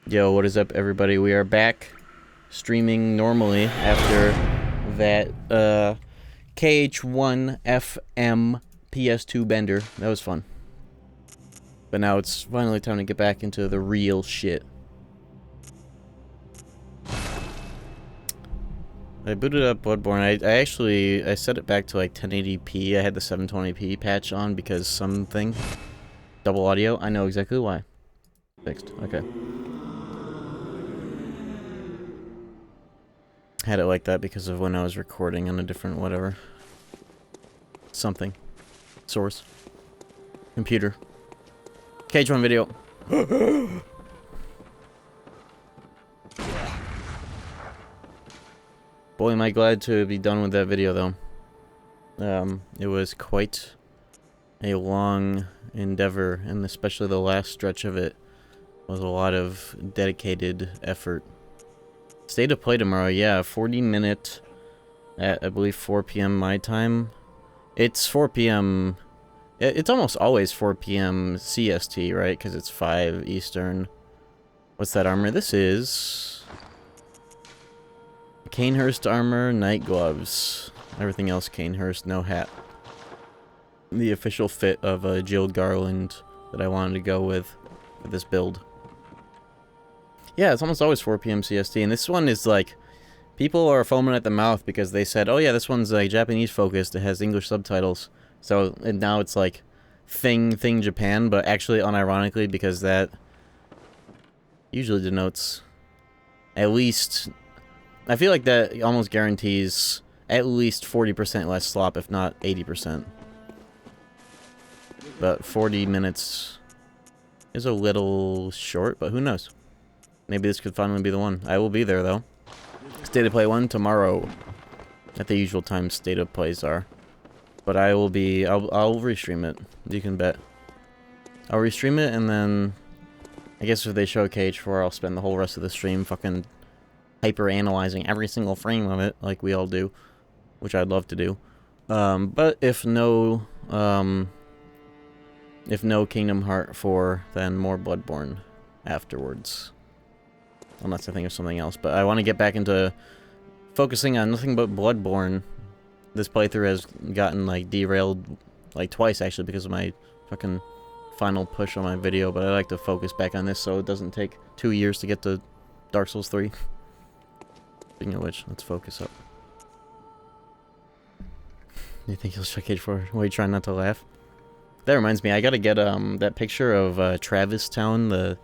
Yo, what is up, everybody? We are back streaming normally after that KH1 FM PS2 bender. That was fun. But now it's finally time to get back into the real shit. I booted up Bloodborne. I set it back to like 1080p. I had the 720p patch on because something. Double audio. I know exactly why. Fixed. Okay. Had it like that because of when I was recording on a different whatever. Something. Source. Computer. KH1 video. Boy, am I glad to be done with that video, though. It was quite a long endeavor, and especially the last stretch of it was a lot of dedicated effort. State of play tomorrow, yeah, 40-minute at, I believe, 4 p.m. my time. It's 4 p.m. It's almost always 4 p.m. CST, right? Because it's 5 Eastern. What's that armor? This is Canehurst armor, night gloves. Everything else Canehurst, no hat. The official fit of Jill Garland that I wanted to go with for this build. Yeah, it's almost always 4 p.m. CST, and this one is like, people are foaming at the mouth because they said, oh yeah, this one's like Japanese focused, it has English subtitles. So, and now it's like Thing Japan, but actually unironically because that usually denotes at least, I feel like that almost guarantees at least 40% less slop, if not 80%. But 40 minutes is a little short, but who knows? Maybe this could finally be the one. I will be there, though. State of Play 1 tomorrow. At the usual time State of Plays are. But I will be... I'll restream it. You can bet. I'll restream it, and then... I guess if they show KH4, I'll spend the whole rest of the stream fucking hyper-analyzing every single frame of it, like we all do. Which I'd love to do. But if no... if no Kingdom Heart 4, then more Bloodborne afterwards. Unless I think of something else, but I want to get back into focusing on nothing but Bloodborne. This playthrough has gotten, like, derailed, like, twice, actually, because of my fucking final push on my video, but I like to focus back on this so it doesn't take 2 years to get to Dark Souls 3. Speaking of which, let's focus up. You think you'll check H4? Why are you trying not to laugh? That reminds me, I gotta get, that picture of, Travis Town, the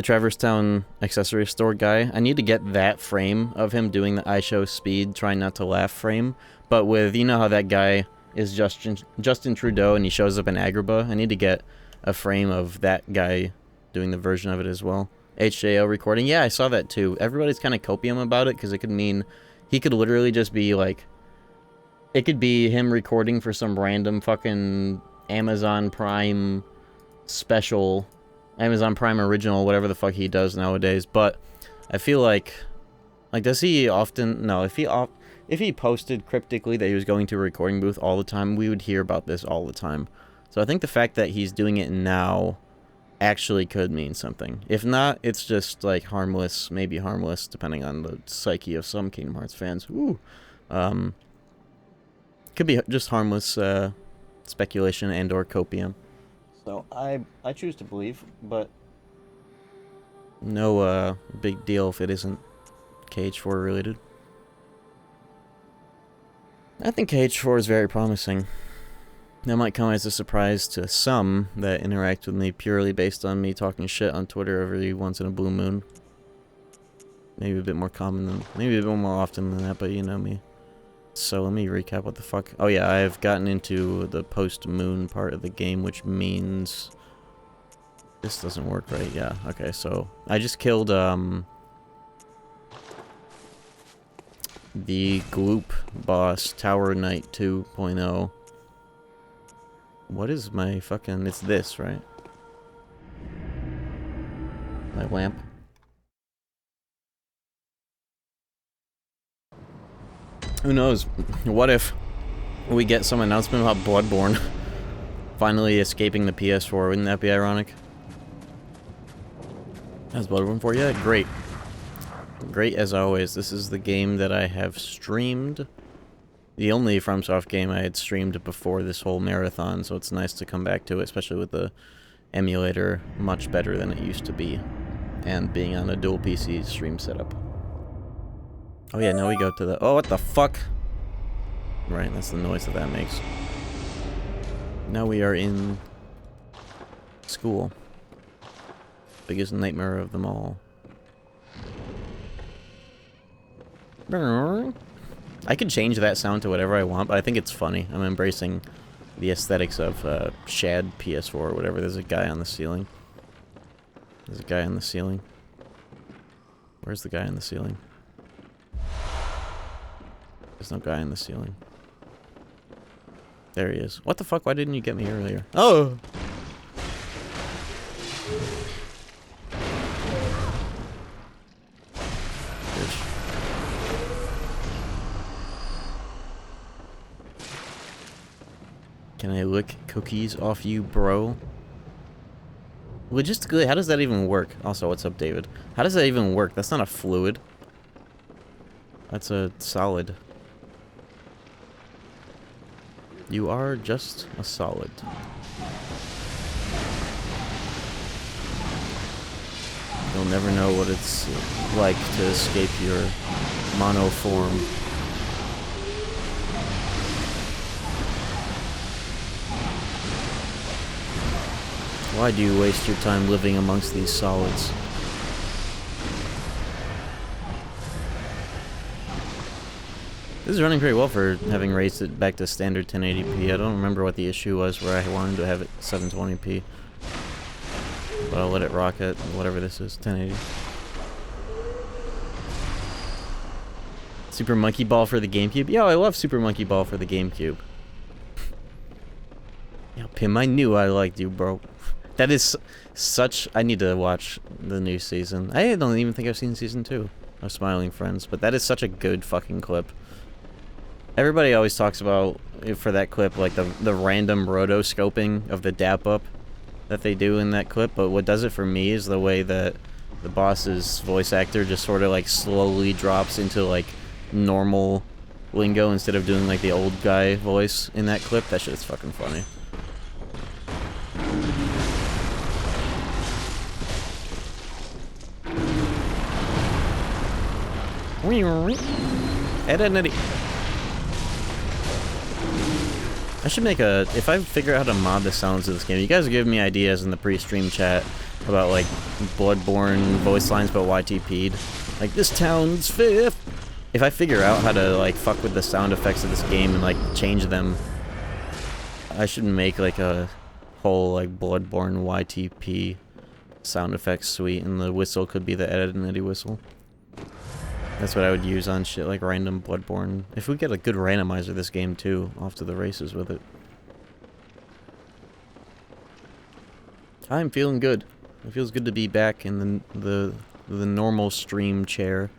Traverse Town accessory store guy. I need to get that frame of him doing the I show speed, trying not to laugh frame. But with, you know how that guy is Justin Trudeau and he shows up in Agrabah? I need to get a frame of that guy doing the version of it as well. HJO recording. Yeah, I saw that too. Everybody's kind of copium about it because it could mean he could literally just be like... It could be him recording for some random fucking Amazon Prime special... Amazon Prime original, whatever the fuck he does nowadays, but I feel like does he often, no, if he posted cryptically that he was going to a recording booth all the time, we would hear about this all the time. So I think the fact that he's doing it now actually could mean something. If not, it's just like harmless, maybe harmless, depending on the psyche of some Kingdom Hearts fans. Ooh. Could be just harmless speculation and or copium. So, I choose to believe, but no big deal if it isn't KH4 related. I think KH4 is very promising. That might come as a surprise to some that interact with me purely based on me talking shit on Twitter every once in a blue moon. Maybe a bit more common than, maybe a bit more often than that, but you know me. So let me recap what the fuck. Oh yeah, I've gotten into the post-moon part of the game, which means... This doesn't work right, yeah. Okay, so I just killed, the Gloop boss, Tower Knight 2.0. What is my fucking... It's this, right? My lamp. Who knows? What if we get some announcement about Bloodborne finally escaping the PS4? Wouldn't that be ironic? How's Bloodborne for you? Great. Great as always. This is the game that I have streamed. The only FromSoft game I had streamed before this whole marathon, so it's nice to come back to it, especially with the emulator much better than it used to be. And being on a dual PC stream setup. Oh yeah, now we go to the... Oh, what the fuck? Right, that's the noise that makes. Now we are in... school. Biggest nightmare of them all. I could change that sound to whatever I want, but I think it's funny. I'm embracing the aesthetics of Shad PS4 or whatever. There's a guy on the ceiling. There's a guy on the ceiling. Where's the guy on the ceiling? There's no guy on the ceiling. There he is. What the fuck? Why didn't you get me earlier? Oh! Bitch. Can I lick cookies off you, bro? Logistically, how does that even work? Also, what's up, David? How does that even work? That's not a fluid. That's a solid. You are just a solid. You'll never know what it's like to escape your monoform. Why do you waste your time living amongst these solids? This is running pretty well for having raised it back to standard 1080p. I don't remember what the issue was where I wanted to have it 720p. But I'll let it rock at whatever this is, 1080. Super Monkey Ball for the GameCube? Yo, I love Super Monkey Ball for the GameCube. Yo, Pim, I knew I liked you, bro. That is such... I need to watch the new season. I don't even think I've seen season 2 of Smiling Friends, but that is such a good fucking clip. Everybody always talks about, for that clip, like the random rotoscoping of the dap-up that they do in that clip, but what does it for me is the way that the boss's voice actor just sort of like slowly drops into like normal lingo instead of doing like the old guy voice in that clip. That shit's fucking funny. Eddie. I should make a... If I figure out how to mod the sounds of this game, you guys are giving me ideas in the pre-stream chat about, like, Bloodborne voice lines about YTP'd. Like, this town's fifth! If I figure out how to, like, fuck with the sound effects of this game and, like, change them, I should make, like, a whole, like, Bloodborne YTP sound effects suite, and the whistle could be the Ed and Eddie whistle. That's what I would use on shit like random Bloodborne. If we get a good randomizer of this game too, off to the races with it. I'm feeling good. It feels good to be back in the normal stream chair.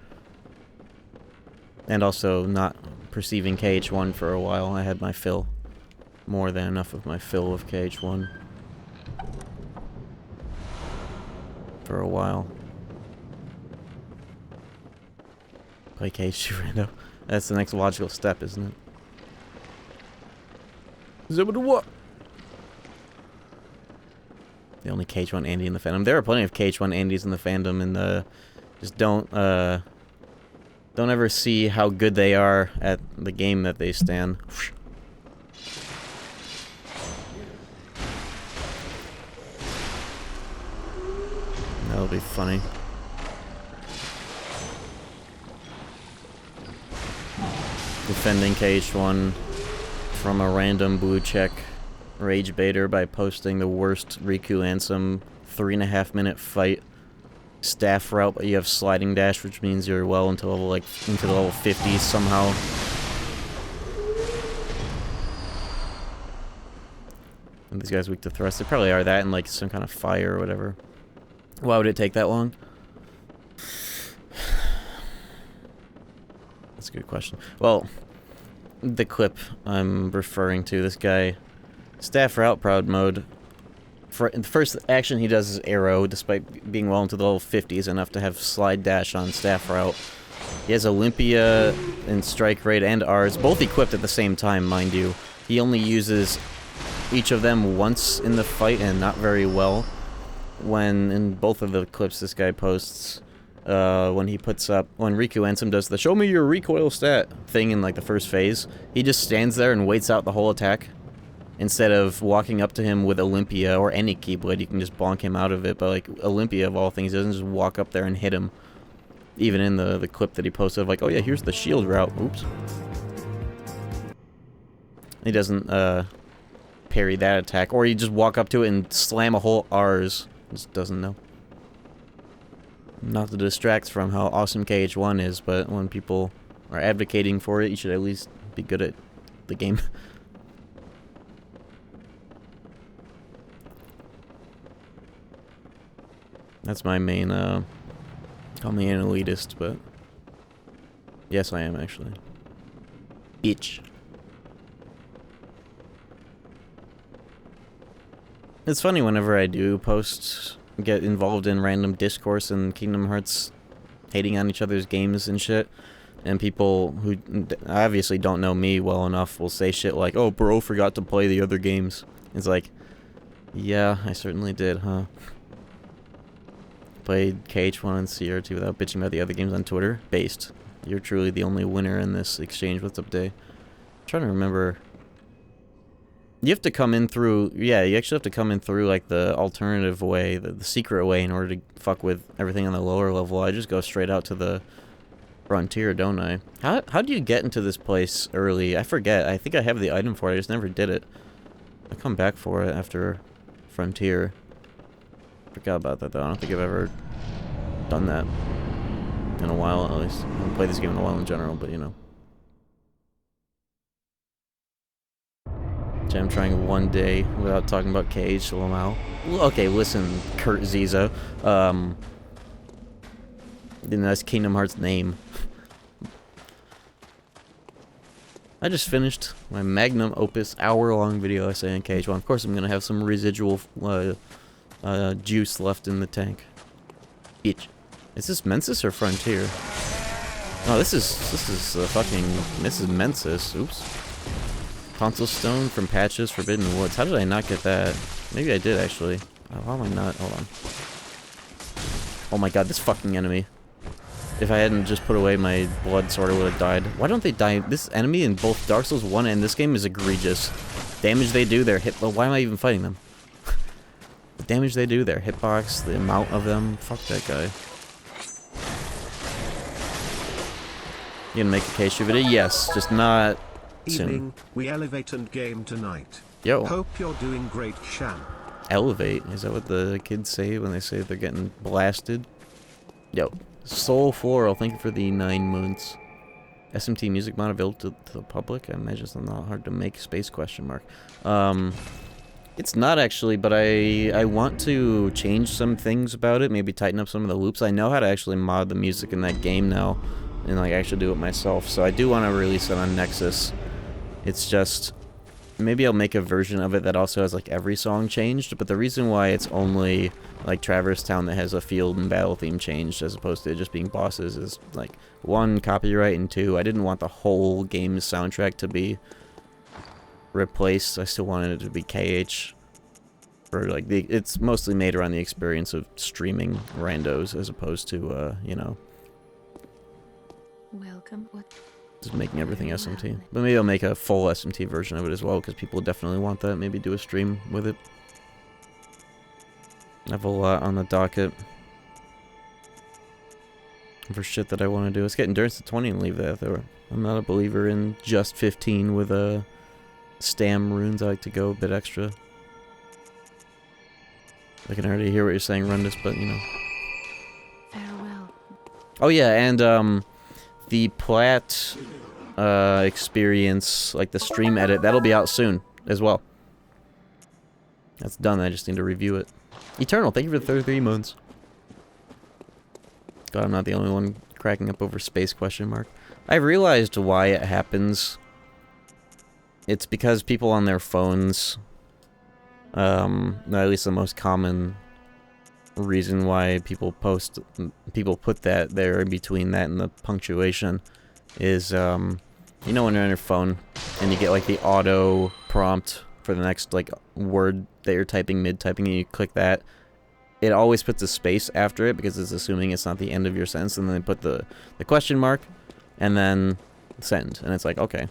And also not perceiving KH1 for a while. I had my fill. More than enough of my fill of KH1. For a while. Play KH2 rando. That's the next logical step, isn't it? Zibba what? The only KH1 Andy in the fandom. There are plenty of KH1 Andys in the fandom, and just don't ever see how good they are at the game that they stand. That'll be funny. Defending KH1 from a random blue check rage baiter by posting the worst Riku Ansem 3.5-minute fight staff route, but you have sliding dash, which means you're well into level into the level 50s somehow. And these guys weak to thrust. They probably are that and like some kind of fire or whatever. Why would it take that long? That's a good question. Well, the clip I'm referring to, this guy, staff route proud mode, the first action he does is arrow, despite being well into the level 50s, enough to have slide dash on staff route. He has Olympia and strike rate and R's, both equipped at the same time, mind you. He only uses each of them once in the fight and not very well. When, in both of the clips this guy posts, when Riku Ansem does the show me your recoil stat thing in like the first phase, he just stands there and waits out the whole attack. Instead of walking up to him with Olympia or any Keyblade, you can just bonk him out of it. But like Olympia of all things, he doesn't just walk up there and hit him. Even in the clip that he posted of like, oh yeah, here's the shield route. Oops. He doesn't parry that attack, or you just walk up to it and slam a whole R's. Just doesn't know. Not to distract from how awesome KH1 is, but when people are advocating for it, you should at least be good at the game. That's my main, call me an elitist, but yes, I am actually. Bitch. It's funny whenever I do get involved in random discourse in Kingdom Hearts, hating on each other's games and shit, and people who obviously don't know me well enough will say shit like, oh, bro forgot to play the other games. It's like, yeah, I certainly did, huh? Played KH1 and CR2 without bitching about the other games on Twitter. Based. You're truly the only winner in this exchange. What's up, Day? I'm trying to remember. You have to come in through... Yeah, you actually have to come in through, like, the alternative way, the secret way, in order to fuck with everything on the lower level. I just go straight out to the frontier, don't I? How do you get into this place early? I forget. I think I have the item for it. I just never did it. I'll come back for it after frontier. Forgot about that, though. I don't think I've ever done that in a while, at least. I haven't played this game in a while in general, but, you know. I'm trying one day without talking about KH Lamau. Okay, listen, Kurt Ziza. That's Kingdom Hearts name. I just finished my magnum opus hour-long video essay on KH1. Of course, I'm gonna have some residual juice left in the tank. Bitch. Is this Mensis or Frontier? Oh, this is Mensis. Oops. Tonsil Stone from Patches, Forbidden Woods. How did I not get that? Maybe I did, actually. How am I not? Hold on. Oh my god, this fucking enemy. If I hadn't just put away my blood sword, I would have died. Why don't they die? This enemy in both Dark Souls 1 and this game is egregious. Damage they do, their hit... Why am I even fighting them? The damage they do, their hitbox, the amount of them. Fuck that guy. You gonna make a case video? Yes, just not... Evening, we elevate and game tonight. Yo. Hope you're doing great, Sham. Elevate? Is that what the kids say when they say they're getting blasted? Yo. Soul Floral, thank you for the 9 months. SMT music mod available to the public? I imagine it's not hard to make, space question mark. It's not actually, but I want to change some things about it, maybe tighten up some of the loops. I know how to actually mod the music in that game now, and like actually do it myself, so I do want to release it on Nexus. It's just, maybe I'll make a version of it that also has like every song changed, but the reason why it's only like Traverse Town that has a field and battle theme changed as opposed to it just being bosses is like, 1, copyright, and 2, I didn't want the whole game's soundtrack to be replaced. I still wanted it to be KH. Or like, it's mostly made around the experience of streaming randos as opposed to, you know, welcome. What? just making everything SMT. But maybe I'll make a full SMT version of it as well, because people definitely want that. Maybe do a stream with it. I have a lot on the docket for shit that I want to do. Let's get Endurance to 20 and leave that there. I'm not a believer in just 15 with stam runes. I like to go a bit extra. I can already hear what you're saying, Rundus, but you know. Farewell. Oh yeah, and the Plat experience, like the stream edit, that'll be out soon as well. That's done, I just need to review it. Eternal, thank you for the 33 months. God, I'm not the only one cracking up over space question mark. I realized why it happens. It's because people on their phones At least the most common reason why people put that there in between that and the punctuation is, you know when you're on your phone and you get like the auto prompt for the next like word that you're typing, mid-typing, and you click that, it always puts a space after it because it's assuming it's not the end of your sentence, and then they put the question mark and then send, and it's like, okay.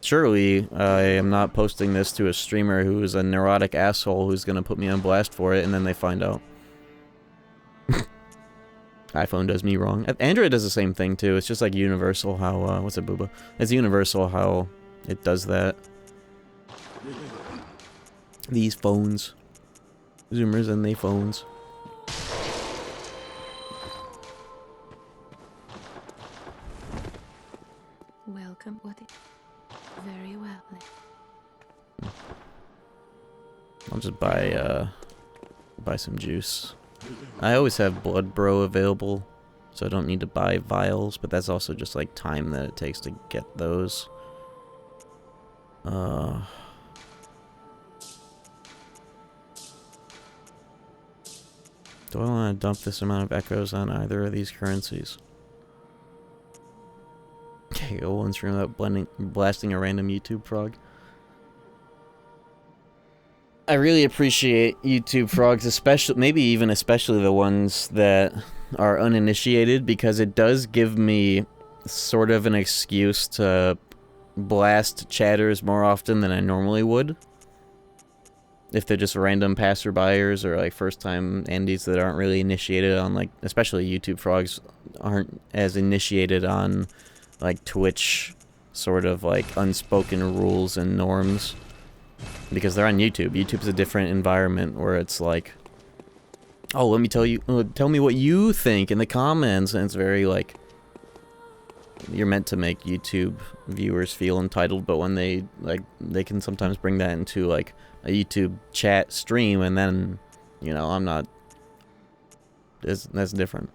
Surely, I am not posting this to a streamer who's a neurotic asshole who's gonna put me on blast for it, and then they find out. iPhone does me wrong. Android does the same thing, too. It's just like universal how, what's it, Booba? It's universal how it does that. These phones. Zoomers and they phones. Welcome. What? Very well. I'll just buy some juice. I always have Blood Bro available, so I don't need to buy vials, but that's also just like time that it takes to get those. Do I want to dump this amount of echoes on either of these currencies? Okay, go one stream without blasting a random YouTube frog. I really appreciate YouTube frogs, especially, maybe even especially the ones that are uninitiated, because it does give me sort of an excuse to blast chatters more often than I normally would. If they're just random passerbyers or like first time Andes that aren't really initiated on, like, especially YouTube frogs aren't as initiated on like Twitch sort of like unspoken rules and norms. Because they're on YouTube. YouTube's a different environment where it's like, oh, let me tell you, tell me what you think in the comments, and it's very like, you're meant to make YouTube viewers feel entitled, but when they can sometimes bring that into like a YouTube chat stream, and then, you know, I'm not, that's different.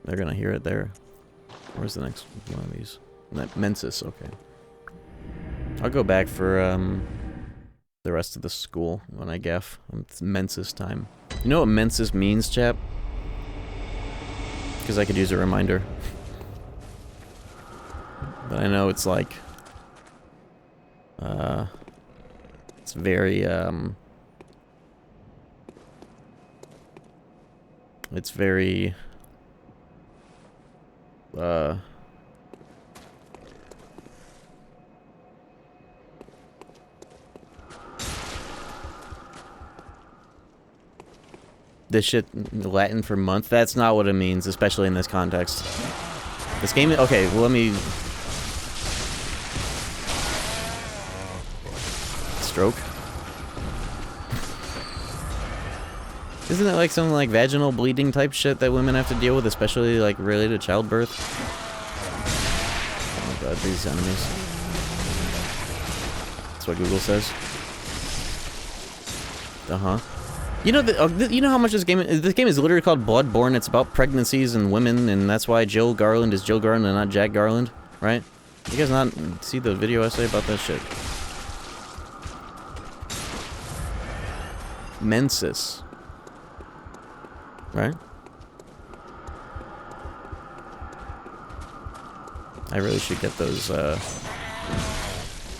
They're gonna hear it there. Where's the next one of these? Mensis, okay. I'll go back for the rest of the school when I gaff. It's Mensis time. You know what Mensis means, chap? Because I could use a reminder. But I know it's like... it's very, it's very... this shit Latin for month? That's not what it means, especially in this context. This game... Okay, well, let me... Stroke? Isn't it like some like vaginal bleeding type shit that women have to deal with, especially like related to childbirth? Oh my god, these enemies. That's what Google says. Uh-huh. You know, you know how much this game is literally called Bloodborne. It's about pregnancies and women, and that's why Jill Garland is Jill Garland and not Jack Garland, right? You guys not see the video essay about that shit? Mensis. Right? I really should get those,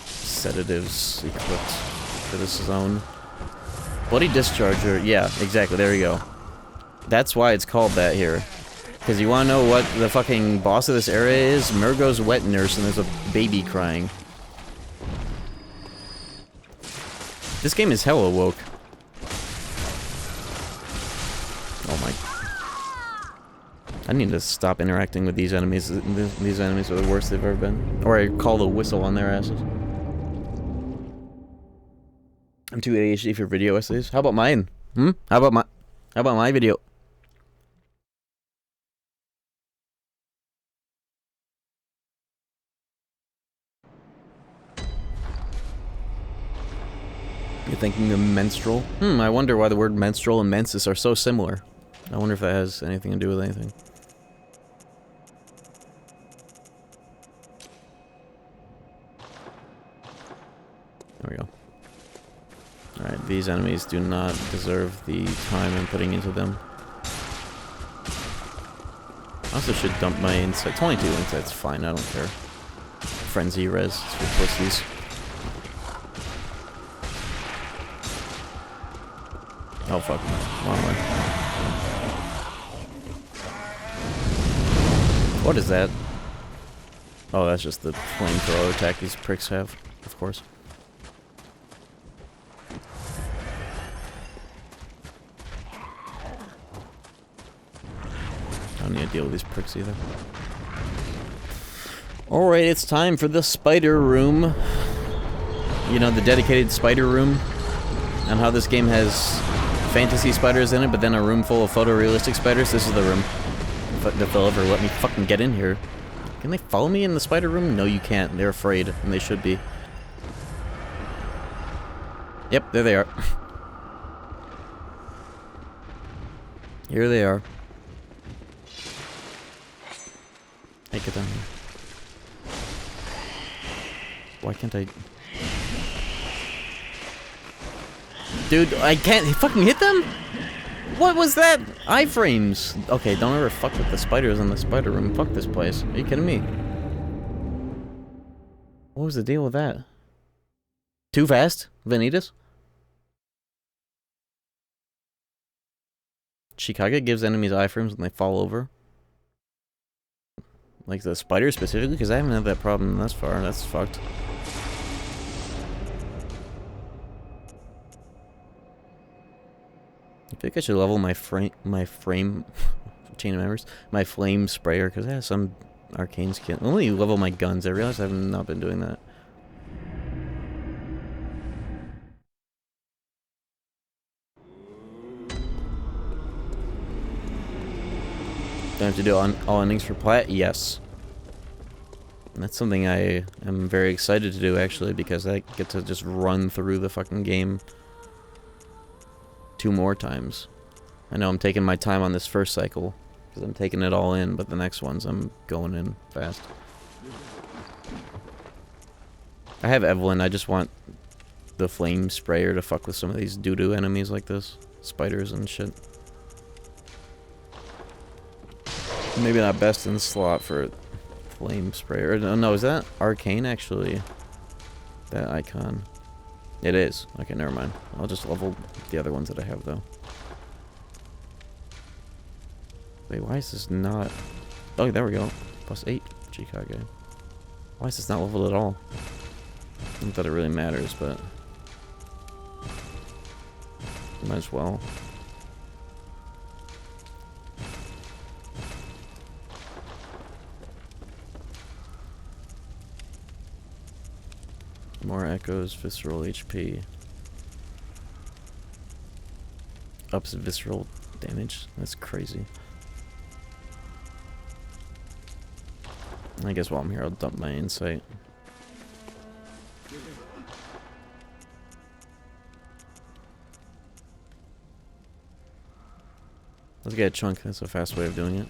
sedatives equipped for this zone. Bloody Discharger, yeah, exactly, there we go. That's why it's called that here. Because you want to know what the fucking boss of this area is? Murgo's wet nurse, and there's a baby crying. This game is hella woke. Oh my... I need to stop interacting with these enemies. These enemies are the worst they've ever been. Or I call the whistle on their asses. I'm too ADHD for video essays. How about mine? Hmm? How about my video? You're thinking of menstrual? I wonder why the word menstrual and menses are so similar. I wonder if that has anything to do with anything. There we go. Alright, these enemies do not deserve the time I'm putting into them. I also should dump my insight. 22 insight's fine, I don't care. Frenzy res, it's for pussies. Oh fuck, wrong way. What is that? Oh, that's just the flamethrower attack these pricks have, of course. I don't need to deal with these pricks either. Alright, it's time for the spider room. You know, the dedicated spider room. And how this game has fantasy spiders in it, but then a room full of photorealistic spiders. This is the room. If they'll ever let me fucking get in here. Can they follow me in the spider room? No, you can't. They're afraid, and they should be. Yep, there they are. Here they are. Hey, get down here. Why can't I... Dude, I can't fucking hit them? What was that? Iframes. Okay, don't ever fuck with the spiders in the spider room. Fuck this place. Are you kidding me? What was the deal with that? Too fast? Vanitas? Chikage gives enemies iframes when they fall over. Like the spider specifically? Because I haven't had that problem thus far. That's fucked. I think I should level my frame chain of members, my flame sprayer, because I have some arcane skin. Only level my guns. I realize I have not been doing that. Do I have to do all endings for Plat? Yes. And that's something I am very excited to do, actually, because I get to just run through the fucking game 2 more times. I know I'm taking my time on this first cycle, because I'm taking it all in, but the next ones I'm going in fast. I have Evelyn, I just want the flame sprayer to fuck with some of these doo-doo enemies like this. Spiders and shit. Maybe not best in slot for flame sprayer. No, is that arcane actually? That icon. It is. Okay, never mind. I'll just level the other ones that I have though. Wait, why is this not... Oh, there we go. +8 Chikage. Why is this not leveled at all? Not that it really matters, but... might as well. More echoes, visceral HP. Ups visceral damage. That's crazy. I guess while I'm here, I'll dump my insight. Let's get a chunk. That's a fast way of doing it.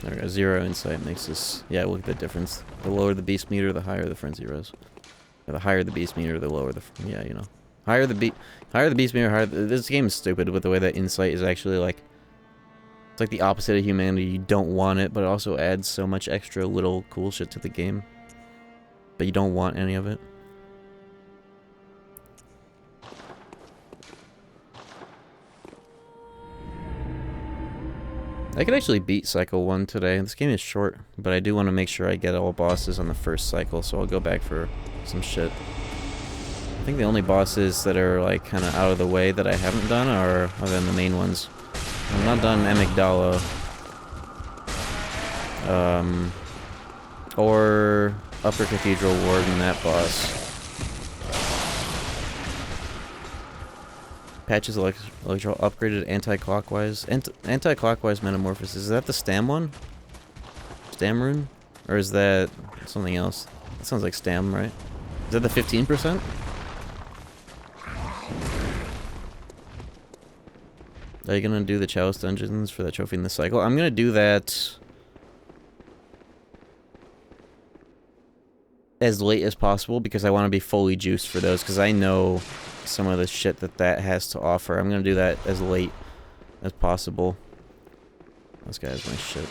There we go. 0 insight makes this... Yeah, look at the difference. The lower the beast meter, the higher the frenzy res. Or the higher the beast meter, the lower the... Yeah, you know. Higher the beast meter, higher... This game is stupid with the way that insight is actually like... It's like the opposite of humanity. You don't want it, but it also adds so much extra little cool shit to the game. But you don't want any of it. I could actually beat Cycle 1 today. This game is short, but I do want to make sure I get all bosses on the first cycle, so I'll go back for some shit. I think the only bosses that are like kind of out of the way that I haven't done are other than the main ones. I've not done Amygdala. Or Upper Cathedral Ward and that boss. Patches electro upgraded anti-clockwise. Anti-clockwise metamorphosis. Is that the Stam one? Stam rune? Or is that something else? That sounds like Stam, right? Is that the 15%? Are you gonna do the chalice dungeons for that trophy in this cycle? I'm gonna do that as late as possible because I want to be fully juiced for those because I know some of the shit that has to offer. I'm gonna do that as late as possible. This guy has my shit.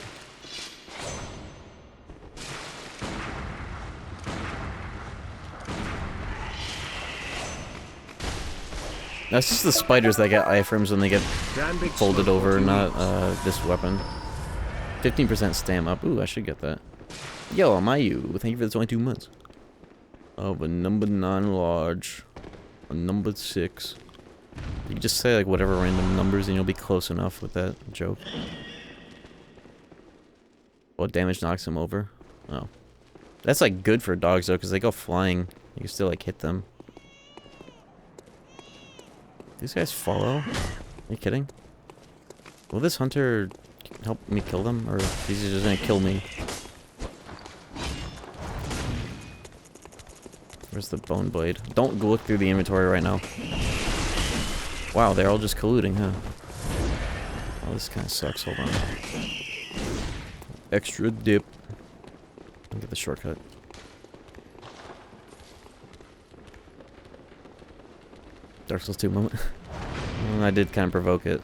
That's just the spiders that get iframes when they get folded over, not this weapon. 15% stam up. Ooh, I should get that. Yo, am I you? Thank you for the 22 months. Of a number 9 large. A number 6. You can just say like whatever random numbers and you'll be close enough with that joke. What damage knocks them over? Oh. That's like good for dogs though, because they go flying. You can still like hit them. These guys follow? Are you kidding? Will this hunter help me kill them? Or is he just gonna kill me? Where's the bone blade? Don't look through the inventory right now. Wow, they're all just colluding, huh? Oh, this kind of sucks. Hold on. Extra dip. I'll get the shortcut. Dark Souls 2 moment. I did kind of provoke it.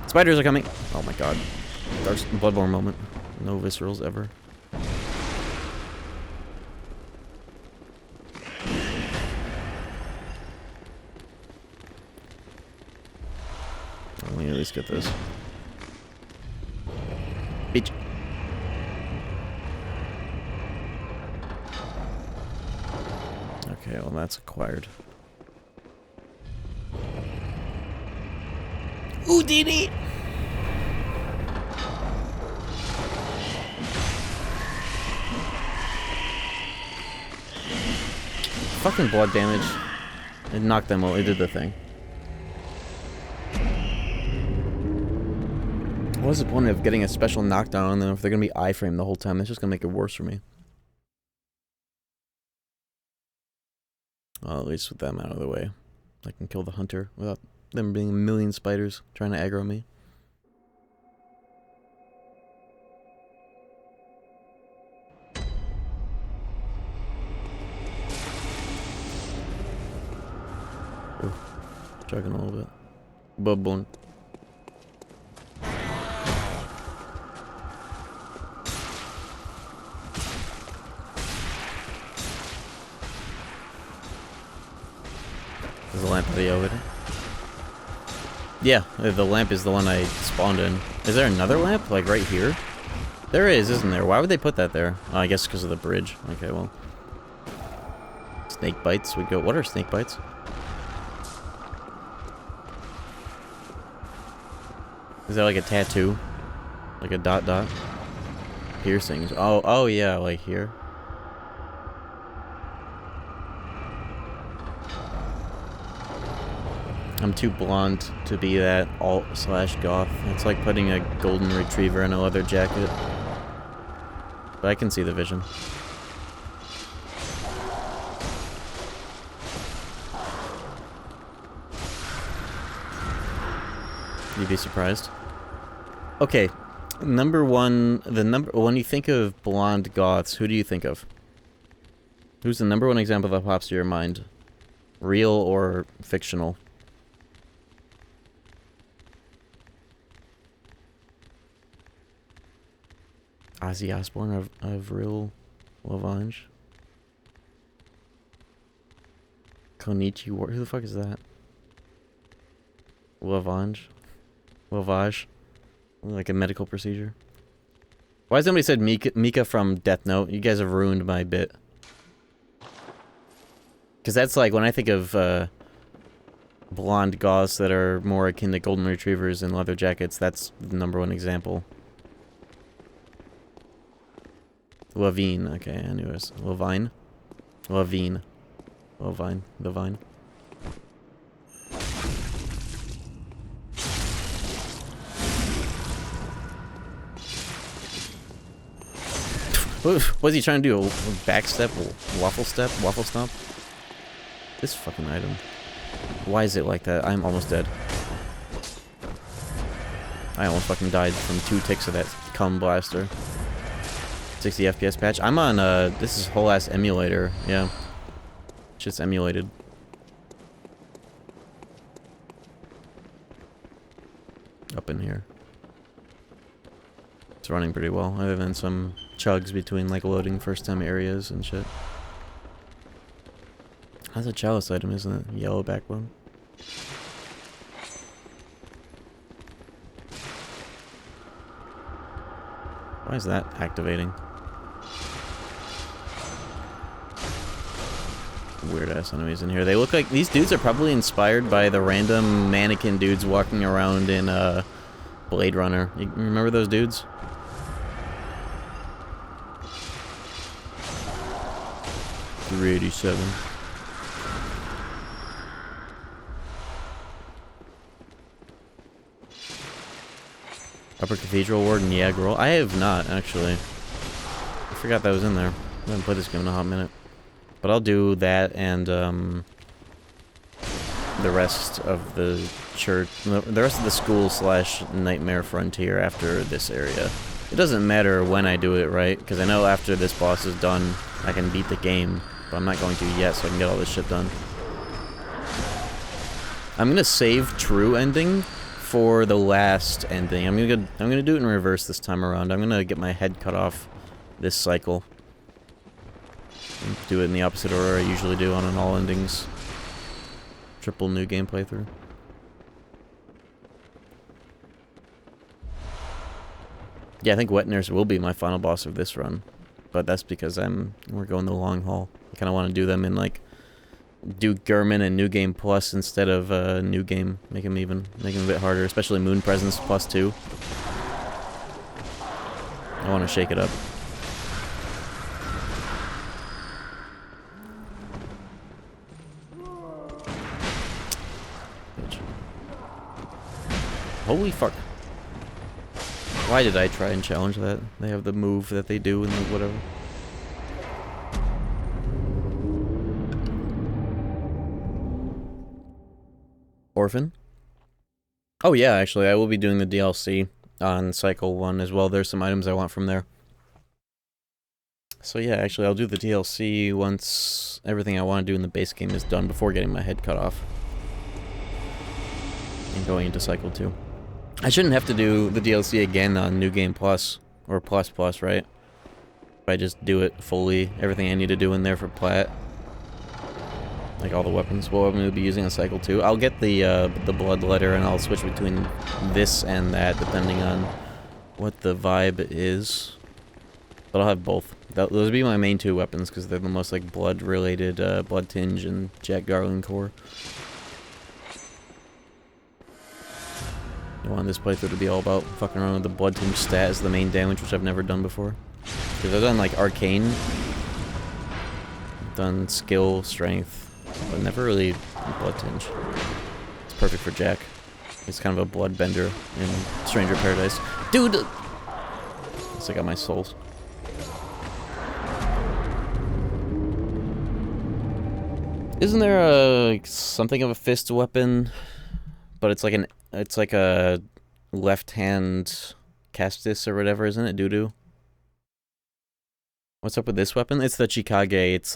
Spiders are coming! Oh my god. Bloodborne moment. No viscerals ever. Let me at least get this. Beach. Okay, well that's acquired. Houdini! Fucking blood damage. It knocked them out. It did the thing. What's the point of getting a special knockdown on them if they're gonna be iframe the whole time? That's just gonna make it worse for me. Well, at least with them out of the way, I can kill the hunter without them being a million spiders trying to aggro me. Ooh, chugging a little bit. Bloodborne. There's a lamp over there. Yeah, the lamp is the one I spawned in. Is there another lamp? Like right here? There is, isn't there? Why would they put that there? Oh, I guess because of the bridge. Okay, well. Snake bites would go. What are snake bites? Is that like a tattoo? Like a dot dot? Piercings. Oh yeah, like here. I'm too blonde to be that alt/goth. It's like putting a golden retriever in a leather jacket. But I can see the vision. You'd be surprised. Okay, number one, when you think of blonde goths, who do you think of? Who's the number one example that pops to your mind? Real or fictional? Ozzy Osbourne of Real Lavage. Konichi War. Who the fuck is that? Lavage. Like a medical procedure. Why has somebody said Mika from Death Note? You guys have ruined my bit. Because that's like, when I think of blonde goths that are more akin to golden retrievers and leather jackets, that's the number one example. Lavine, okay, I knew it was Lavine. Lavine. Lavine. The vine. What's he trying to do? A back step? A waffle step? Waffle stomp? This fucking item. Why is it like that? I'm almost dead. I almost fucking died from 2 ticks of that cum blaster. 60 FPS patch. I'm on, this is whole ass emulator. Yeah. Just emulated. Up in here. It's running pretty well, other than some chugs between, like, loading first time areas and shit. That's a chalice item, isn't it? Yellow backbone. Why is that activating? Weird ass enemies in here. They look like these dudes are probably inspired by the random mannequin dudes walking around in Blade Runner. You remember those dudes? $387. Upper Cathedral Warden, yeah, girl. I have not, actually. I forgot that was in there. I haven't played this game in a hot minute. But I'll do that and, the rest of the church, the rest of the school / Nightmare Frontier after this area. It doesn't matter when I do it, right? Because I know after this boss is done, I can beat the game. But I'm not going to yet, so I can get all this shit done. I'm gonna save true ending for the last ending. I'm gonna do it in reverse this time around. I'm gonna get my head cut off this cycle. And do it in the opposite order I usually do on an all endings. Triple new game playthrough. Yeah, I think Wet Nurse will be my final boss of this run. But that's because we're going the long haul. I kinda wanna do them in like do Gurman and New Game Plus instead of New Game. Make them a bit harder, especially Moon Presence +2. I want to shake it up. Bitch. Holy fuck. Why did I try and challenge that? They have the move that they do and the whatever. Orphan? Oh yeah, actually, I will be doing the DLC on Cycle 1 as well. There's some items I want from there. So yeah, actually, I'll do the DLC once everything I want to do in the base game is done before getting my head cut off. And going into Cycle 2. I shouldn't have to do the DLC again on New Game Plus, or Plus Plus, right? If I just do it fully, everything I need to do in there for Plat. Like all the weapons. What I'm going to be using on Cycle 2. I'll get the blood letter and I'll switch between this and that depending on what the vibe is. But I'll have both. Those would be my main 2 weapons because they're the most like blood related, Blood Tinge and Jack Garland core. I want this playthrough to be all about fucking around with the Blood Tinge stat as the main damage, which I've never done before. Because I've done like Arcane. I've done Skill, Strength. But never really Blood Tinge. It's perfect for Jack. He's kind of a blood bender in Stranger Paradise. Dude! Guess I got my souls. Isn't there a something of a fist weapon? But it's like a left hand Castus or whatever, isn't it? Doo-doo? What's up with this weapon? It's the Chikage. It's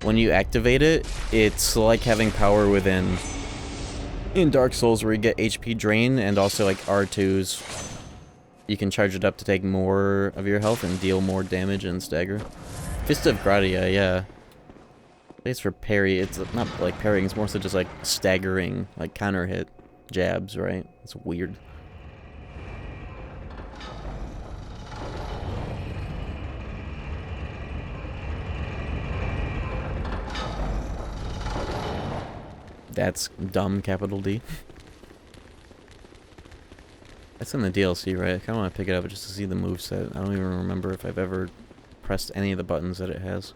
when you activate it, it's like having power within in Dark Souls where you get HP drain and also like R2s. You can charge it up to take more of your health and deal more damage and stagger. Fist of Gratia, yeah. It's for parry. It's not like parrying, it's more so just like staggering, like counter hit jabs, right? It's weird. That's dumb, capital D. That's in the DLC, right? I kind of want to pick it up just to see the moveset. I don't even remember if I've ever pressed any of the buttons that it has.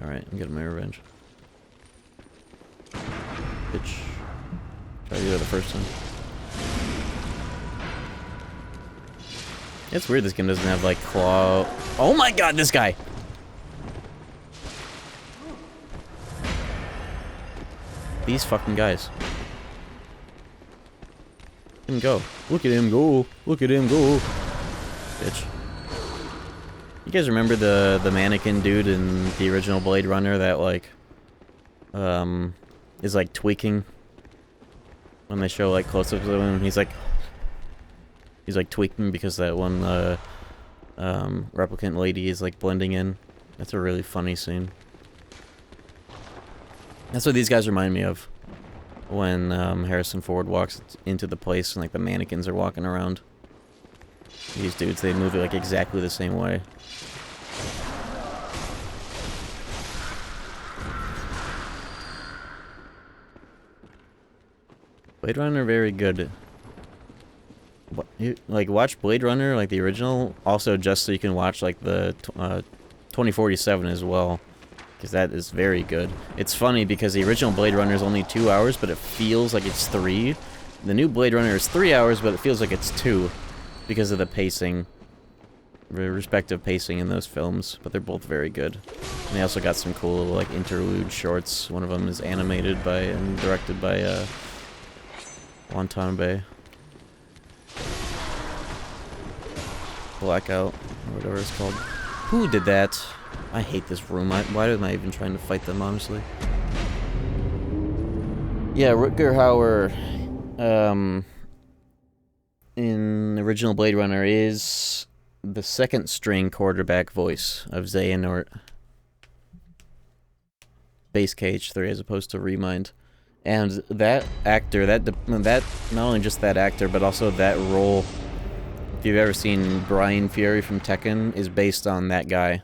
Alright, I'm getting my revenge. Bitch. Try to do that the first time. It's weird this game doesn't have, like, claw... Oh my god, this guy! These fucking guys. Look at him go. Look at him go. Look at him go. Bitch. You guys remember the mannequin dude in the original Blade Runner that, like, is, like, tweaking? When they show, like, close-ups of him, he's, like, tweaking because that one, replicant lady is, like, blending in. That's a really funny scene. That's what these guys remind me of. When, Harrison Ford walks into the place and, like, the mannequins are walking around. These dudes, they move it, like, exactly the same way. Blade Runner, very good. Like, watch Blade Runner, like the original, also just so you can watch, like, the 2047 as well. Because that is very good. It's funny because the original Blade Runner is only 2 hours, but it feels like it's 3. The new Blade Runner is 3 hours, but it feels like it's 2. Because of the pacing. The respective pacing in those films. But they're both very good. And they also got some cool little, like, interlude shorts. One of them is animated by and directed by, Watanabe. Blackout, or whatever it's called. Who did that? I hate this room. Why am I even trying to fight them, honestly? Yeah, Rutger Hauer, in original Blade Runner is the second string quarterback voice of Xehanort. Base KH3 as opposed to Remind. And that actor, that not only just that actor, but also that role, if you've ever seen Brian Fury from Tekken, is based on that guy.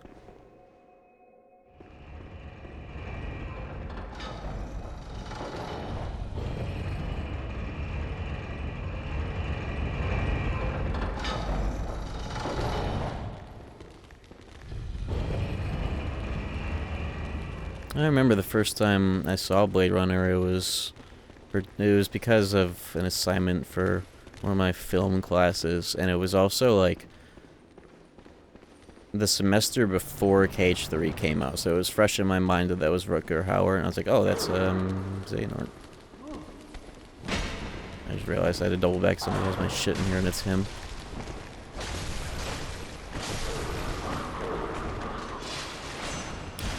I remember the first time I saw Blade Runner, it was because of an assignment for one of my film classes, and it was also, like, the semester before KH3 came out, so it was fresh in my mind that was Rutger Hauer, and I was like, oh, that's, Xehanort. I just realized I had to double back, somebody has my shit in here, and it's him.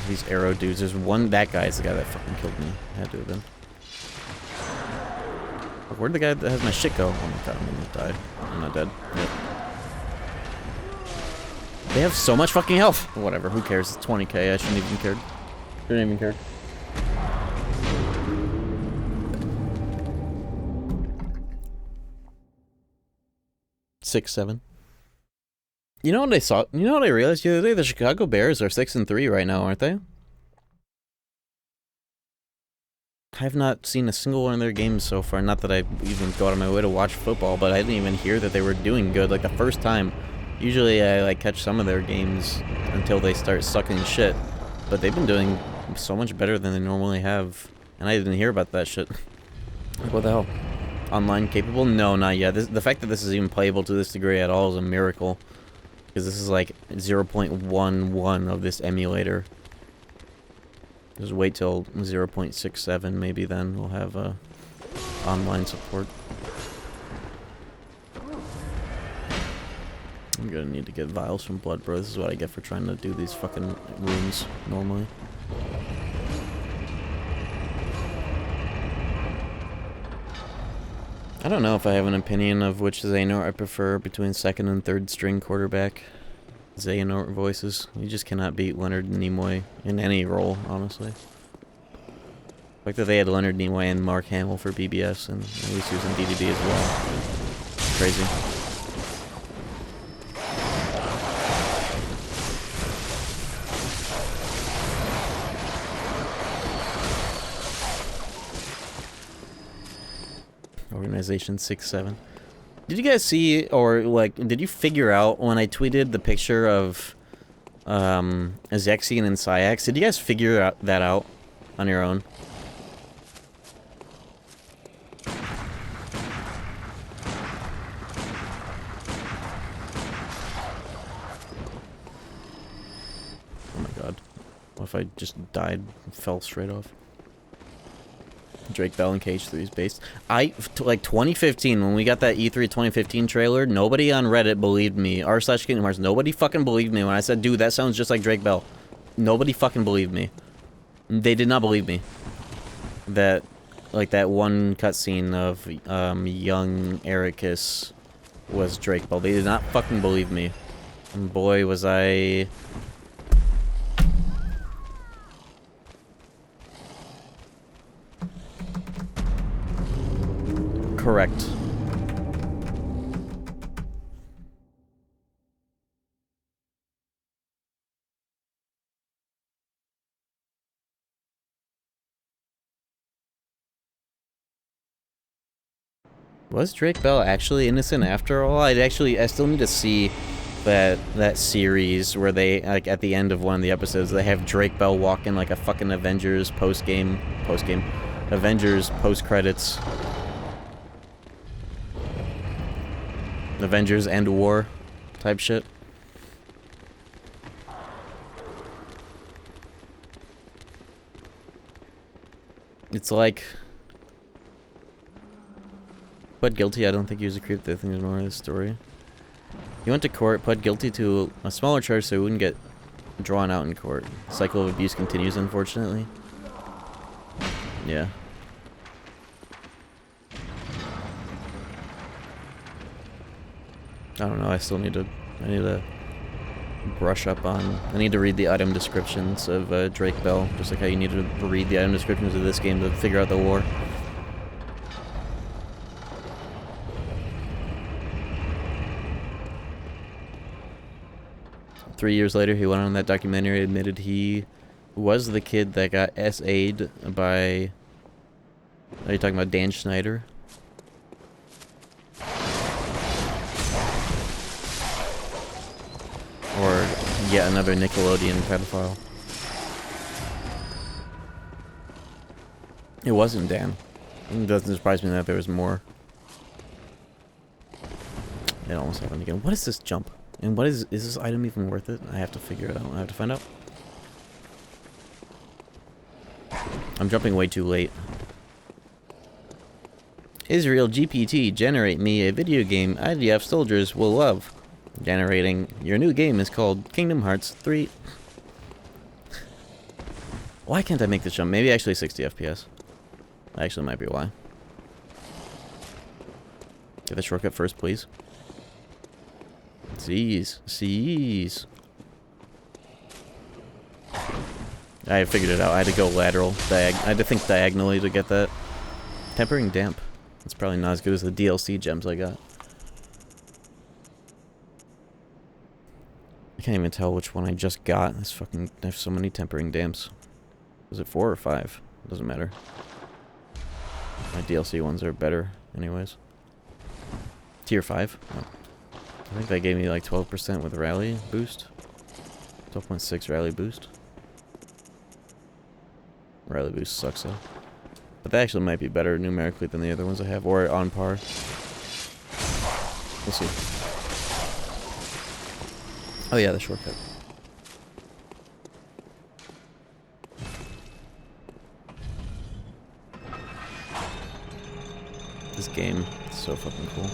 These arrow dudes. There's one. That guy's the guy that fucking killed me. Had to have been. Where'd the guy that has my shit go? Oh my god, I'm gonna die. I'm not dead. Yep. They have so much fucking health. Whatever. Who cares? It's 20k. I shouldn't even cared. Shouldn't even care. Six, 7. You know what I saw? You know what I realized the other day? The Chicago Bears are 6-3 right now, aren't they? I have not seen a single one of their games so far. Not that I even go out of my way to watch football, but I didn't even hear that they were doing good. Like the first time. Usually I like catch some of their games until they start sucking shit. But they've been doing so much better than they normally have. And I didn't hear about that shit. Like, what the hell? Online capable? No, not yet. The fact that this is even playable to this degree at all is a miracle. Because this is like 0.11 of this emulator. Just wait till 0.67, maybe then we'll have online support. I'm gonna need to get vials from Blood, bro. This is what I get for trying to do these fucking rooms normally. I don't know if I have an opinion of which Xehanort I prefer between second and third string quarterback. Xehanort voices. You just cannot beat Leonard Nimoy in any role, honestly. Like that they had Leonard Nimoy and Mark Hamill for BBS, and at least he was in DDD as well. Crazy. Organization 6-7. Did you guys see, or like, did you figure out when I tweeted the picture of Azexian and Syax? Did you guys figure that out on your own? Oh my god. What if I just died and fell straight off? Drake Bell and KH3 is based. Like 2015, when we got that E3 2015 trailer, nobody on Reddit believed me. r/Kingdom Hearts, nobody fucking believed me when I said, dude, that sounds just like Drake Bell. Nobody fucking believed me. They did not believe me. That, like, that one cutscene of young Ericus was Drake Bell. They did not fucking believe me. And boy, was I... correct. Was Drake Bell actually innocent after all? I still need to see that series where they, like, at the end of one of the episodes, they have Drake Bell walk in like a fucking Avengers Avengers post-credits. Avengers End War type shit. It's like... Pled guilty, I don't think he was a creep. I think there's more of this story. He went to court, pled guilty to a smaller charge so he wouldn't get drawn out in court. The cycle of abuse continues, unfortunately. Yeah. I don't know, I need to brush up on... I need to read the item descriptions of Drake Bell, just like how you need to read the item descriptions of this game to figure out the lore. Three years later, he went on that documentary and admitted he was the kid that got SA'd by... Are you talking about Dan Schneider? Or yet another Nickelodeon pedophile. It wasn't Dan. It doesn't surprise me that there was more. It almost happened again. What is this jump? And what is this item even worth it? I have to figure it out. I have to find out. I'm jumping way too late. Israel GPT, generate me a video game IDF soldiers will love. Generating. Your new game is called Kingdom Hearts 3. Why can't I make this jump? Maybe actually 60 FPS. Actually, might be why. Get the shortcut first, please. Jeez. I figured it out. I had to go lateral. I had to think diagonally to get that. Tempering damp. It's probably not as good as the DLC gems I got. I can't even tell which one I just got. This fucking... I have so many tempering damps. Was it 4 or 5? Doesn't matter. My DLC ones are better anyways. Tier 5? Oh. I think that gave me like 12% with rally boost. 12.6 rally boost. Rally boost sucks though. But that actually might be better numerically than the other ones I have, or on par. We'll see. Oh yeah, the shortcut. This game is so fucking cool.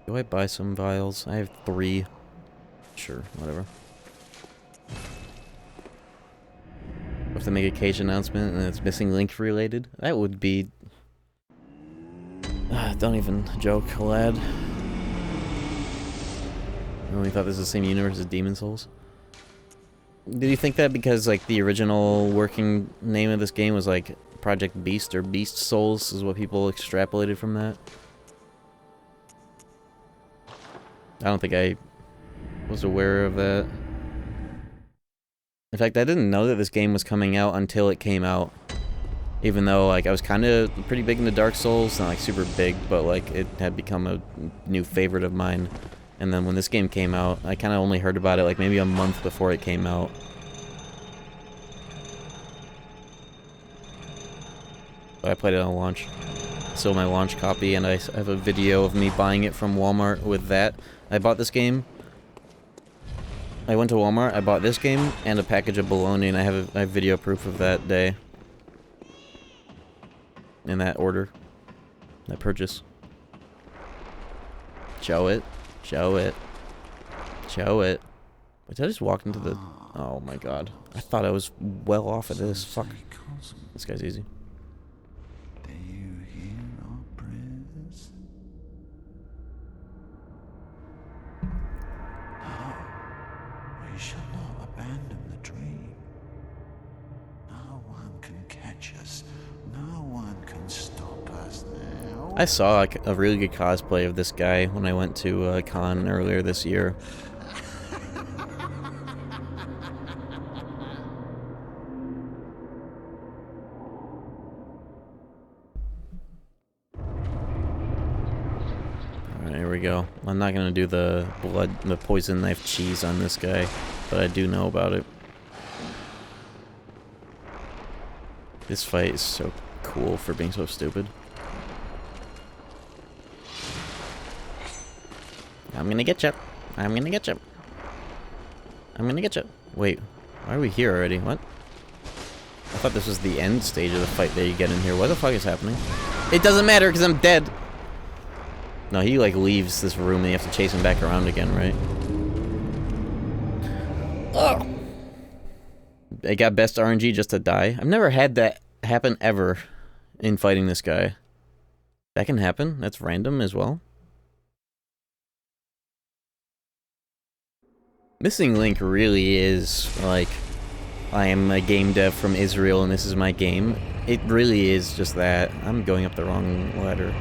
Do I buy some vials? I have 3. Sure, whatever. Have to make a cage announcement and it's missing link related? That would be... don't even joke, lad. I only thought this was the same universe as Demon Souls. Did you think that because, like, the original working name of this game was, like, Project Beast or Beast Souls is what people extrapolated from that? I don't think I was aware of that. In fact, I didn't know that this game was coming out until it came out. Even though, like, I was kind of pretty big into Dark Souls, not like super big, but like it had become a new favorite of mine. And then when this game came out, I kind of only heard about it like maybe a month before it came out. But I played it on launch. still my launch copy, and I have a video of me buying it from Walmart with that. I bought this game. I went to Walmart, I bought this game, and a package of bologna, and I have video proof of that day. In that order. That purchase. Show it. Show it. Show it. Wait, did I just walk into the... Oh my god. I thought I was well off of this. Fuck. This guy's easy. Do you hear our prayers? No, we shall not abandon the dream. No one can catch us. No one can stop us now. I saw a really good cosplay of this guy when I went to a con earlier this year. Alright, here we go. I'm not gonna do the poison knife cheese on this guy, but I do know about it. This fight is so cool for being so stupid. I'm gonna get you. I'm gonna get you. I'm gonna get you. Wait, why are we here already? What? I thought this was the end stage of the fight that you get in here. What the fuck is happening? It doesn't matter because I'm dead. No, he like leaves this room and you have to chase him back around again, right? Oh. I got best RNG just to die. I've never had that happen ever in fighting this guy. That can happen. That's random as well. Missing Link really is like, I am a game dev from Israel and this is my game. It really is just that. I'm going up the wrong ladder.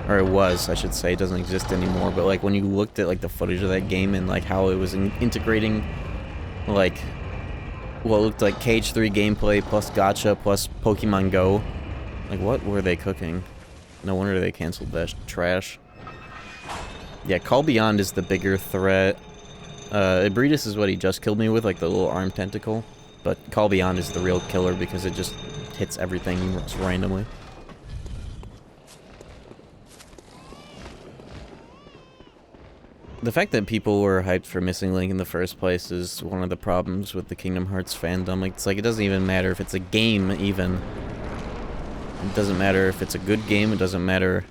Or it was, I should say. It doesn't exist anymore. But like when you looked at like the footage of that game and like how it was integrating like what looked like Cage 3 gameplay plus gacha plus Pokemon Go. Like what were they cooking? No wonder they canceled that trash. Yeah, Call Beyond is the bigger threat. Ibridis is what he just killed me with, like the little arm tentacle. But Call Beyond is the real killer because it just hits everything randomly. The fact that people were hyped for Missing Link in the first place is one of the problems with the Kingdom Hearts fandom. It's like, it doesn't even matter if it's a game, even. It doesn't matter if it's a good game, it doesn't matter.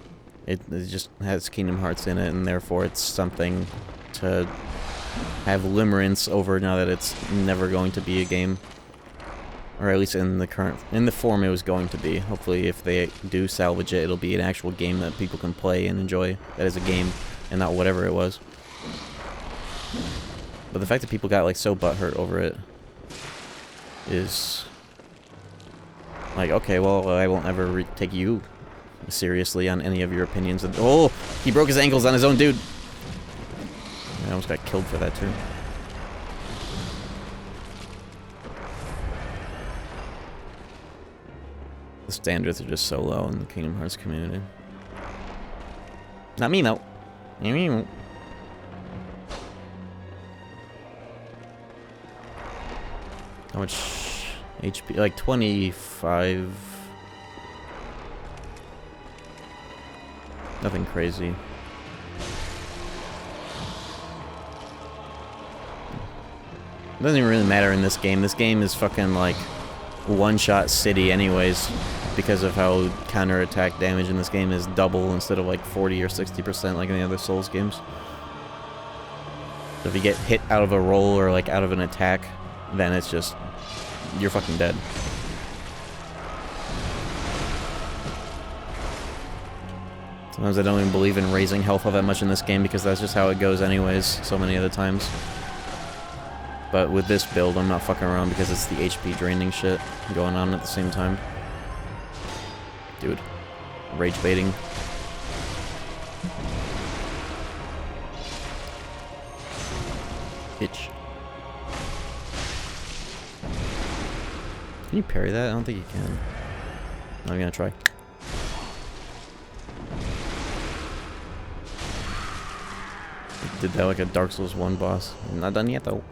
It just has Kingdom Hearts in it, and therefore it's something to have limerence over now that it's never going to be a game. Or at least in the form it was going to be. Hopefully if they do salvage it, it'll be an actual game that people can play and enjoy. That is a game, and not whatever it was. But the fact that people got like so butthurt over it is like, okay, well, I won't ever take you seriously on any of your opinions. Oh, he broke his ankles on his own dude. I almost got killed for that too. The standards are just so low in the Kingdom Hearts community. Not me, though. How much HP? Like 25. Nothing crazy. It doesn't even really matter in this game. This game is fucking like one-shot city anyways, because of how counter-attack damage in this game is double instead of like 40 or 60% like in the other Souls games. So if you get hit out of a roll or like out of an attack, then it's just, you're fucking dead. Sometimes I don't even believe in raising health all that much in this game because that's just how it goes anyways so many other times. But with this build, I'm not fucking around because it's the HP draining shit going on at the same time. Dude. Rage baiting. Itch. Can you parry that? I don't think you can. I'm gonna try. Did that like a Dark Souls 1 boss. I'm not done yet though.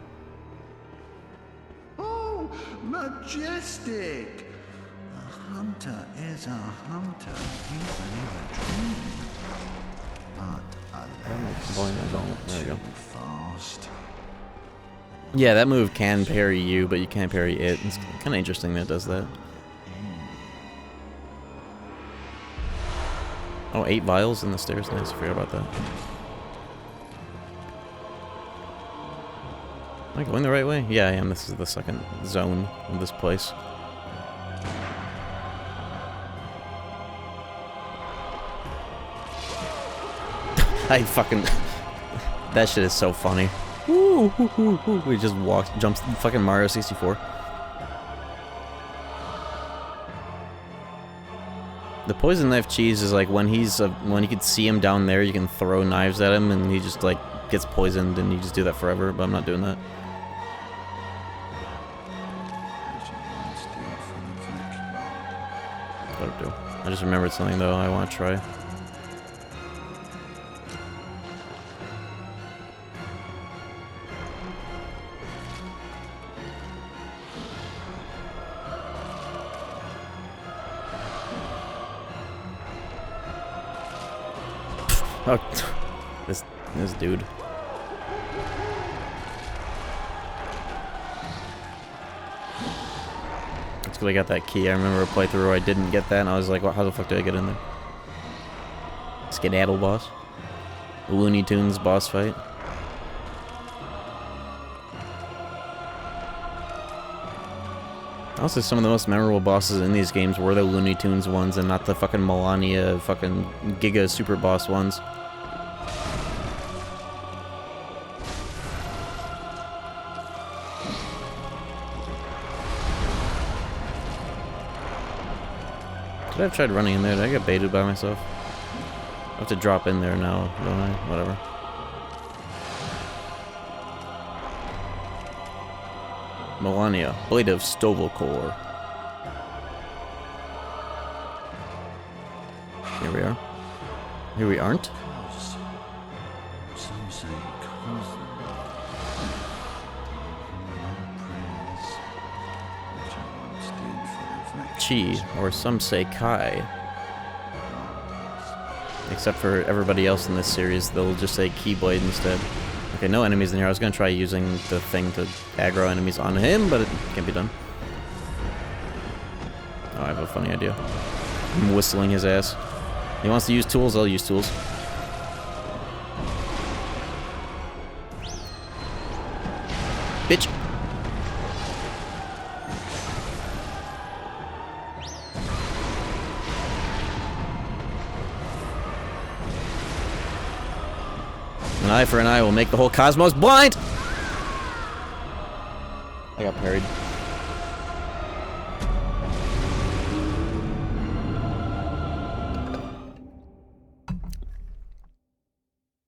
Oh, majestic! hunter is a hunter, even in a dream. But There we go. too fast. Yeah, that move can parry you, but you can't parry it. It's kind of interesting that it does that. Oh, 8 vials in the stairs. Nice, I forgot about that. Am I going the right way? Yeah, I am. This is the second zone of this place. I fucking... that shit is so funny. Woo, woo, woo, woo. We just walked, jumps, fucking Mario 64. The poison knife cheese is like when he's when you can see him down there, you can throw knives at him and he just like gets poisoned and you just do that forever. But I'm not doing that. What do? I just remembered something though. I want to try. Oh, this dude. That's because I got that key. I remember a playthrough where I didn't get that, and I was like, well, how the fuck did I get in there? Skedaddle boss. Looney Tunes boss fight. Honestly, some of the most memorable bosses in these games were the Looney Tunes ones and not the fucking Melania fucking Giga Super Boss ones. Could I have tried running in there? Did I get baited by myself? I have to drop in there now, don't I? Whatever. Melania, Blade of Stovelcore. Here we are. Here we aren't? Some say cousin. Which I once did for affection. Chi, or some say Kai. Except for everybody else in this series, they'll just say Keyblade instead. Okay, no enemies in here. I was gonna try using the thing to aggro enemies on him, but it can't be done. Oh, I have a funny idea. I'm whistling his ass. He wants to use tools, I'll use tools. Bitch! An eye for an eye will make the whole cosmos blind! I got parried.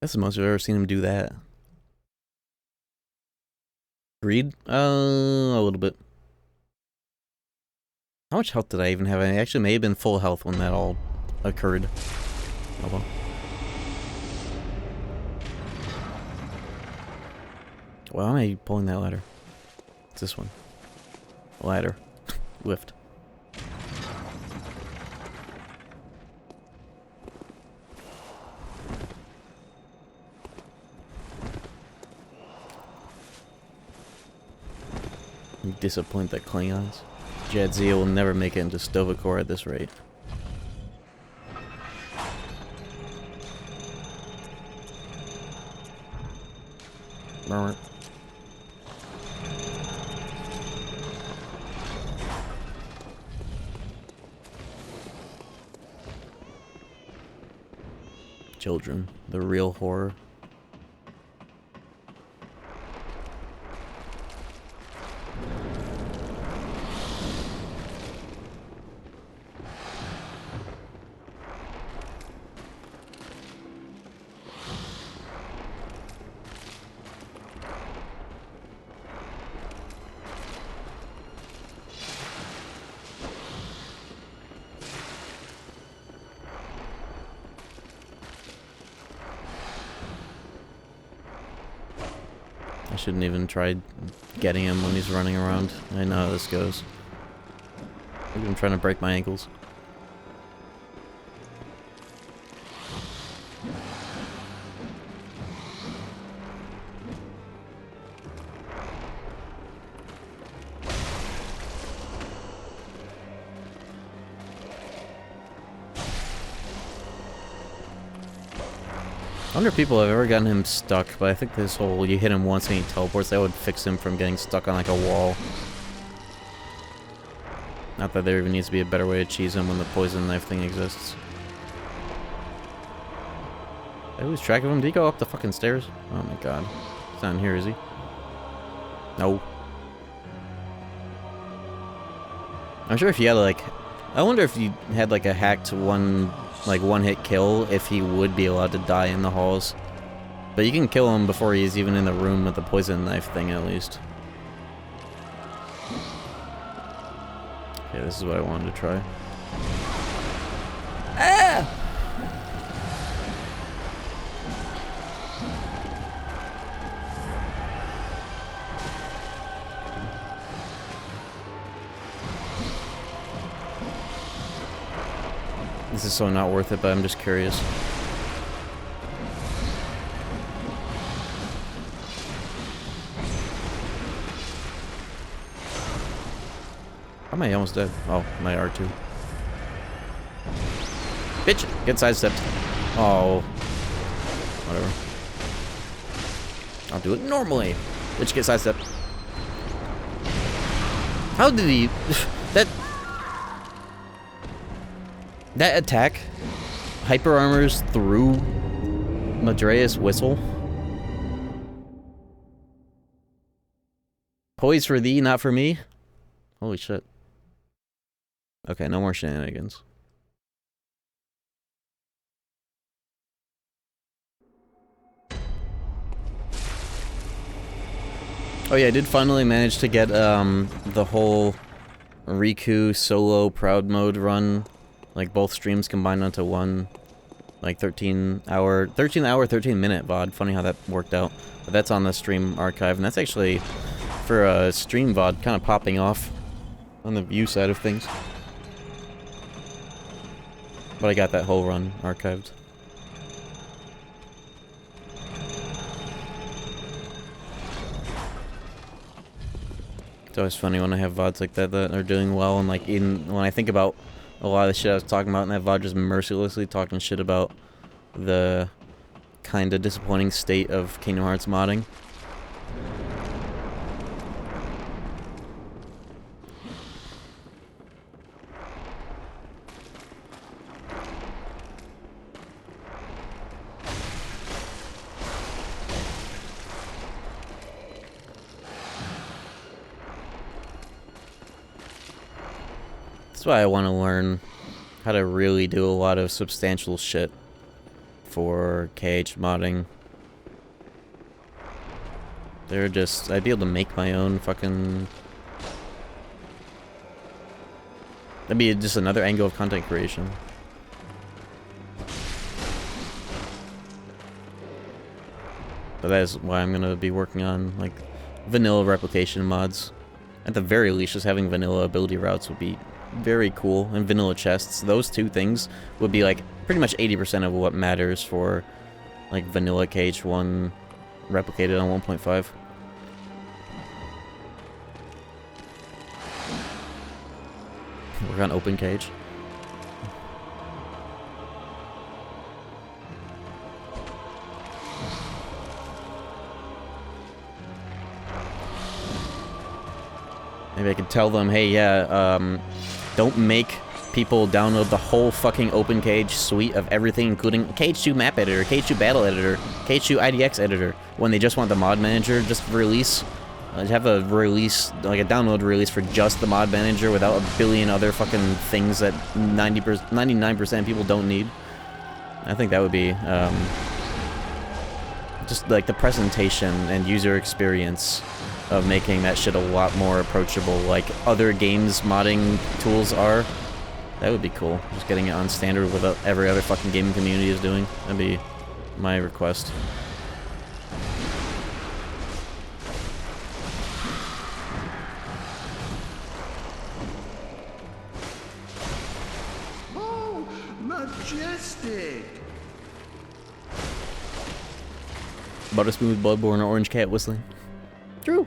That's the most I've ever seen him do that. Greed? A little bit. How much health did I even have? I actually may have been full health when that all occurred. Oh well. Why am I pulling that ladder? It's this one. Ladder. Lift. You disappoint the Klingons. Jadzia will never make it into Stovikor at this rate. Burn. Children, the real horror. I shouldn't even try getting him when he's running around. I know how this goes. Maybe I'm trying to break my ankles. I wonder if people have ever gotten him stuck, but I think this whole you hit him once and he teleports, that would fix him from getting stuck on like a wall. Not that there even needs to be a better way to cheese him when the poison knife thing exists. Did I lose track of him? Did he go up the fucking stairs? Oh my god. He's not in here, is he? No. I'm sure if you had like... I wonder if you had like a hacked one-hit kill, if he would be allowed to die in the halls. But you can kill him before he's even in the room with the poison knife thing, at least. Okay, this is what I wanted to try. Ah! This is so not worth it, but I'm just curious. How am I almost dead? Oh, my R2. Bitch! Get sidestepped. Oh. Whatever. I'll do it normally. Bitch, get sidestepped. How did he... That attack hyper armors through Madrea's whistle. Poise for thee, not for me. Holy shit. Okay, no more shenanigans. Oh yeah, I did finally manage to get the whole Riku solo proud mode run. Like both streams combined onto one, like 13 hour, 13 minute VOD. Funny how that worked out. But that's on the stream archive, and that's actually, for a stream VOD, kind of popping off on the view side of things. But I got that whole run archived. It's always funny when I have VODs like that that are doing well, and like when I think about a lot of the shit I was talking about in that VOD, just mercilessly talking shit about the kind of disappointing state of Kingdom Hearts modding. That's why I want to learn how to really do a lot of substantial shit for KH modding. I'd be able to make my own fucking... That'd be just another angle of content creation. But that is why I'm gonna be working on, like, vanilla replication mods. At the very least, just having vanilla ability routes would be very cool, and vanilla chests. Those two things would be like pretty much 80% of what matters for like vanilla KH1 replicated on 1.5. Work on open cage. Maybe I could tell them, hey, yeah, don't make people download the whole fucking open cage suite of everything, including KH2 map editor, KH2 battle editor, KH2 IDX editor, when they just want the mod manager. Just release, have a release, like a download release for just the mod manager without a billion other fucking things that 99% of people don't need. I think that would be, just like the presentation and user experience of making that shit a lot more approachable, like other games modding tools are. That would be cool. Just getting it on standard with what every other fucking gaming community is doing. That'd be my request. majestic. Butter smooth Bloodborne or orange cat whistling. True.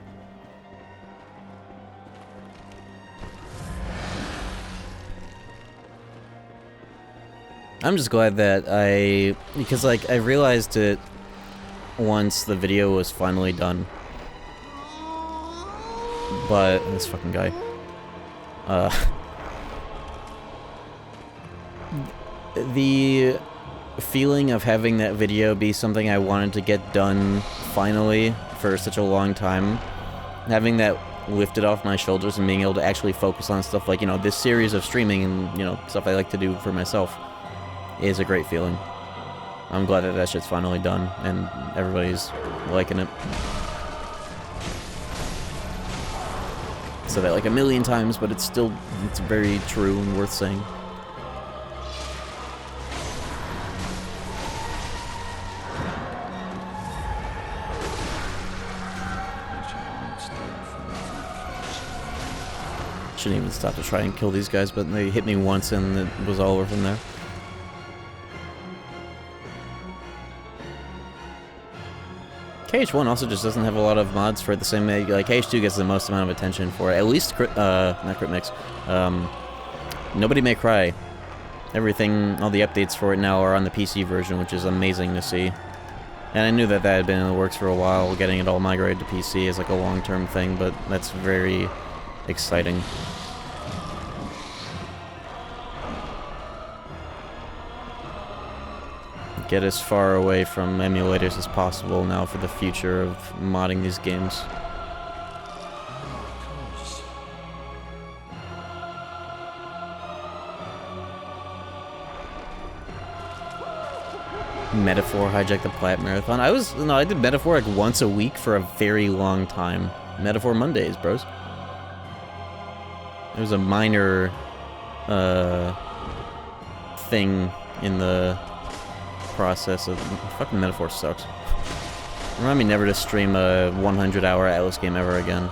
I'm just glad that because like I realized it once the video was finally done. But this fucking guy. The feeling of having that video be something I wanted to get done finally for such a long time, having that lifted off my shoulders and being able to actually focus on stuff like, you know, this series of streaming and, you know, stuff I like to do for myself is a great feeling. I'm glad that that shit's finally done and everybody's liking it. Said that like a million times, but it's very true and worth saying. Shouldn't even stop to try and kill these guys, but they hit me once and it was all over from there. KH1 also just doesn't have a lot of mods for it the same way. Like, KH2 gets the most amount of attention for it. At least, not Crit Mix. Nobody May Cry. Everything, all the updates for it now are on the PC version, which is amazing to see. And I knew that that had been in the works for a while, getting it all migrated to PC is like a long-term thing, but that's very exciting. Get as far away from emulators as possible now for the future of modding these games. Metaphor hijacked the Plat Marathon. I did Metaphor like once a week for a very long time. Metaphor Mondays, bros. It was a minor thing in the process of fucking Metaphor sucks. Remind me never to stream a 100-hour Atlas game ever again.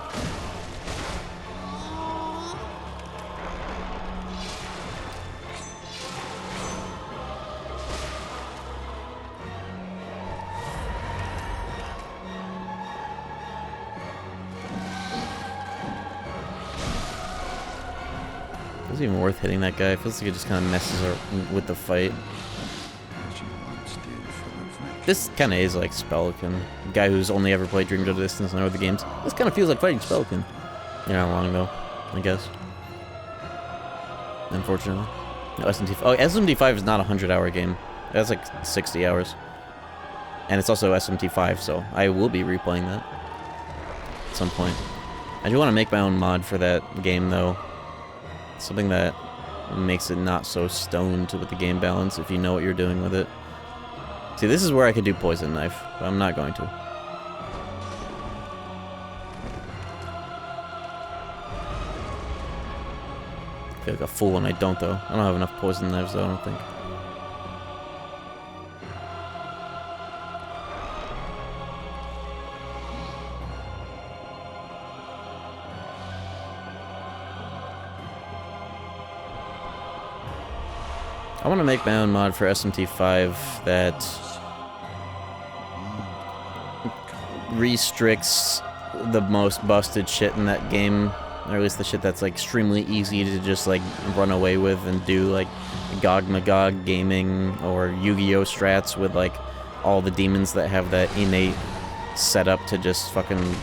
Is it even worth hitting that guy? It feels like it just kind of messes with the fight. This kind of is like Spellican. A guy who's only ever played Dream Drop Distance and other games. This kind of feels like fighting Spellican. You're not wrong though, I guess. Unfortunately. No, SMT5. Oh, SMT5 is not a 100-hour game. That's like 60 hours. And it's also SMT5, so I will be replaying that at some point. I do want to make my own mod for that game though. Something that makes it not so stoned with the game balance if you know what you're doing with it. See, this is where I could do Poison Knife, but I'm not going to. I feel like a fool when I don't, though. I don't have enough Poison Knives, though, I don't think. I want to make my own mod for SMT5 that restricts the most busted shit in that game, or at least the shit that's like extremely easy to just like run away with and do, like Gog Magog gaming or Yu-Gi-Oh strats with like all the demons that have that innate setup to just fucking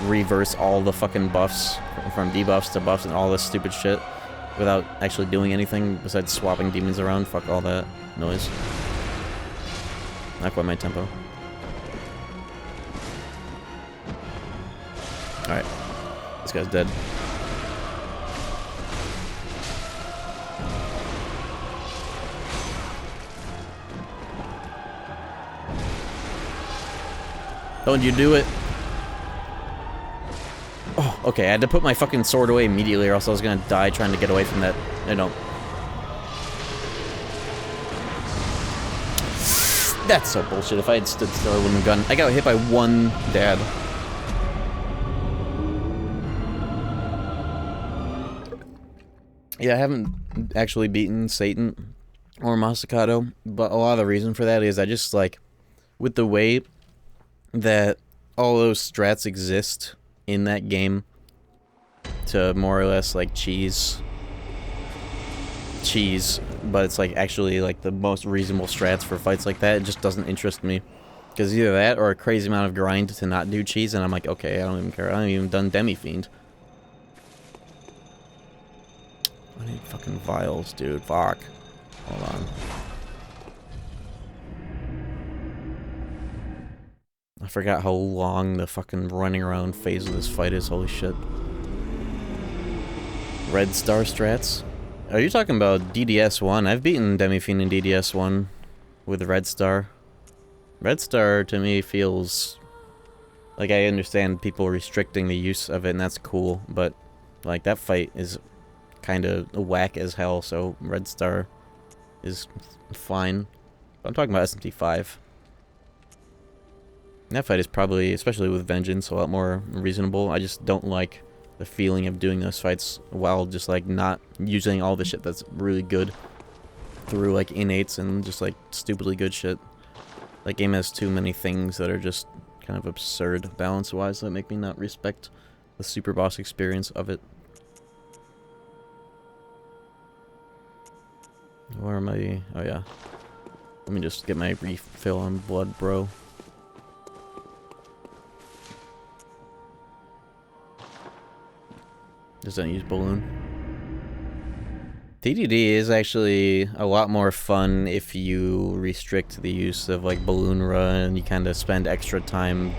reverse all the fucking buffs from debuffs to buffs and all this stupid shit without actually doing anything besides swapping demons around. Fuck all that noise. Not quite my tempo. Alright. This guy's dead. Don't you do it. Oh, okay, I had to put my fucking sword away immediately or else I was gonna die trying to get away from that. I don't. That's so bullshit. If I had stood still, I wouldn't have gone. I got hit by one dad. Yeah, I haven't actually beaten Satan or Masakato, but a lot of the reason for that is I just like, with the way that all those strats exist in that game to more or less like cheese, but it's like actually like the most reasonable strats for fights like that, it just doesn't interest me. Because either that or a crazy amount of grind to not do cheese, and I'm like, okay, I don't even care. I haven't even done Demi-Fiend. I need fucking vials, dude. Fuck. Hold on. I forgot how long the fucking running around phase of this fight is. Holy shit. Red Star strats? Are you talking about DDS1? I've beaten Demi-Fiend in DDS1 with Red Star. Red Star, to me, feels... like, I understand people restricting the use of it, and that's cool, but, like, that fight is kind of whack as hell, so Red Star is fine. I'm talking about SMT5. That fight is probably, especially with Vengeance, a lot more reasonable. I just don't like the feeling of doing those fights while just, like, not using all the shit that's really good through, like, innates and just, like, stupidly good shit. That game has too many things that are just kind of absurd balance-wise that make me not respect the super boss experience of it. Where am I? Oh yeah. Let me just get my refill on blood, bro. Just don't use balloon. TDD is actually a lot more fun if you restrict the use of like balloon run and you kind of spend extra time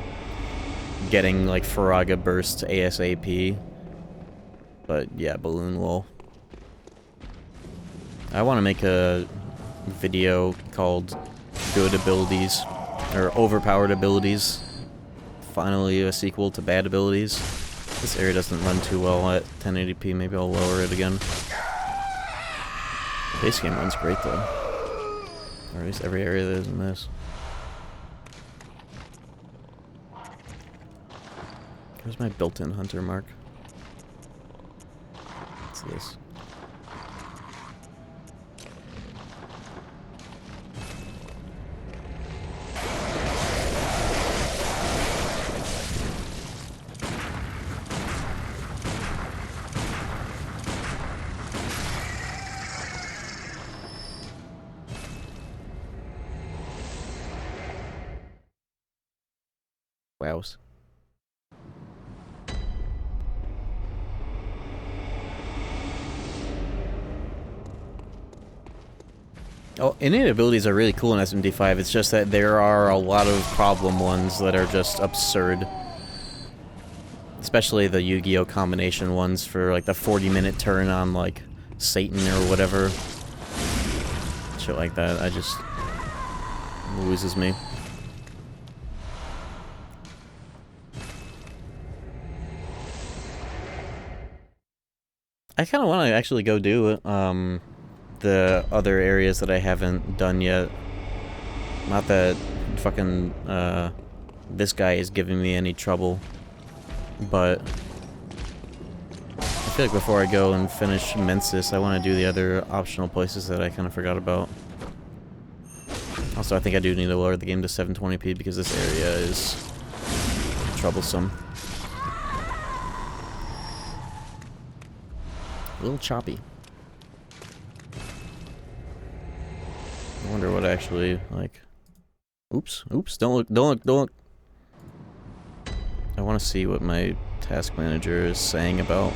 getting like Faraga burst ASAP. But yeah, balloon lol. I want to make a video called Good Abilities or Overpowered Abilities. Finally a sequel to Bad Abilities. This area doesn't run too well at 1080p, maybe I'll lower it again. Base game runs great though. Or at least every area that isn't this. Where's my built-in hunter mark? What's this? Wows. Oh, innate abilities are really cool in SMD5, it's just that there are a lot of problem ones that are just absurd. Especially the Yu-Gi-Oh! Combination ones for like the 40-minute turn on like Satan or whatever. Shit like that, I just... loses me. I kind of want to actually go do the other areas that I haven't done yet. Not that fucking this guy is giving me any trouble, but I feel like before I go and finish Mensis, I want to do the other optional places that I kind of forgot about. Also, I think I do need to lower the game to 720p because this area is troublesome. A little choppy. I wonder what actually, like... Oops, oops, don't look, don't look, don't look. I want to see what my task manager is saying about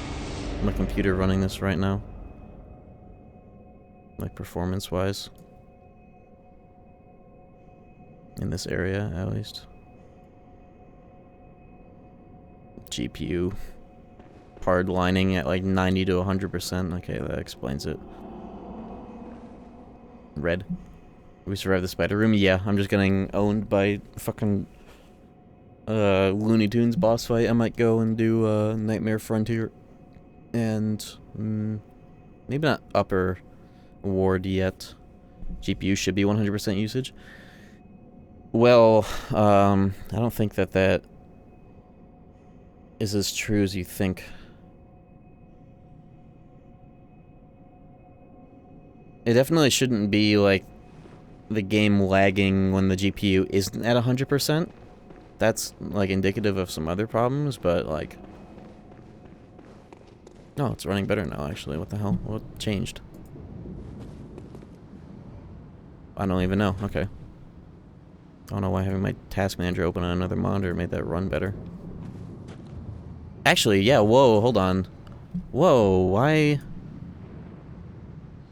my computer running this right now. Like, performance-wise. In this area, at least. GPU. Hard lining at like 90 to 100%. Okay, that explains it. Red. We survived the spider room? Yeah, I'm just getting owned by fucking Looney Tunes boss fight. I might go and do Nightmare Frontier. And maybe not upper ward yet. GPU should be 100% usage. Well, I don't think that that is as true as you think. It definitely shouldn't be, like, the game lagging when the GPU isn't at 100%. That's, like, indicative of some other problems, but, like... No, it's running better now, actually. What the hell? What changed? I don't even know. Okay. I don't know why having my task manager open on another monitor made that run better. Actually, yeah, whoa, hold on. Whoa, why...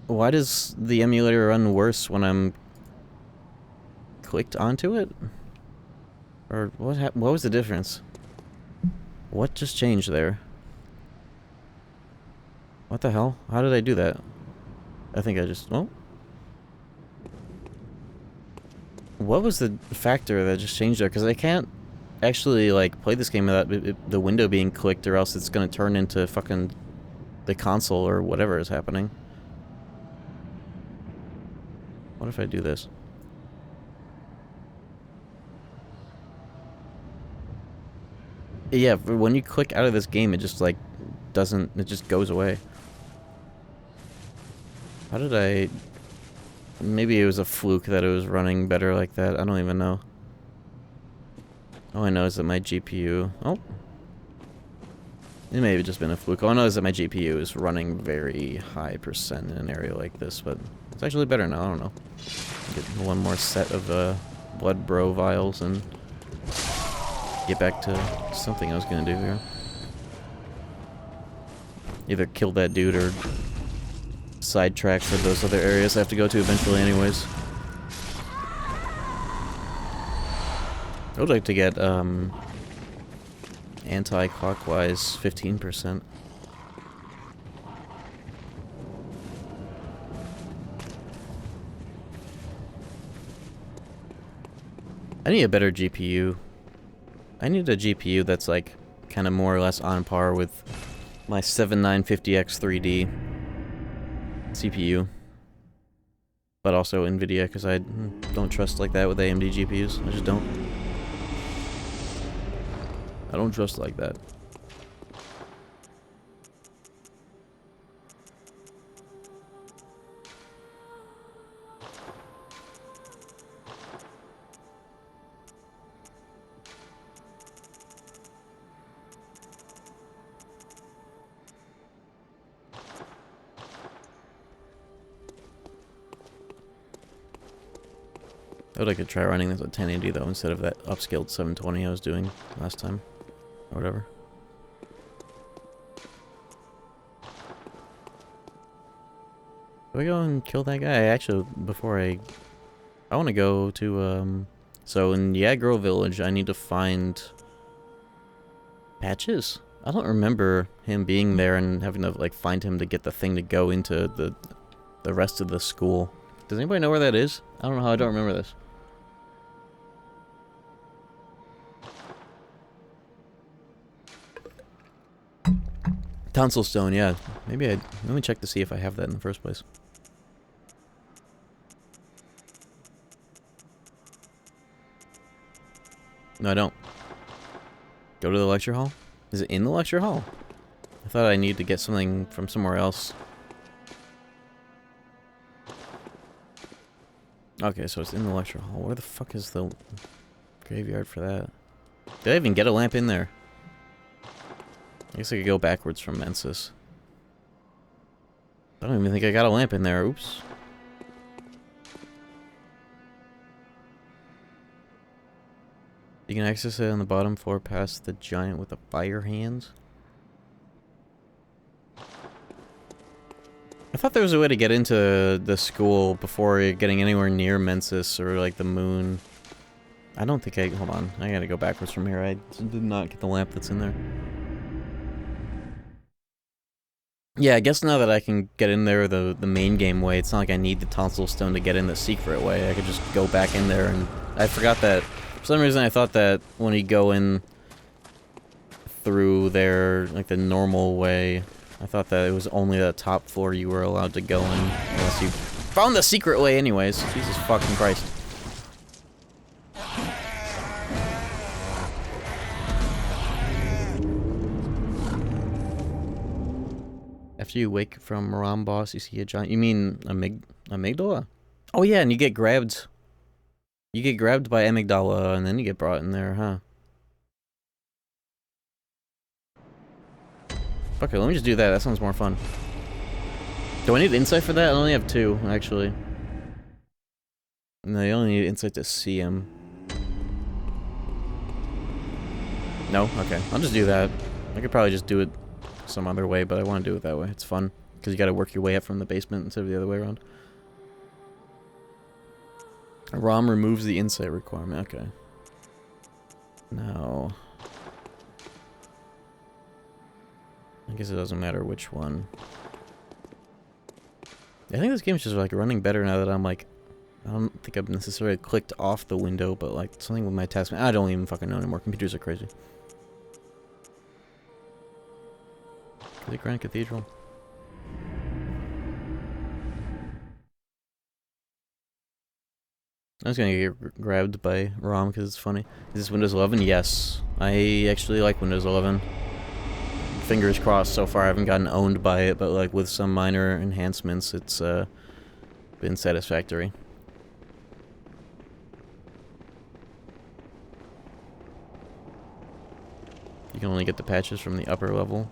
Why does the emulator run worse when I'm clicked onto it? Or what was the difference? What just changed there? What the hell? How did I do that? I think I just... Oh. What was the factor that just changed there? Because I can't actually, like, play this game without the window being clicked, or else it's going to turn into fucking the console or whatever is happening. What if I do this? Yeah, when you click out of this game, it just, like, doesn't... It just goes away. How did I... Maybe it was a fluke that it was running better like that. I don't even know. All I know is that my GPU... Oh. It may have just been a fluke. All I know is that my GPU is running very high percent in an area like this, but it's actually better now. I don't know. Get one more set of blood bro vials and get back to something I was gonna do here. Either kill that dude or sidetrack for those other areas I have to go to eventually anyways. I would like to get anti-clockwise 15%. I need a better GPU. I need a GPU that's like kind of more or less on par with my 7950X 3D CPU, but also NVIDIA, because I don't trust like that with AMD GPUs. I just don't. I don't trust like that. I would like to try running this at 1080 though, instead of that upscaled 720 I was doing last time. Or whatever. Do I go and kill that guy? Actually, before I want to go to, so in Yagro Village, I need to find Patches? I don't remember him being there and having to, like, find him to get the thing to go into the rest of the school. Does anybody know where that is? I don't know how I don't remember this. Tonsil Stone, yeah. Let me check to see if I have that in the first place. No, I don't. Go to the lecture hall? Is it in the lecture hall? I thought I needed to get something from somewhere else. Okay, so it's in the lecture hall. Where the fuck is the graveyard for that? Did I even get a lamp in there? I guess I could go backwards from Mensis. I don't even think I got a lamp in there. Oops. You can access it on the bottom floor past the giant with the fire hands. I thought there was a way to get into the school before getting anywhere near Mensis or like the moon. I don't think hold on. I gotta go backwards from here. I did not get the lamp that's in there. Yeah, I guess now that I can get in there the main game way, it's not like I need the Tonsil Stone to get in the secret way. I could just go back in there, and I forgot that. For some reason, I thought that when you go in through there, like the normal way, I thought that it was only the top floor you were allowed to go in, unless you found the secret way anyways. Jesus fucking Christ. After you wake from Ram boss, you see a giant. You mean amygdala? Oh yeah, and you get grabbed. You get grabbed by amygdala, and then you get brought in there, huh? Okay, let me just do that. That sounds more fun. Do I need insight for that? I only have 2, actually. No, you only need insight to see him. No? Okay. I'll just do that. I could probably just do it some other way, but I want to do it that way. It's fun. Because you gotta work your way up from the basement instead of the other way around. ROM removes the insight requirement. Okay. Now... I guess it doesn't matter which one. I think this game's just like running better now that I'm like... I don't think I've necessarily clicked off the window, but like something with my task... I don't even fucking know anymore. Computers are crazy. The Grand Cathedral. I was gonna get grabbed by ROM because it's funny. Is this Windows 11? Yes. I actually like Windows 11. Fingers crossed so far I haven't gotten owned by it, but like with some minor enhancements it's been satisfactory. You can only get the patches from the upper level.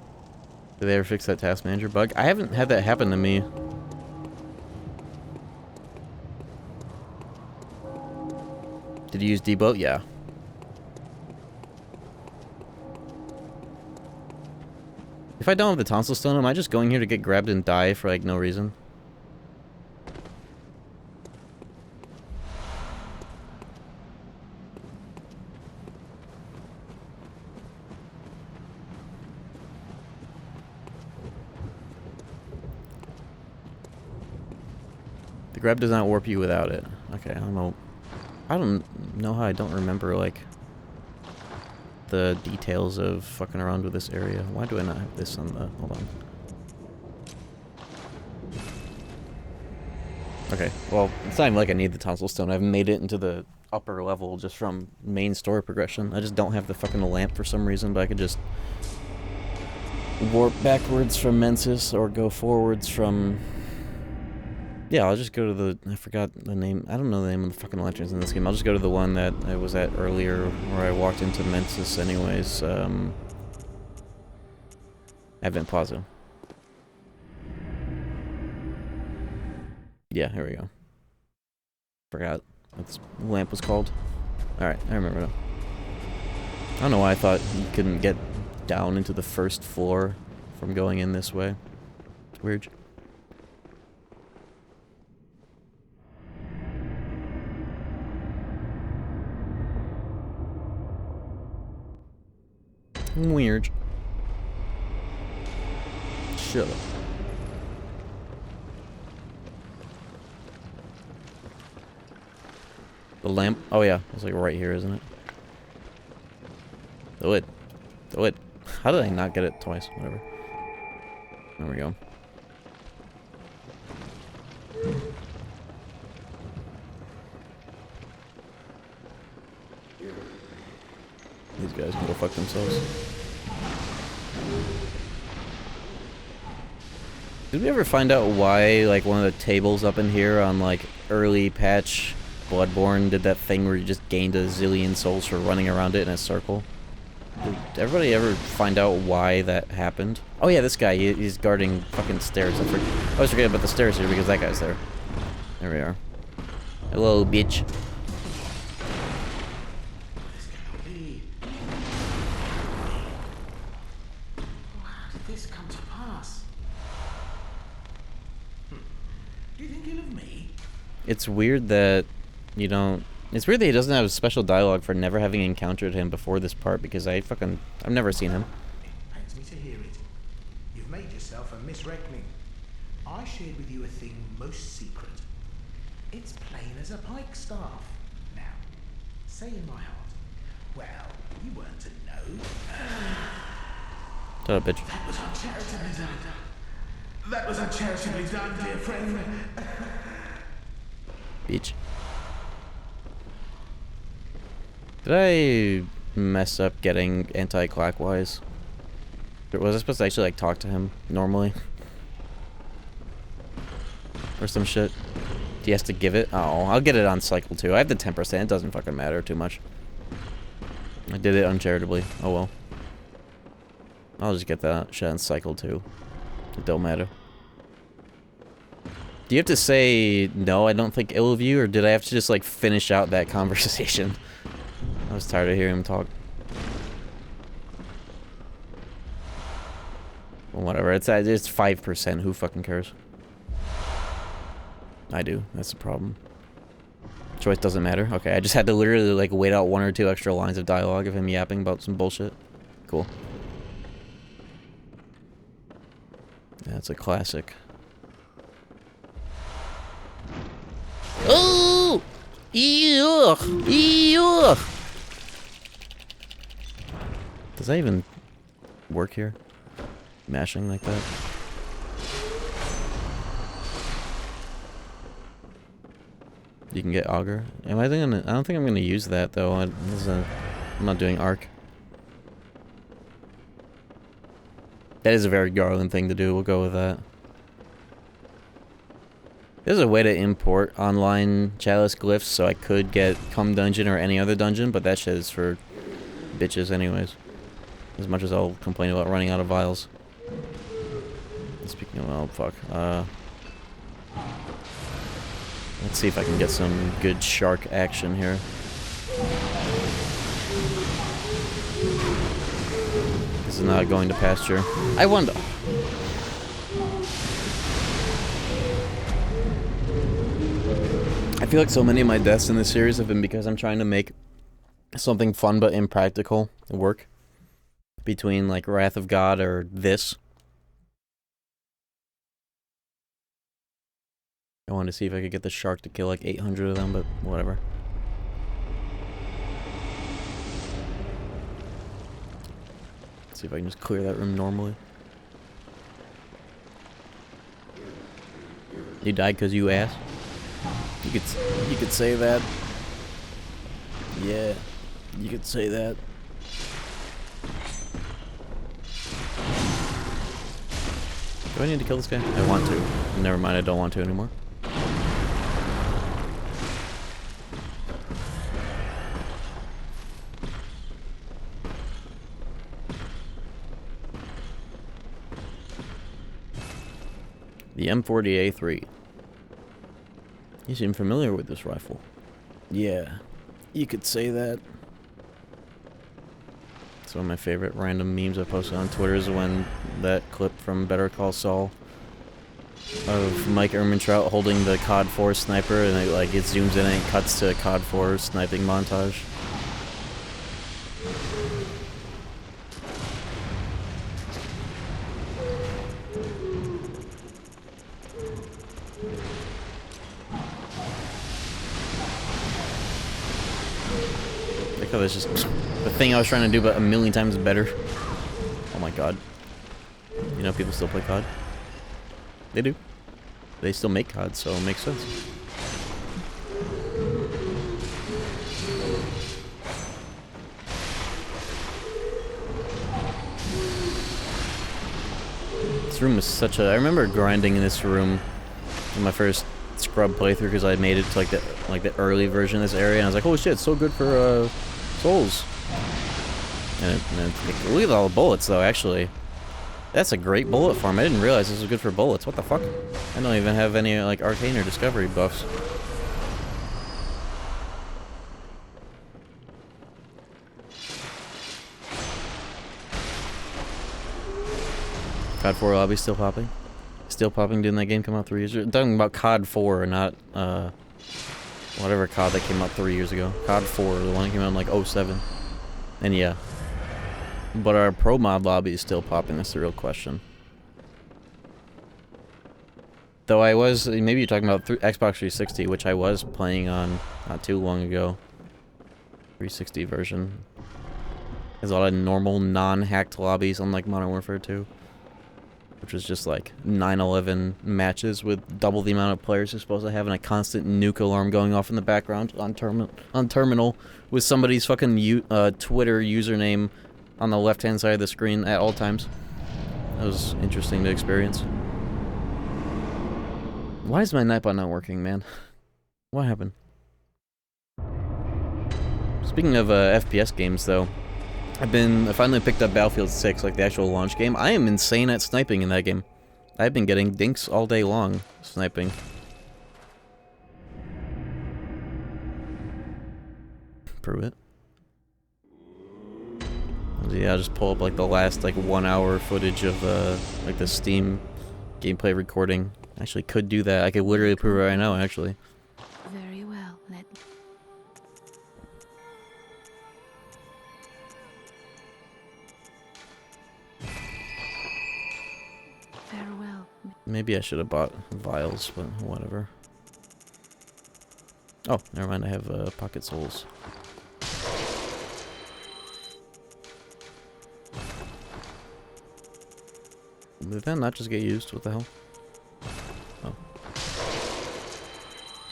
Did they ever fix that task manager bug? I haven't had that happen to me. Did you use debug? Yeah. If I don't have the tonsil stone, am I just going here to get grabbed and die for like no reason? The grab does not warp you without it. Okay, I don't know. I don't know how I don't remember, like, the details of fucking around with this area. Why do I not have this on the... Hold on. Okay, well, it's not even like I need the tonsil stone. I've made it into the upper level just from main story progression. I just don't have the fucking lamp for some reason, but I could just warp backwards from Mensis or go forwards from... Yeah, I'll just go to the... I forgot the name. I don't know the name of the fucking lanterns in this game. I'll just go to the one that I was at earlier where I walked into Mensis anyways. Advent Plaza. Yeah, here we go. Forgot what this lamp was called. Alright, I remember now. I don't know why I thought you couldn't get down into the first floor from going in this way. It's weird. Weird. Shut up. The lamp? Oh yeah, it's like right here, isn't it? Do it. Do it. How did I not get it twice? Whatever. There we go. These guys can go fuck themselves. Did we ever find out why, like, one of the tables up in here on, like, early patch Bloodborne did that thing where you just gained a zillion souls for running around it in a circle? Did everybody ever find out why that happened? Oh yeah, this guy, he's guarding fucking stairs. I always forget about the stairs here because that guy's there. There we are. Hello, bitch. It's weird that you don't... It's weird that he doesn't have a special dialogue for never having encountered him before this part, because I've never seen him. It pains me to hear it. You've made yourself a misreckoning. I shared with you a thing most secret. It's plain as a pikestaff. Now, say in my heart, well, you weren't to know. Shut up, bitch. That was uncharitably done. That was uncharitably done, dear friend. Beach. Did I mess up getting anti-clockwise? Was I supposed to actually like talk to him normally? or some shit. He has to give it? Oh, I'll get it on cycle 2. I have the 10%. It doesn't fucking matter too much. I did it uncharitably. Oh well. I'll just get that shit on cycle 2. It don't matter. Do you have to say, no, I don't think ill of you, or did I have to just, like, finish out that conversation? I was tired of hearing him talk. Well, whatever, it's 5%, who fucking cares? I do, that's the problem. Choice doesn't matter? Okay, I just had to literally, like, wait out 1 or 2 extra lines of dialogue of him yapping about some bullshit. Cool. Yeah, it's a classic. Oh! Ew! Ew! Does that even work here? Mashing like that? You can get auger. Am I gonna? I don't think I'm gonna use that though. I'm not doing arc. That is a very Garland thing to do. We'll go with that. There's a way to import online chalice glyphs, so I could get Cum Dungeon or any other dungeon, but that shit is for bitches anyways. As much as I'll complain about running out of vials. Speaking of, oh fuck. Let's see if I can get some good shark action here. This is not going to pasture. I wonder. I feel like so many of my deaths in this series have been because I'm trying to make something fun but impractical work. Between, like, Wrath of God or this. I wanted to see if I could get the shark to kill, like, 800 of them, but whatever. Let's see if I can just clear that room normally. You died because you asked? You could say that. Yeah, you could say that. Do I need to kill this guy? I want to. Never mind, I don't want to anymore. The M40A3. You seem familiar with this rifle. Yeah, you could say that. It's one of my favorite random memes I posted on Twitter is when that clip from Better Call Saul of Mike Ehrmantraut holding the COD 4 sniper and it zooms in and it cuts to a COD 4 sniping montage. That's just the thing I was trying to do, but a million times better. Oh my god. You know, people still play COD. They do. They still make COD, so it makes sense. This room is such a... I remember grinding in this room in my first scrub playthrough because I made it to like the early version of this area, and I was like, oh shit, it's so good for souls. And look at all the bullets though, actually. That's a great bullet farm. I didn't realize this was good for bullets. What the fuck? I don't even have any like arcane or discovery buffs. COD 4 lobby still popping? Still popping? Didn't that game come out 3 years ago? I'm talking about COD 4, not whatever COD that came out 3 years ago. COD 4, the one that came out in like 07. And yeah. But our pro mod lobby is still popping, that's the real question. Though I was, maybe you're talking about Xbox 360, which I was playing on not too long ago. 360 version. There's a lot of normal, non-hacked lobbies, unlike Modern Warfare 2. Which was just like 9/11 matches with double the amount of players you're supposed to have and a constant nuke alarm going off in the background on terminal with somebody's fucking Twitter username on the left-hand side of the screen at all times. That was interesting to experience. Why is my Nightbot not working, man? What happened? Speaking of FPS games, though, I finally picked up Battlefield 6, like the actual launch game. I am insane at sniping in that game. I've been getting dinks all day long sniping. Prove it. Yeah, I'll just pull up like the last like 1 hour footage of like the Steam gameplay recording. Actually could do that. I could literally prove it right now, actually. Very well. Farewell. Maybe I should have bought vials, but whatever. Oh, never mind, I have pocket souls. Did that not just get used? What the hell? Oh.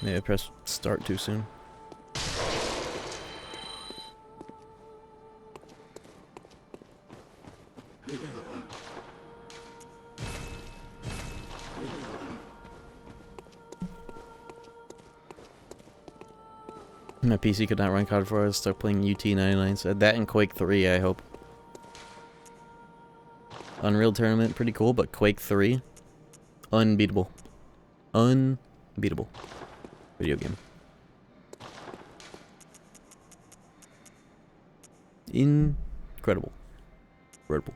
Maybe I pressed start too soon. My PC could not run COD 4. I was stuck playing UT99. So that and Quake 3, I hope. Unreal Tournament, pretty cool, but Quake 3, unbeatable. Unbeatable. Video game. Incredible. Incredible.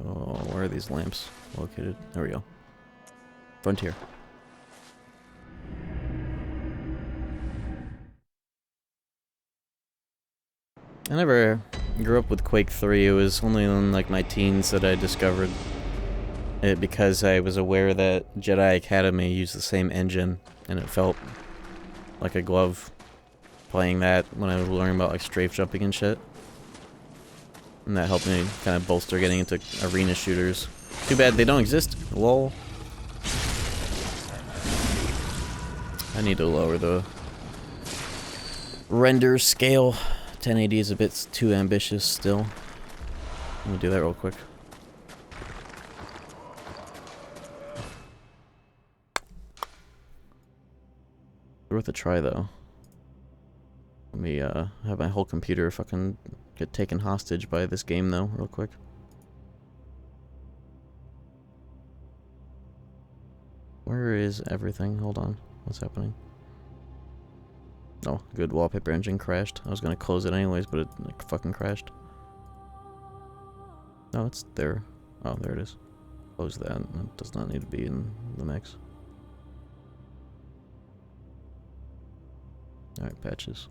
Oh, where are these lamps located? There we go. Frontier. I never grew up with Quake 3. It was only in like my teens that I discovered it because I was aware that Jedi Academy used the same engine, and it felt like a glove playing that when I was learning about like strafe jumping and shit. And that helped me kind of bolster getting into arena shooters. Too bad they don't exist. Lol. I need to lower the render scale. 1080 is a bit too ambitious still. Let me do that real quick. Worth a try though. Let me have my whole computer fucking get taken hostage by this game though, real quick. Where is everything? Hold on. What's happening? Oh, good, wallpaper engine crashed. I was gonna close it anyways, but it like, fucking crashed. No, it's there. Oh, there it is. Close that. It does not need to be in the mix. Alright, patches.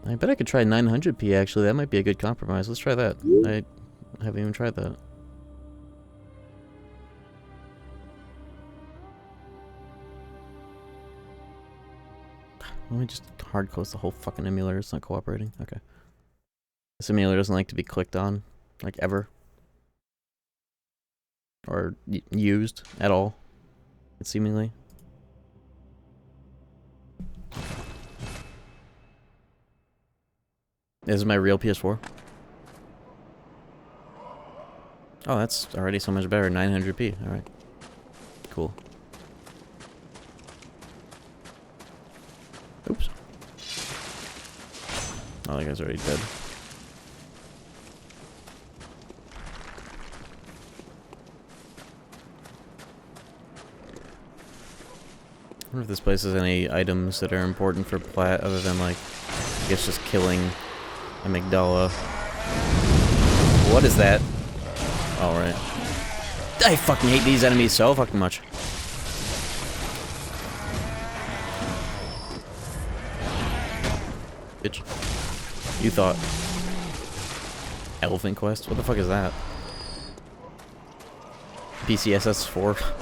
I bet I could try 900p actually. That might be a good compromise. Let's try that. I haven't even tried that. Let me just hard close the whole fucking emulator. It's not cooperating. Okay. This emulator doesn't like to be clicked on, like ever. Or used at all, seemingly. This is my real PS4. Oh, that's already so much better. 900p. Alright. Cool. Oops. Oh, that guy's already dead. I wonder if this place has any items that are important for Plat other than, like, I guess just killing amygdala. What is that? Alright. I fucking hate these enemies so fucking much. Bitch. You thought. Elephant Quest? What the fuck is that? PCSS4?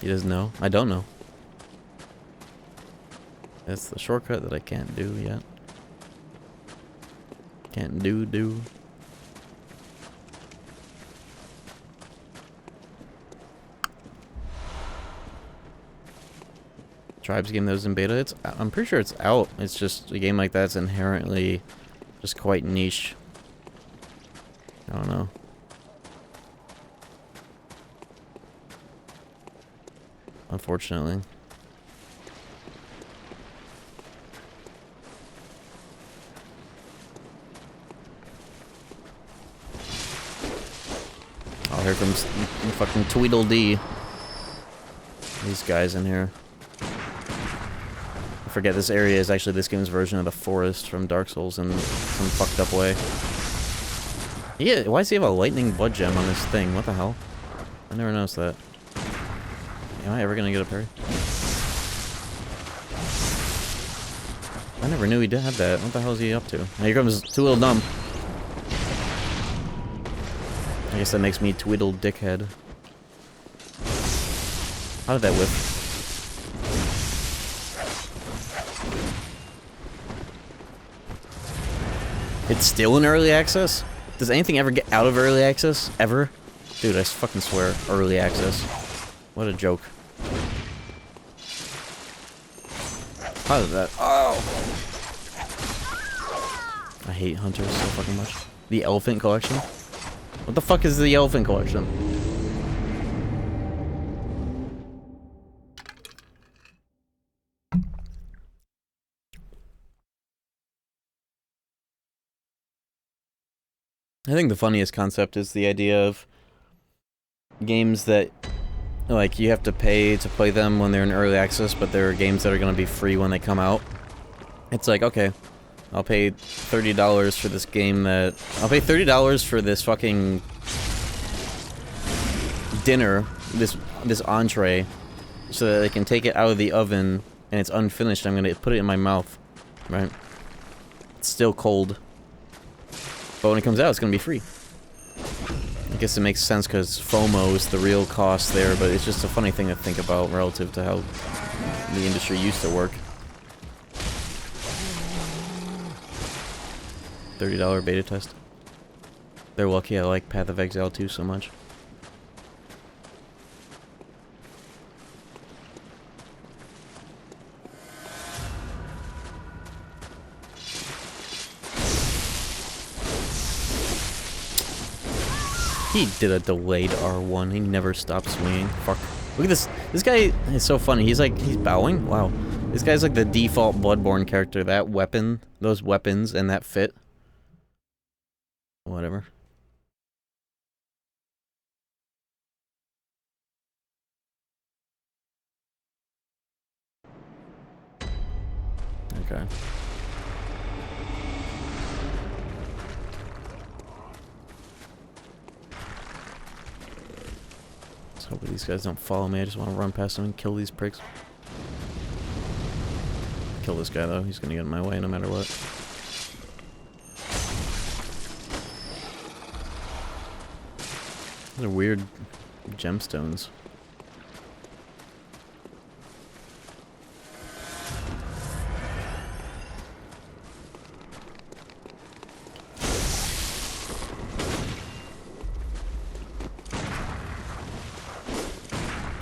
He doesn't know? I don't know. That's the shortcut that I can't do yet. Can't do. Tribes game that was in beta. I'm pretty sure it's out. It's just a game like that's inherently just quite niche. I don't know. Unfortunately. Oh, here comes fucking Tweedledee. These guys in here. I forget this area is actually this game's version of the forest from Dark Souls in some fucked up way. Yeah, why does he have a lightning blood gem on this thing? What the hell? I never noticed that. Am I ever gonna get a parry? I never knew he did have that. What the hell is he up to? Now here comes Tweedledum. I guess that makes me Tweedle Dickhead. How did that whiff? It's still in early access? Does anything ever get out of early access? Ever? Dude, I fucking swear. Early access. What a joke. How did that? Oh! I hate hunters so fucking much. The elephant collection? What the fuck is the elephant collection? I think the funniest concept is the idea of games that, like, you have to pay to play them when they're in early access, but there are games that are going to be free when they come out. It's like, okay, I'll pay $30 for this game that... I'll pay $30 for this fucking dinner, this entree, so that I can take it out of the oven and it's unfinished. I'm going to put it in my mouth, right? It's still cold. But when it comes out, it's going to be free. I guess it makes sense because FOMO is the real cost there, but it's just a funny thing to think about relative to how the industry used to work. $30 beta test. They're lucky I like Path of Exile 2 so much. He did a delayed R1. He never stopped swinging. Fuck. Look at this. This guy is so funny. He's bowing? Wow. This guy's like the default Bloodborne character. That weapon, those weapons, and that fit. Whatever. Okay. Hopefully these guys don't follow me. I just want to run past them and kill these pricks. Kill this guy though. He's gonna get in my way no matter what. Those are weird gemstones.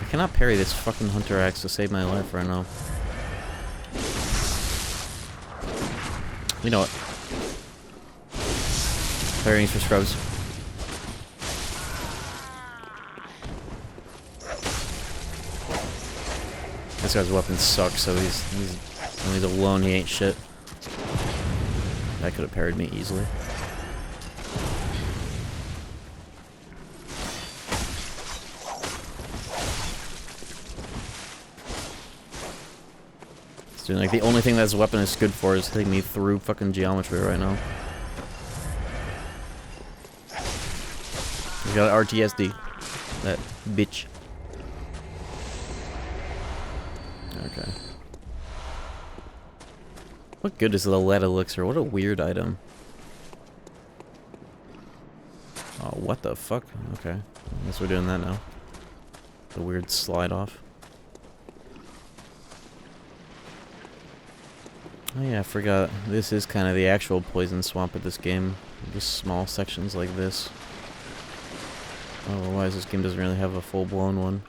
I cannot parry this fucking hunter axe to save my life right now. You know what? Parrying's for scrubs. This guy's weapon sucks, so when he's alone, he ain't shit. That could have parried me easily. Dude, like, the only thing that this weapon is good for is hitting me through fucking geometry right now. He's got an RTSD. That bitch. Okay. What good is the lead elixir? What a weird item. Oh, what the fuck? Okay. I guess we're doing that now. The weird slide off. Oh yeah, I forgot. This is kind of the actual poison swamp of this game. Just small sections like this. Otherwise, this game doesn't really have a full-blown one.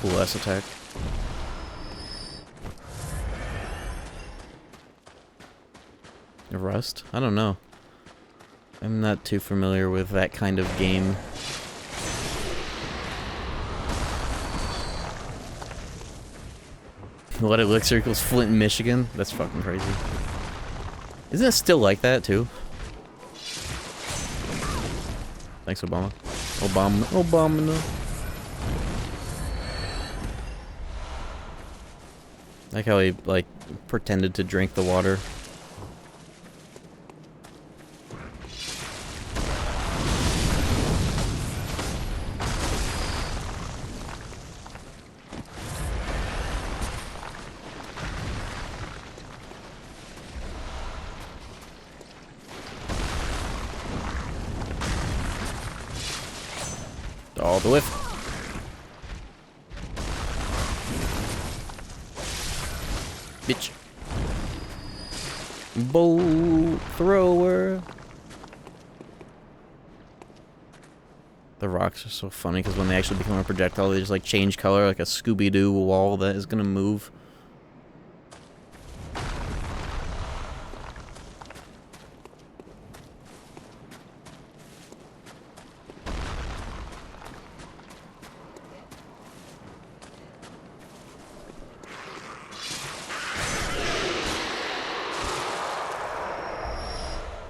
cool ass attack. Rust? I don't know. I'm not too familiar with that kind of game. What elixir equals Flint, Michigan? That's fucking crazy. Isn't it still like that too? Thanks, Obama. Obama, no. Like how he, like, pretended to drink the water. All the whiff. Bitch. Bow thrower. The rocks are so funny because when they actually become a projectile, they just like change color like a Scooby-Doo wall that is gonna move.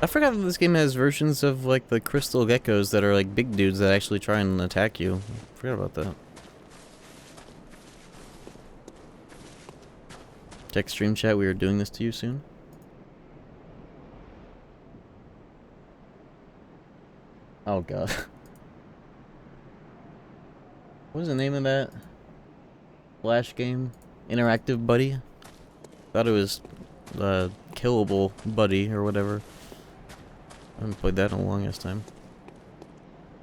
I forgot that this game has versions of, like, the crystal geckos that are, like, big dudes that actually try and attack you. I forgot about that. Check stream chat, we are doing this to you soon. Oh, God. What was the name of that? Flash game? Interactive Buddy? Thought it was, Killable Buddy, or whatever. I haven't played that in a longest time.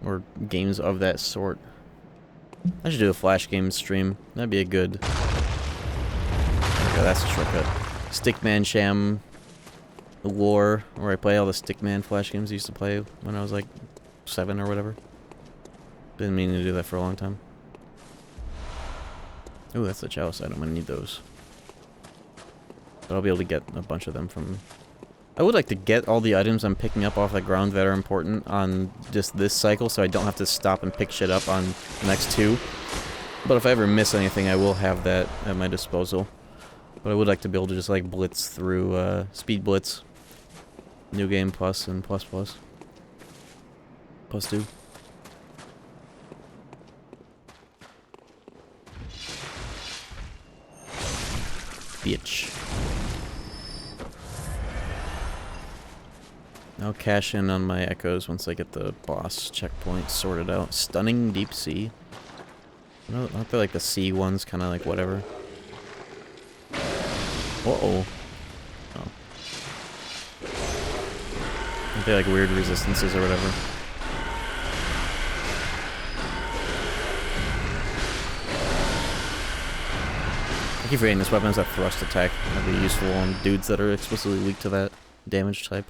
Or games of that sort. I should do a Flash game stream. That'd be a good... Okay, that's a shortcut. Stickman Sham Lore, where I play all the Stickman Flash games I used to play when I was like 7 or whatever. Didn't mean to do that for a long time. Ooh, that's the chalice item. I need those. But I'll be able to get a bunch of them from... I would like to get all the items I'm picking up off the ground that are important on just this cycle, so I don't have to stop and pick shit up on the next 2. But if I ever miss anything, I will have that at my disposal. But I would like to be able to just like blitz through, speed blitz. New game plus and plus plus. Plus 2. Bitch. I'll cash in on my echoes once I get the boss checkpoint sorted out. Stunning Deep Sea. No, aren't they like the sea ones, kind of like whatever? Uh-oh. Oh. Aren't they like weird resistances or whatever? I keep forgetting this weapon has a thrust attack. That'd be useful on dudes that are explicitly weak to that damage type.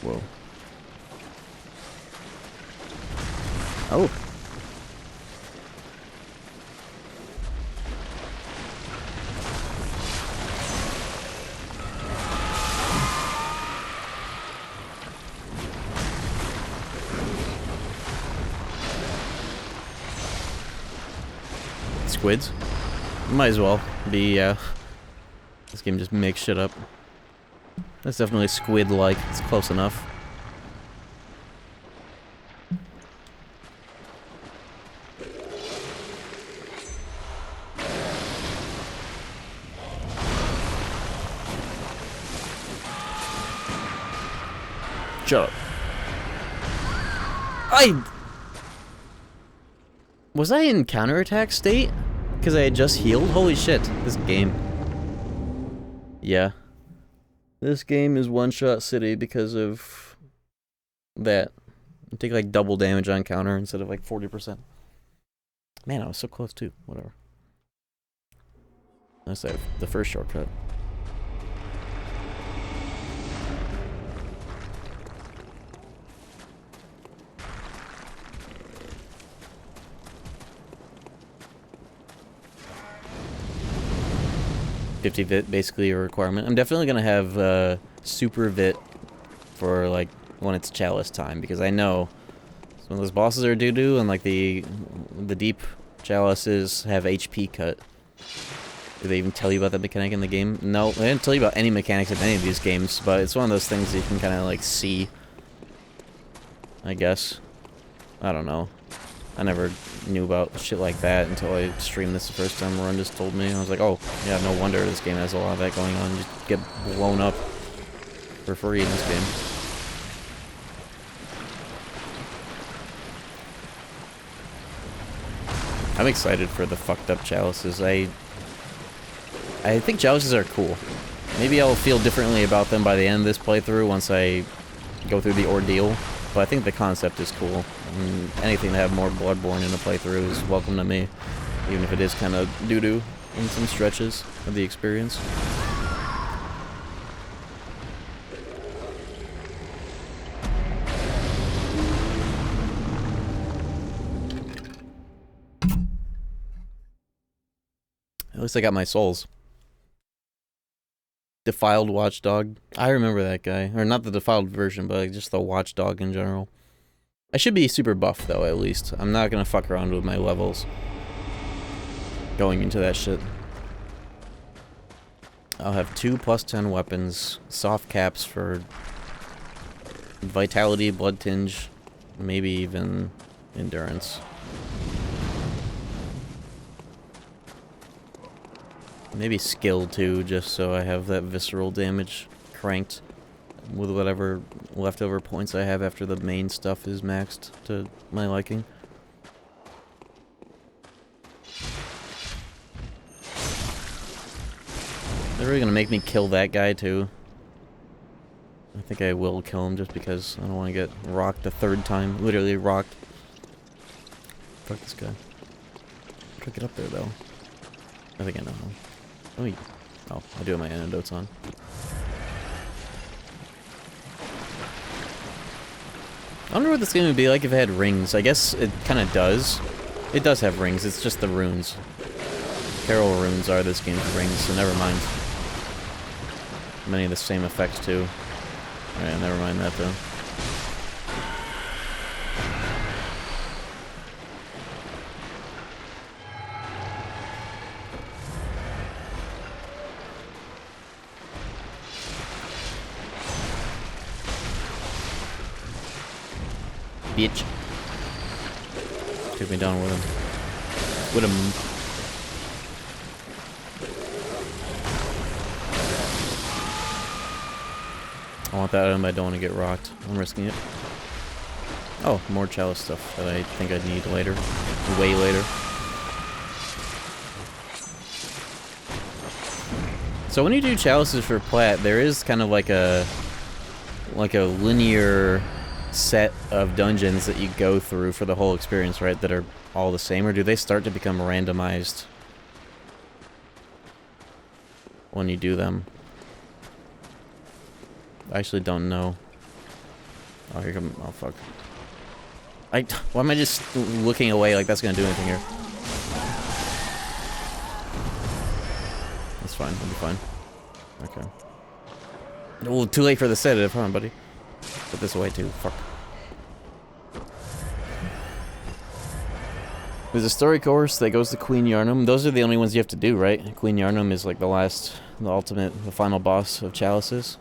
Whoa. Oh. Squids? Might as well be, this game just makes shit up. That's definitely squid-like. It's close enough. Shut up. Was I in counterattack state? Because I had just healed? Holy shit, this game. Yeah. This game is one-shot city because of that. I take like double damage on counter instead of like 40%. Man, I was so close too. Whatever. That's the first shortcut. 50 vit basically a requirement. I'm definitely gonna have super vit for like when it's chalice time, because I know some of those bosses are doo-doo, and like the deep chalices have HP cut. Did they even tell you about that mechanic in the game? No, they didn't tell you about any mechanics in any of these games, but it's one of those things that you can kind of like see, I guess. I don't know. I never knew about shit like that until I streamed this the first time. Ron just told me. I was like, oh, yeah, no wonder this game has a lot of that going on. You just get blown up for free in this game. I'm excited for the fucked up chalices. I think chalices are cool. Maybe I'll feel differently about them by the end of this playthrough once I go through the ordeal. But I think the concept is cool. And anything to have more Bloodborne in a playthrough is welcome to me. Even if it is kind of doo-doo in some stretches of the experience. At least I got my souls. Defiled Watchdog. I remember that guy. Or not the defiled version, but like just the Watchdog in general. I should be super buff, though, at least. I'm not gonna fuck around with my levels going into that shit. I'll have 2 +10 weapons, soft caps for vitality, blood tinge, maybe even endurance. Maybe skill too, just so I have that visceral damage cranked with whatever leftover points I have after the main stuff is maxed to my liking. They're really gonna make me kill that guy too. I think I will kill him just because I don't want to get rocked a 3rd time. Literally rocked. Fuck this guy. How do I get up there though? I think I know how. Oh, I do have my antidotes on. I wonder what this game would be like if it had rings. I guess it kind of does. It does have rings, it's just the runes. Carol runes are this game's rings, so never mind. Many of the same effects too. Alright, never mind that though. Bitch. Took me down with him. With him. I want that item, but I don't want to get rocked. I'm risking it. Oh, more chalice stuff that I think I'd need later. Way later. So when you do chalices for Plat, there is kind of like a linear set of dungeons that you go through for the whole experience, right? That are all the same, or do they start to become randomized when you do them? I actually don't know. Oh, here come. Oh, fuck. Why am I just looking away like that's gonna do anything here? That's fine. I'll be fine. Okay. Well, too late for the sedative, huh, buddy? Put this away too. Fuck. There's a story course that goes to Queen Yarnum. Those are the only ones you have to do, right? Queen Yarnum is like the ultimate, the final boss of chalices.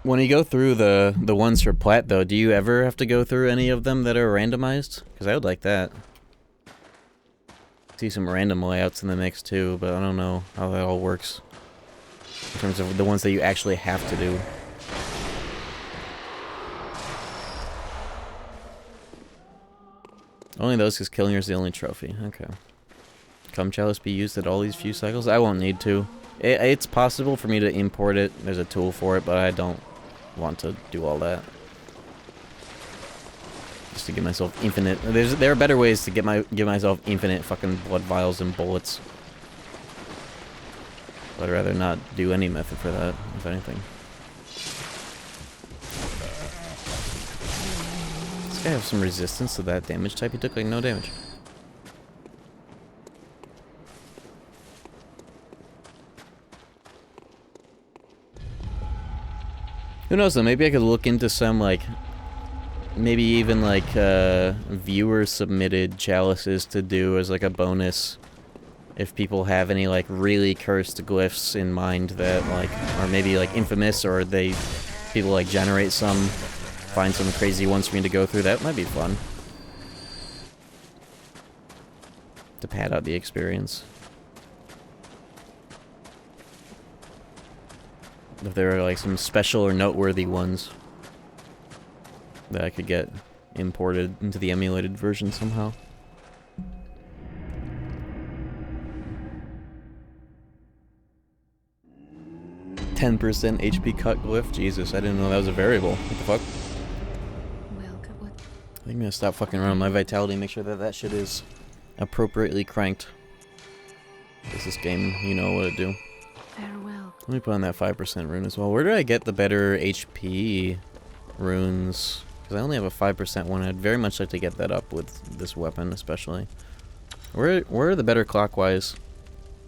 When you go through the ones for Plat, though, do you ever have to go through any of them that are randomized? Because I would like that. See some random layouts in the mix too, but I don't know how that all works in terms of the ones that you actually have to do. Only those because killing her is the only trophy. Okay. Come chalice be used at all these few cycles? I won't need to. It's possible for me to import it. There's a tool for it, but I don't want to do all that. Just to give myself infinite. There are better ways to give myself infinite fucking blood vials and bullets. But I'd rather not do any method for that, if anything. This guy have some resistance to that damage type. He took like no damage. Who knows though, maybe I could look into some, like, maybe even, like, viewer-submitted chalices to do as, like, a bonus. If people have any, like, really cursed glyphs in mind that, like, are maybe, like, infamous, or people, like, generate some, find some crazy ones for me to go through, that might be fun. To pad out the experience. If there are, like, some special or noteworthy ones that I could get imported into the emulated version somehow. %, HP cut glyph? Jesus, I didn't know that was a variable. What the fuck? Welcome. What? I think I'm gonna stop fucking around with my vitality and make sure that that shit is appropriately cranked. Because this game, you know what it do. Farewell. Let me put on that 5% rune as well. Where do I get the better HP runes? Because I only have a 5% one. I'd very much like to get that up with this weapon, especially. Where are the better clockwise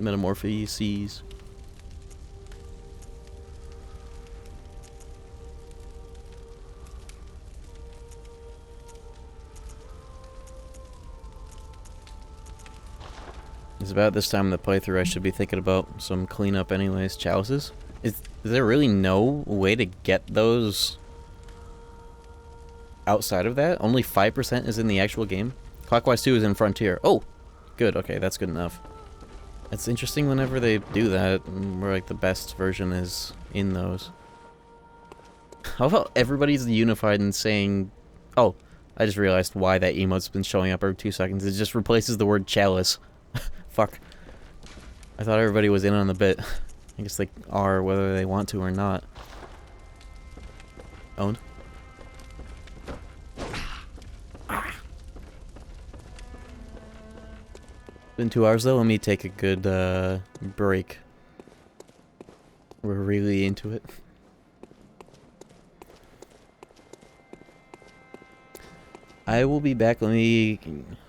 metamorphoses? It's about this time in the playthrough I should be thinking about some cleanup anyways. Chalices? Is there really no way to get those outside of that? Only 5% is in the actual game? Clockwise 2 is in Frontier. Oh! Good, okay, that's good enough. It's interesting whenever they do that, where like the best version is in those. How about everybody's unified in saying... Oh, I just realized why that emote's been showing up every 2 seconds. It just replaces the word chalice. Fuck. I thought everybody was in on the bit. I guess they are, whether they want to or not. Owned. Been 2 hours though, let me take a good break. We're really into it. I will be back. Let me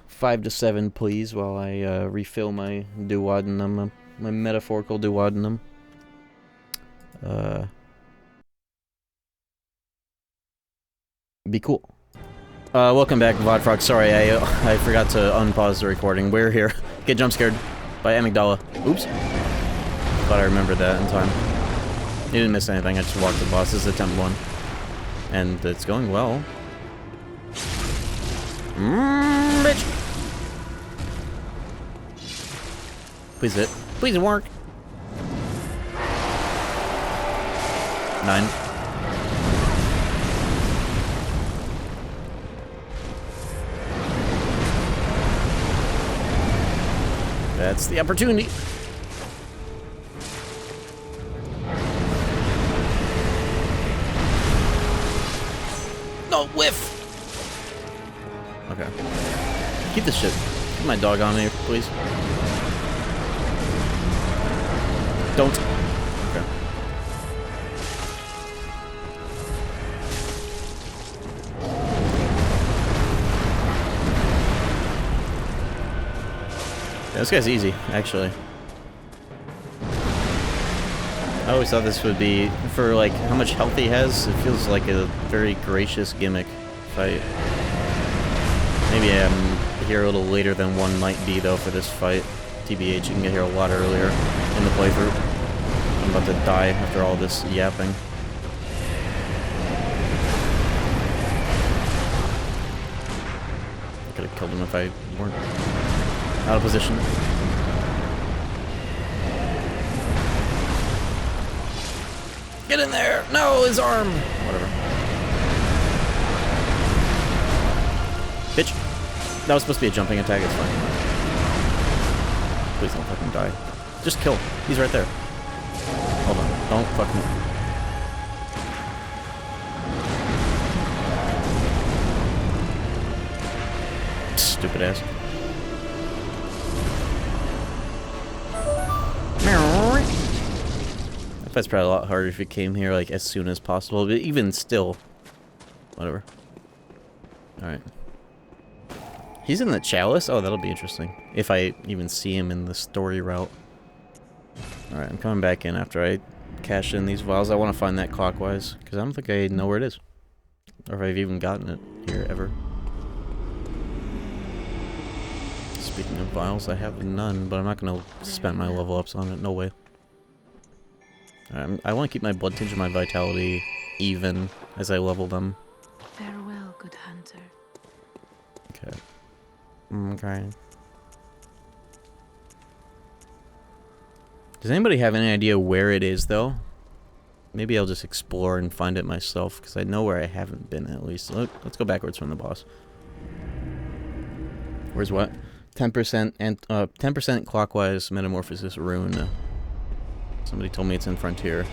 5 to 7, please, while I refill my duodenum, my metaphorical duodenum. Be cool. Welcome back, Vodfrog. Sorry, I forgot to unpause the recording. We're here. Get jump scared by Amygdala. Oops. Thought I remembered that in time. You didn't miss anything. I just walked the boss. This is attempt 1, and it's going well. Bitch. Please hit. Please work. 9. That's the opportunity. No, whiff. Okay. Keep this shit. Keep my dog on me, please. Don't. Okay. Yeah, this guy's easy, actually. I always thought this would be, for like how much health he has, it feels like a very gracious gimmick fight. Maybe I'm here a little later than one might be though for this fight. TBH, you can get here a lot earlier in the playthrough. I'm about to die after all this yapping. I could have killed him if I weren't out of position. Get in there! No, his arm! Whatever. Bitch. That was supposed to be a jumping attack, it's fine. Please don't fucking die. Just kill. He's right there. Hold on. Don't fucking... Stupid ass. That fight's probably a lot harder if it came here like as soon as possible, but even still. Whatever. Alright. He's in the chalice? Oh, that'll be interesting. If I even see him in the story route. Alright, I'm coming back in after I cache in these vials. I want to find that clockwise, because I don't think I know where it is. Or if I've even gotten it here ever. Speaking of vials, I have none, but I'm not going to spend my level ups on it. No way. I want to keep my blood tinge and my vitality even as I level them. Farewell, good hunter. Okay. Okay. Does anybody have any idea where it is, though? Maybe I'll just explore and find it myself, because I know where I haven't been, at least. Let's go backwards from the boss. Where's what? 10% and 10% clockwise metamorphosis rune. Somebody told me it's in Frontier.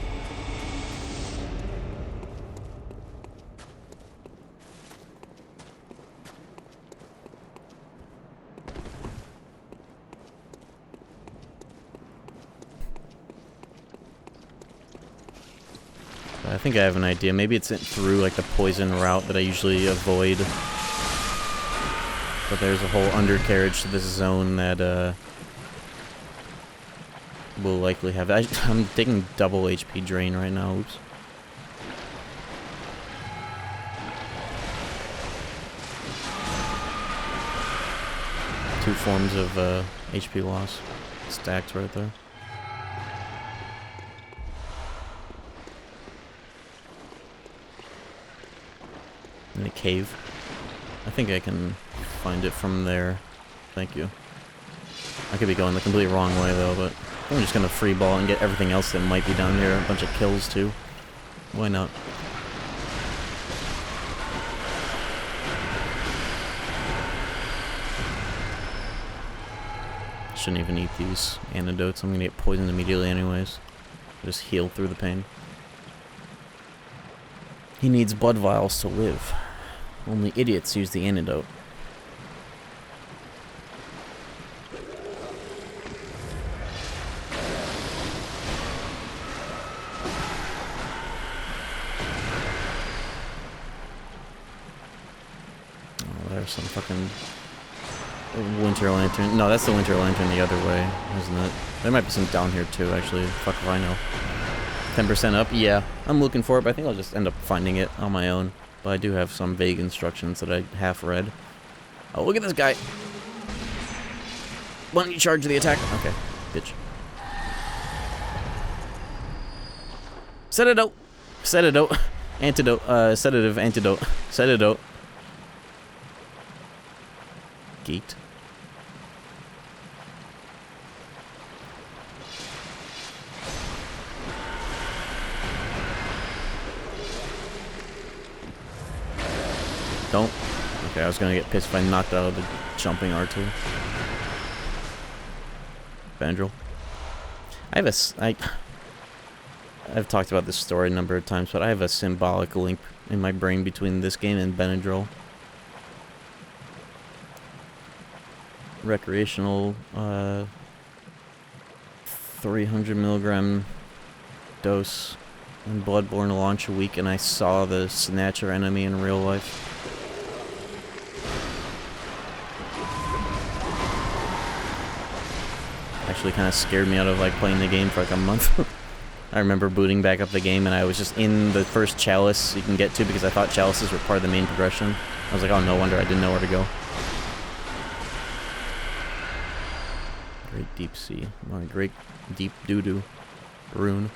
I think I have an idea. Maybe it's through like the poison route that I usually avoid. But there's a whole undercarriage to this zone that will likely have. I'm taking double HP drain right now. Oops. Two forms of HP loss stacked right there. In a cave. I think I can find it from there. Thank you. I could be going the completely wrong way though, but I'm just gonna free ball and get everything else that might be down here. A bunch of kills too. Why not? Shouldn't even eat these antidotes. I'm gonna get poisoned immediately anyways. Just heal through the pain. He needs blood vials to live. Only idiots use the antidote. Oh, there's some fucking winter lantern. No, that's the winter lantern the other way, isn't it? There might be some down here too, actually. Fuck if I know. 10% up? Yeah. I'm looking for it, but I think I'll just end up finding it on my own. But I do have some vague instructions that I half read. Oh, look at this guy. Why don't you charge the attack? Okay, bitch. Sedative. Sedative. Antidote. Sedative. Antidote. Sedative. Geeked. Don't. Okay, I was gonna get pissed if I knocked out of the jumping R2. Benadryl. I've talked about this story a number of times, but I have a symbolic link in my brain between this game and Benadryl. Recreational, 300 milligram dose in Bloodborne launch a week, and I saw the Snatcher enemy in real life. Actually kind of scared me out of like playing the game for like a month. I remember booting back up the game and I was just in the first chalice you can get to because I thought chalices were part of the main progression. I was like, oh, no wonder I didn't know where to go. Great deep sea. Oh, great deep doo-doo. Rune.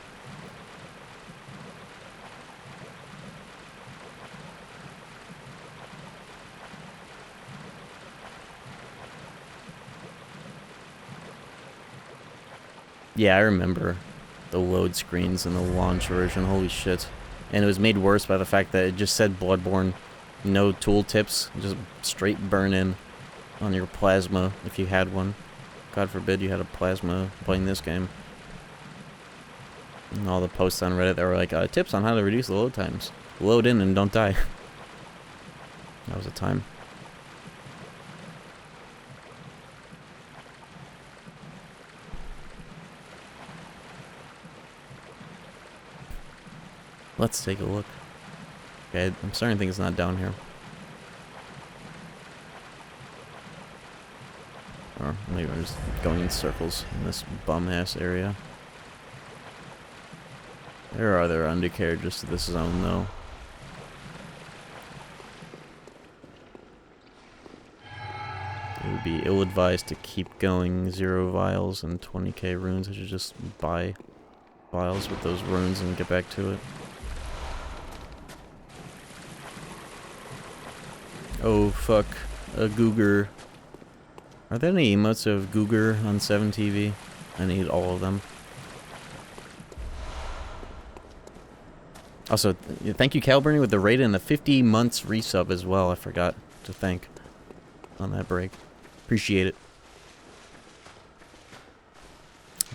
Yeah, I remember the load screens in the launch version. Holy shit. And it was made worse by the fact that it just said Bloodborne. No tooltips. Just straight burn in on your plasma if you had one. God forbid you had a plasma playing this game. And all the posts on Reddit that were like, tips on how to reduce the load times. Load in and don't die. That was a time. Let's take a look. Okay, I'm starting to think it's not down here. Or maybe I'm just going in circles in this bum-ass area. There are other undercarriages to this zone, though. It would be ill-advised to keep going 0 vials and 20k runes. I should just buy vials with those runes and get back to it. Oh, fuck. A Googer. Are there any emotes of Googer on 7TV? I need all of them. Also, thank you, Calburny, with the raid and the 50 months resub as well. I forgot to thank on that break. Appreciate it.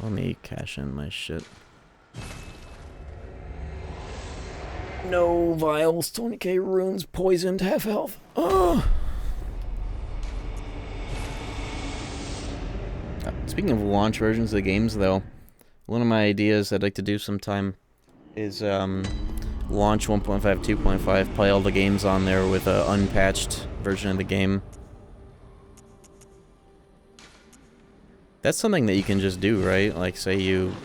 Let me cash in my shit. No vials, 20k runes, poisoned, half health. Oh. Speaking of launch versions of the games, though, one of my ideas I'd like to do sometime is launch 1.5, 2.5, play all the games on there with an unpatched version of the game. That's something that you can just do, right? Like, say you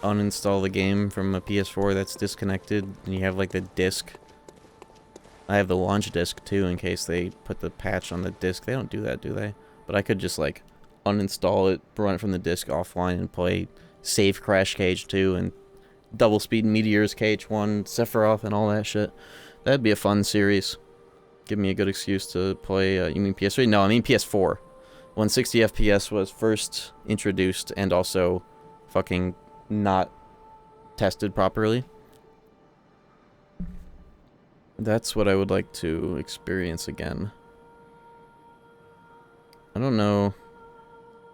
uninstall the game from a PS4 that's disconnected, and you have, like, the disc. I have the launch disc, too, in case they put the patch on the disc. They don't do that, do they? But I could just, like, uninstall it, run it from the disc offline, and play Save Crash KH2 and Double Speed Meteors KH1, Sephiroth, and all that shit. That'd be a fun series. Give me a good excuse to play, you mean PS3? No, I mean PS4. When 60 FPS was first introduced and also fucking not tested properly. That's what I would like to experience again. I don't know.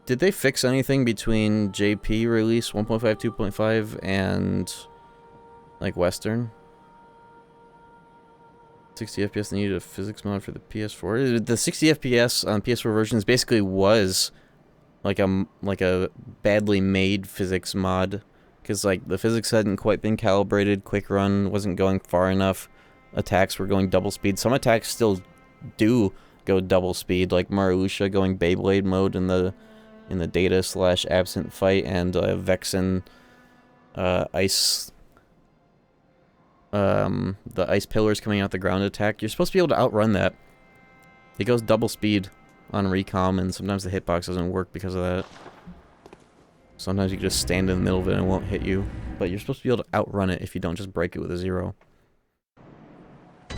Did they fix anything between JP release 1.5, 2.5 and like Western? 60 FPS needed a physics mod for the PS4. The 60 FPS on PS4 versions basically was like a badly made physics mod, because like the physics hadn't quite been calibrated. Quick run wasn't going far enough. Attacks were going double speed. Some attacks still do go double speed, like Marusha going Beyblade mode in the data/absent fight, and Vexen ice. The ice pillars coming out the ground attack. You're supposed to be able to outrun that. It goes double speed on recom, and sometimes the hitbox doesn't work because of that. Sometimes you can just stand in the middle of it and it won't hit you. But you're supposed to be able to outrun it if you don't just break it with a 0.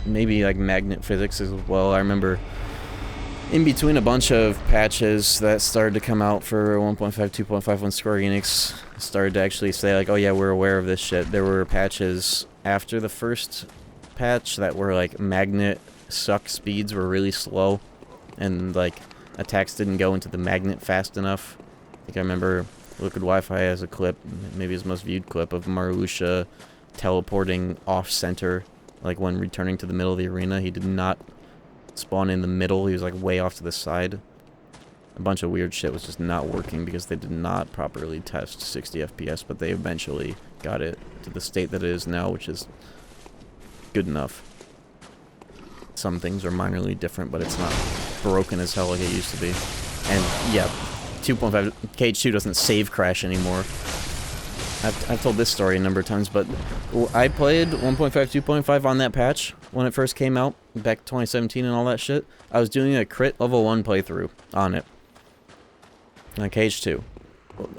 Maybe like magnet physics as well. I remember in between a bunch of patches that started to come out for 1.5, 2.5 when Square Enix started to actually say like, oh yeah, we're aware of this shit. There were patches after the first patch that were like magnet suck speeds were really slow, and like attacks didn't go into the magnet fast enough. Like I remember Liquid Wi-Fi has a clip, maybe his most viewed clip, of Marusha teleporting off-center. Like when returning to the middle of the arena, he did not spawn in the middle, he was like way off to the side. A bunch of weird shit was just not working because they did not properly test 60 FPS, but they eventually got it to the state that it is now, which is good enough. Some things are minorly different, but it's not broken as hell like it used to be. And yeah, 2.5 KH2 doesn't save crash anymore. I've told this story a number of times, but I played 1.5, 2.5 on that patch when it first came out, back 2017 and all that shit. I was doing a crit level 1 playthrough on it. On KH2.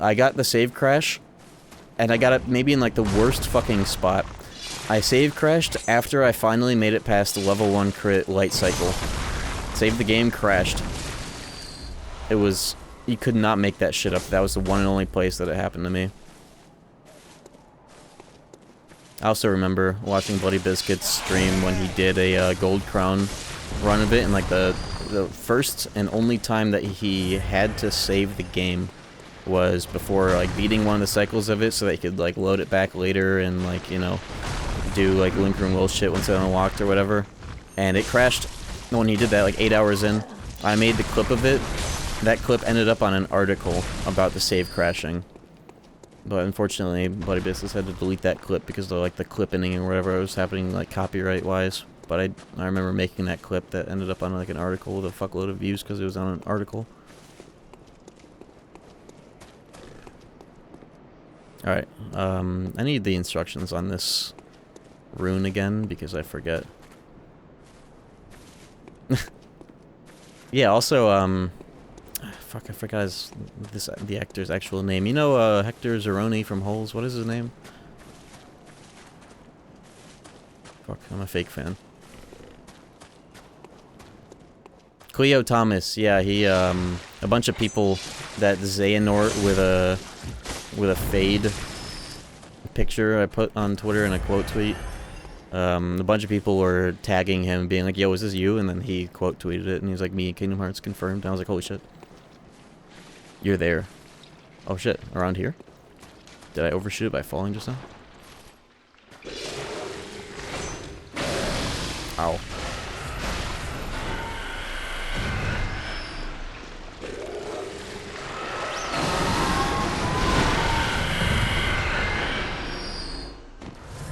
I got the save crash, and I got it maybe in like the worst fucking spot. I save crashed after I finally made it past the level 1 crit light cycle. Saved the game, crashed. It was... You could not make that shit up. That was the one and only place that it happened to me. I also remember watching Bloody Biscuit's stream when he did a Gold Crown run of it, and like the first and only time that he had to save the game was before like beating one of the cycles of it, so that he could like load it back later and like, you know, do like Link Room Will shit once it unlocked or whatever. And it crashed when he did that like 8 hours in. I made the clip of it. That clip ended up on an article about the save crashing. But unfortunately, Bloody Biscuits had to delete that clip because of like the clipping or whatever was happening like copyright-wise. But I remember making that clip that ended up on like an article with a fuckload of views because it was on an article. Alright, I need the instructions on this rune again, because I forget. Yeah, also, fuck, I forgot the actor's actual name. You know, Hector Zeroni from Holes? What is his name? Fuck, I'm a fake fan. Cleo Thomas, yeah, he, a bunch of people, that Xehanort with a fade picture I put on Twitter in a quote tweet. A bunch of people were tagging him, being like, yo, is this you? And then he quote tweeted it, and he was like, me, Kingdom Hearts confirmed. And I was like, holy shit. You're there. Oh shit, around here? Did I overshoot it by falling just now? Ow.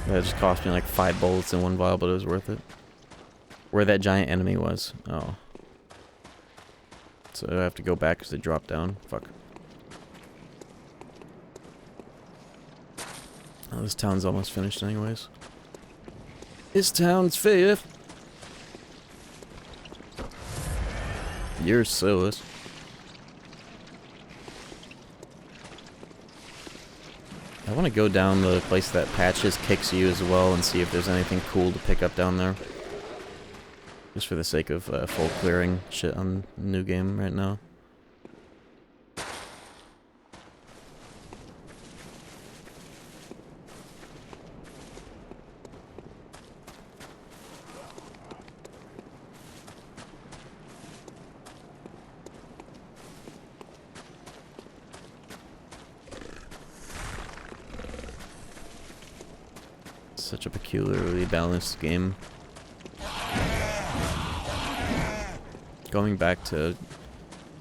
That just cost me like 5 bullets in one vial, but it was worth it. Where that giant enemy was. Oh. So I have to go back because they dropped down. Fuck. Oh, this town's almost finished anyways. This town's fifth. You're silly. I want to go down the place that patches kicks you as well and see if there's anything cool to pick up down there. Just for the sake of full clearing shit on new game right now. Such a peculiarly balanced game. Going back to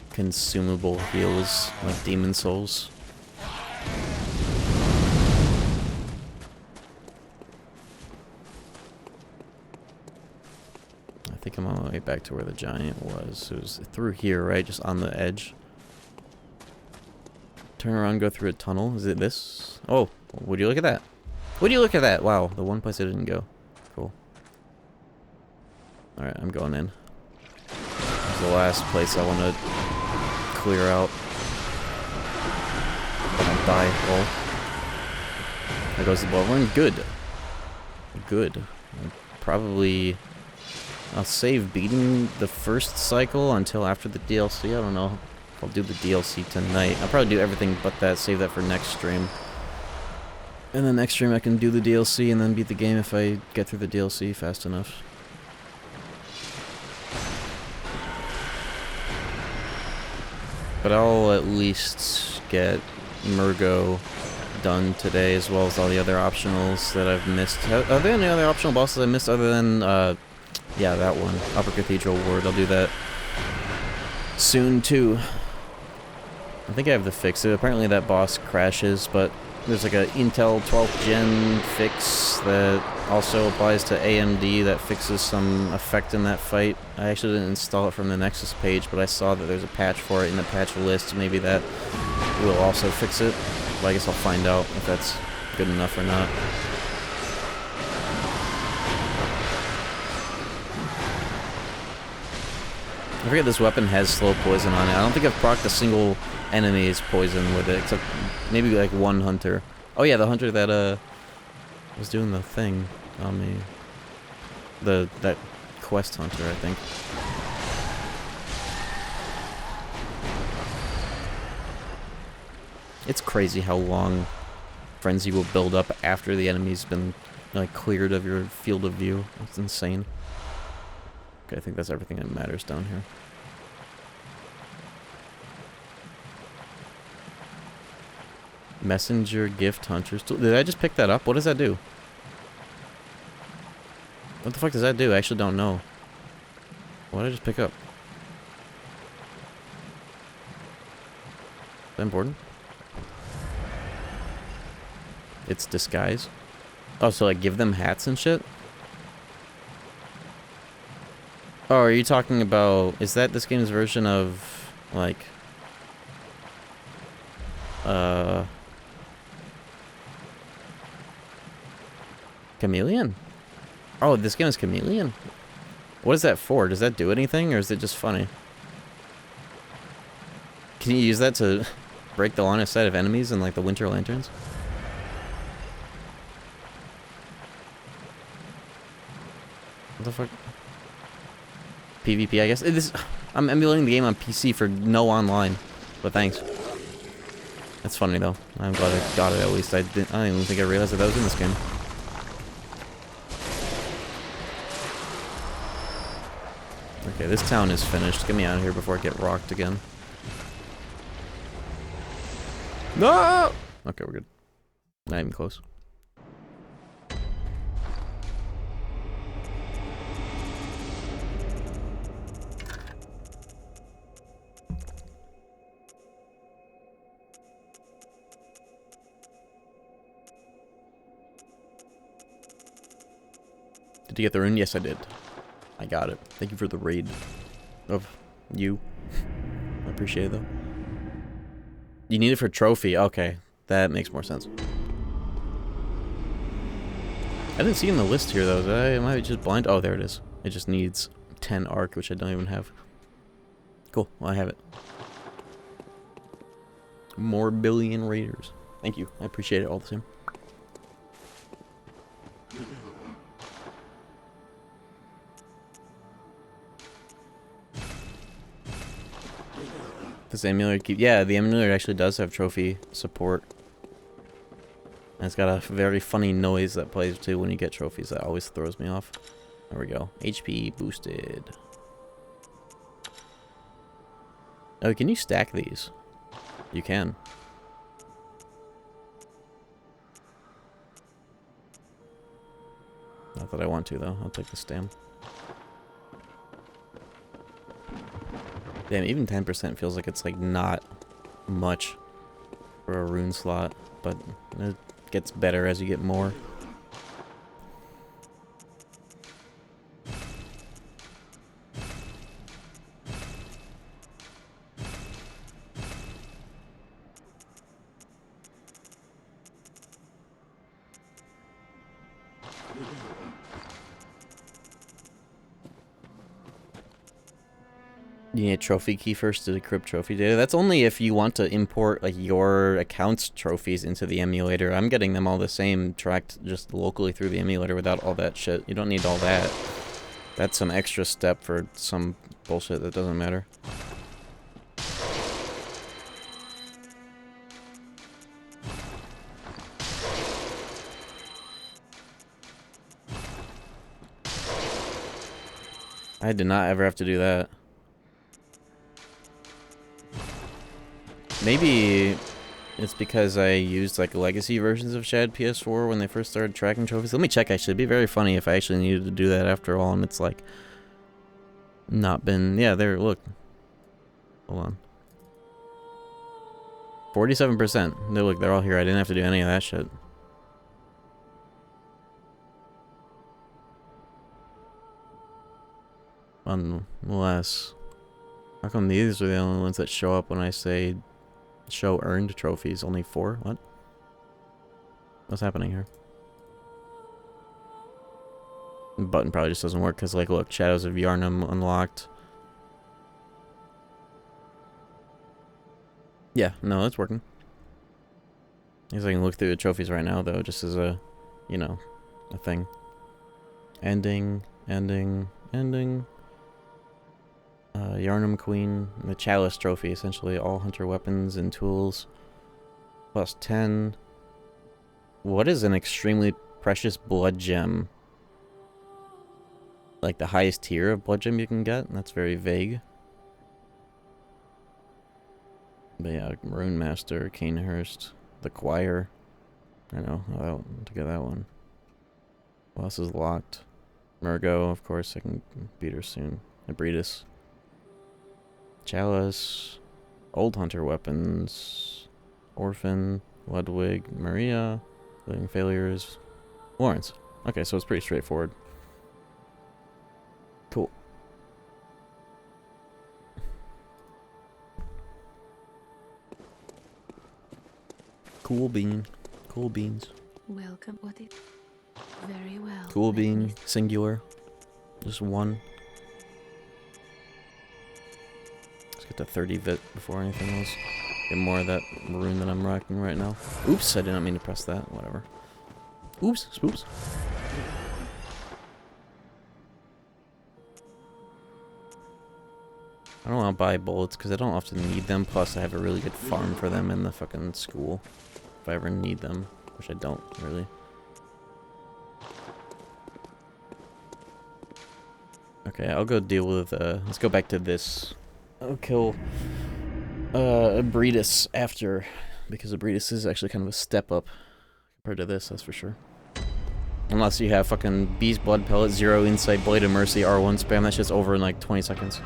consumable heals like Demon Souls. I think I'm on my way back to where the giant was. It was through here, right? Just on the edge. Turn around, go through a tunnel. Is it this? Oh, would you look at that? Would you look at that? Wow, the one place I didn't go. Cool. Alright, I'm going in. This is the last place I want to clear out. I don't die. Oh. There goes the Bloodborne. Good. Good. I'll save beating the first cycle until after the DLC. I don't know. I'll do the DLC tonight. I'll probably do everything but that. Save that for next stream. And then next stream I can do the DLC and then beat the game if I get through the DLC fast enough. But I'll at least get Murgo done today as well as all the other optionals that I've missed. Are there any other optional bosses I missed other than, yeah, that one. Upper Cathedral Ward. I'll do that soon too. I think I have the fix. Apparently that boss crashes, but there's like a Intel 12th Gen fix that also applies to AMD that fixes some effect in that fight. I actually didn't install it from the Nexus page, but I saw that there's a patch for it in the patch list. Maybe that will also fix it. But I guess I'll find out if that's good enough or not. I forget this weapon has slow poison on it. I don't think I've procced a single enemy's poison with it, except maybe like one hunter. Oh yeah, the hunter that was doing the thing on me. That quest hunter, I think. It's crazy how long frenzy will build up after the enemy's been like cleared of your field of view. It's insane. Okay, I think that's everything that matters down here. Messenger gift hunters. Did I just pick that up? What does that do? What the fuck does that do? I actually don't know. What did I just pick up? Is that important? It's disguise. Oh, so like give them hats and shit? Oh, are you talking about... Is that this game's version of, like... Chameleon? Oh, this game is Chameleon? What is that for? Does that do anything, or is it just funny? Can you use that to break the line of sight of enemies in, like, the Winter Lanterns? What the fuck? PvP, I guess. I'm emulating the game on PC for no online, but thanks. That's funny, though. I'm glad I got it, at least. I don't even think I realized that was in this game. Okay, this town is finished. Get me out of here before I get rocked again. No! Okay, we're good. Not even close. Did you get the rune? Yes, I did. I got it. Thank you for the raid of you. I appreciate it, though. You need it for trophy. Okay, that makes more sense. I didn't see it in the list here, though. Am I just blind? Oh, there it is. It just needs 10 arc, which I don't even have. Cool. Well, I have it. More billion raiders. Thank you. I appreciate it all the same. This emulator yeah, the emulator actually does have trophy support. And it's got a very funny noise that plays too when you get trophies that always throws me off. There we go. HP boosted. Oh, can you stack these? You can. Not that I want to, though. I'll take the stem. Damn, even 10% feels like it's, like, not much for a rune slot, but it gets better as you get more. You need a trophy key first to decrypt trophy data. That's only if you want to import like your account's trophies into the emulator. I'm getting them all the same, tracked just locally through the emulator without all that shit. You don't need all that. That's some extra step for some bullshit that doesn't matter. I did not ever have to do that. Maybe it's because I used like legacy versions of Shad PS4 when they first started tracking trophies. Let me check actually. It'd be very funny if I actually needed to do that after all and it's like not been... Yeah, there, look. Hold on. 47%. No, look, they're all here. I didn't have to do any of that shit. Unless... How come these are the only ones that show up when I say... Show earned trophies, only 4? What? What's happening here? The button probably just doesn't work because, like, look, Shadows of Yharnam unlocked. Yeah, no, it's working. I guess I can look through the trophies right now, though, just as a, you know, a thing. Ending. Yharnam Queen, the Chalice Trophy, essentially all hunter weapons and tools. Plus 10. What is an extremely precious blood gem? Like the highest tier of blood gem you can get? That's very vague. But yeah, Rune Master, Canehurst, the Choir. I know, to get that one. What else is locked? Murgo, of course, I can beat her soon. Abretus. Chalice, Old Hunter Weapons, Orphan, Ludwig, Maria, Living Failures, Lawrence. Okay, so it's pretty straightforward. Cool. Cool bean. Cool beans. Welcome. What is... Very well. Cool let me being singular. Just one. Let's get to 30 vit before anything else. Get more of that maroon that I'm rocking right now. Oops, I did not mean to press that. Whatever. Oops, spoops. I don't want to buy bullets because I don't often need them. Plus, I have a really good farm for them in the fucking school. If I ever need them, which I don't really. Okay, I'll go deal with, let's go back to this. I'll kill, Abretus after, because Abretus is actually kind of a step up compared to this, that's for sure. Unless you have fucking Beast Blood Pellet, 0 Insight, Blade of Mercy, R1 spam, that shit's over in like 20 seconds.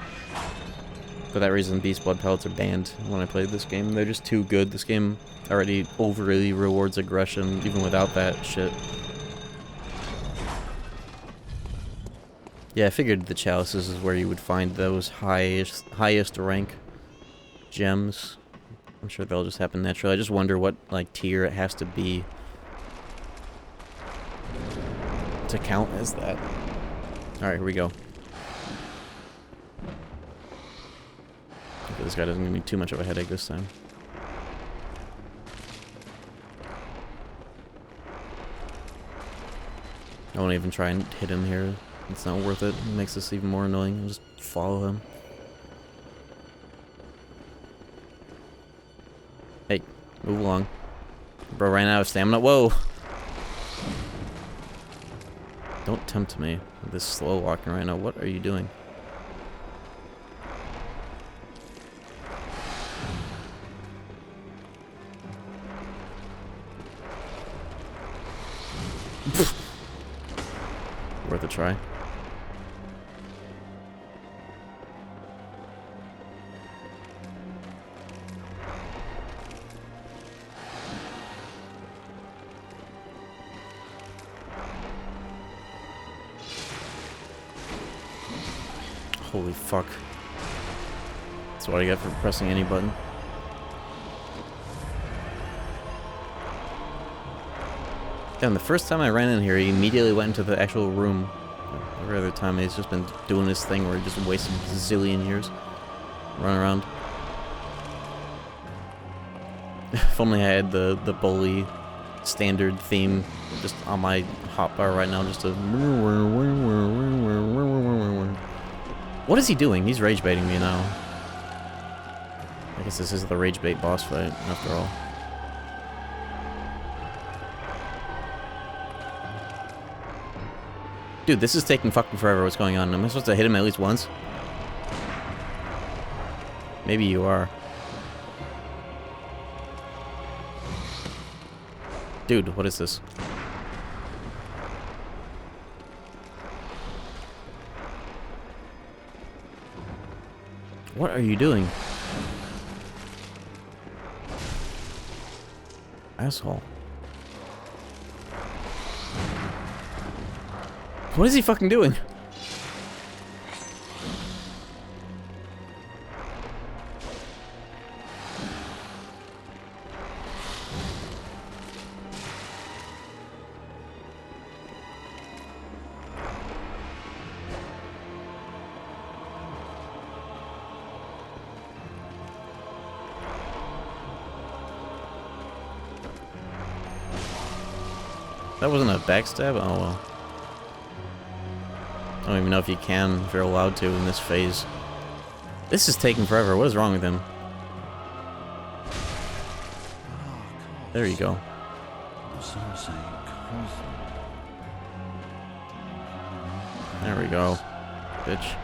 For that reason, Beast Blood Pellets are banned when I played this game. They're just too good. This game already overly rewards aggression, even without that shit. Yeah, I figured the chalices is where you would find those highest rank gems. I'm sure they'll just happen naturally. I just wonder what like tier it has to be to count as that. Alright, here we go. Hopefully this guy doesn't give me too much of a headache this time. I won't even try and hit him here. It's not worth it. It makes this even more annoying. I'll just follow him. Hey, move along. Bro ran out of stamina. Whoa! Don't tempt me with this slow walking right now. What are you doing? Worth a try. Holy fuck. That's what I get for pressing any button. Damn, the first time I ran in here, he immediately went into the actual room. Every other time he's just been doing this thing where he just wasted a zillion years. Run around. If only I had the bully standard theme just on my hotbar right now, just to... What is he doing? He's rage baiting me now. I guess this is the rage bait boss fight, after all. Dude, this is taking fucking forever. What's going on? Am I supposed to hit him at least once? Maybe you are. Dude, what is this? What are you doing? Asshole. What is he fucking doing? That wasn't a backstab? Oh well. I don't even know if you can, if you're allowed to in this phase. This is taking forever. What is wrong with him? There you go. There we go. Bitch.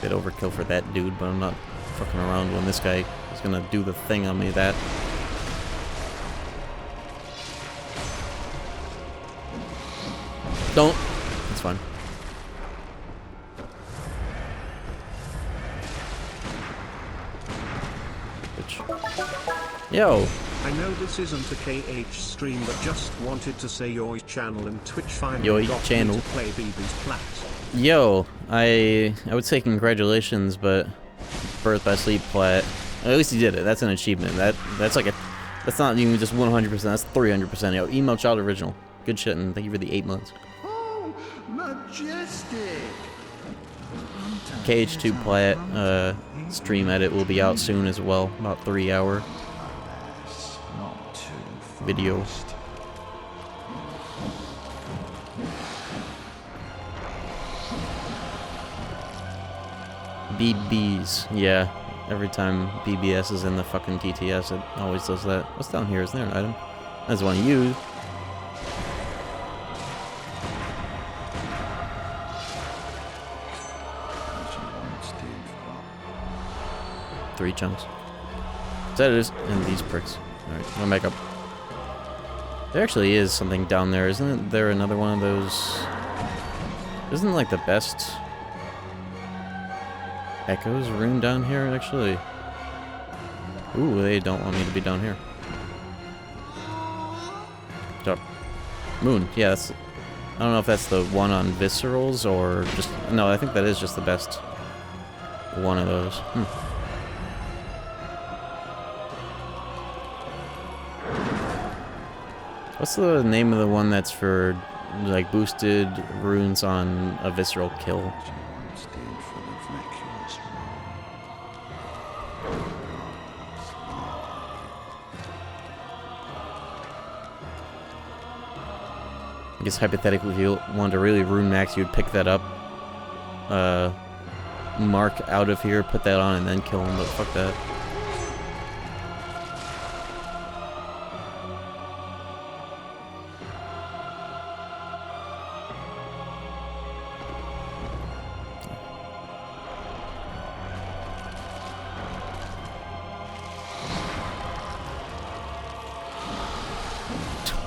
Bit overkill for that dude, but I'm not fucking around when this guy is gonna do the thing on me that. Don't. That's fine. Bitch. Yo. I know this isn't a KH stream, but just wanted to say your channel and Twitch finally Your got channel. me to play BB's Plat. Yo. I would say congratulations, but Birth by Sleep Plat. At least he did it. That's an achievement. That's like a... That's not even just 100%. That's 300%. Yo, Emo Child Original. Good shit, and thank you for the 8 months. Oh, majestic! KH2 Plat stream edit will be out soon as well. About 3-hour Not too video. fast. BBs. Yeah. Every time BBS is in the fucking TTS, it always does that. What's down here? Is there an item? That's one of you. What you want, Steve? 3 chunks. Is that it is? And these pricks. Alright, going back up. There actually is something down there. Isn't there another one of those? Isn't like the best Echoes rune down here, actually? Ooh, they don't want me to be down here. Stop. Moon, yeah, that's... I don't know if that's the one on Viscerals or just... No, I think that is just the best one of those. What's the name of the one that's for, like, boosted runes on a Visceral kill? What you want, Steve, for the vacuous I guess hypothetically, if you wanted to really rune max, you'd pick that up, mark out of here, put that on, and then kill him, but fuck that.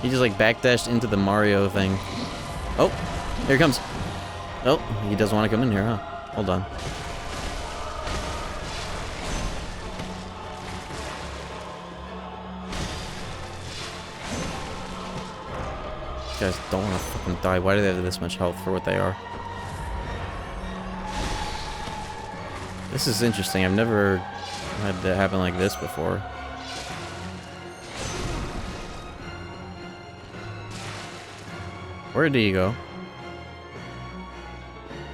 He just like backdashed into the Mario thing. Oh, here he comes. Oh, he doesn't want to come in here, huh? Hold on. These guys don't want to fucking die. Why do they have this much health for what they are? This is interesting. I've never had that happen like this before. Where did he go?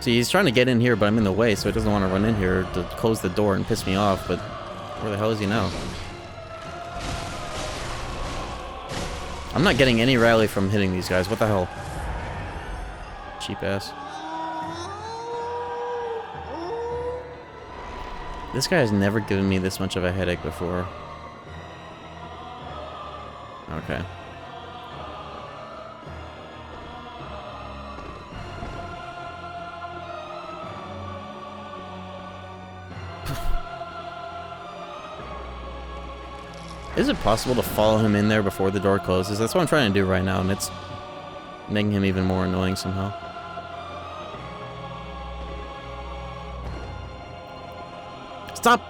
See, he's trying to get in here, but I'm in the way, so he doesn't want to run in here to close the door and piss me off, but where the hell is he now? I'm not getting any rally from hitting these guys. What the hell? Cheap ass. This guy has never given me this much of a headache before. Okay. Is it possible to follow him in there before the door closes? That's what I'm trying to do right now, and it's making him even more annoying somehow. Stop!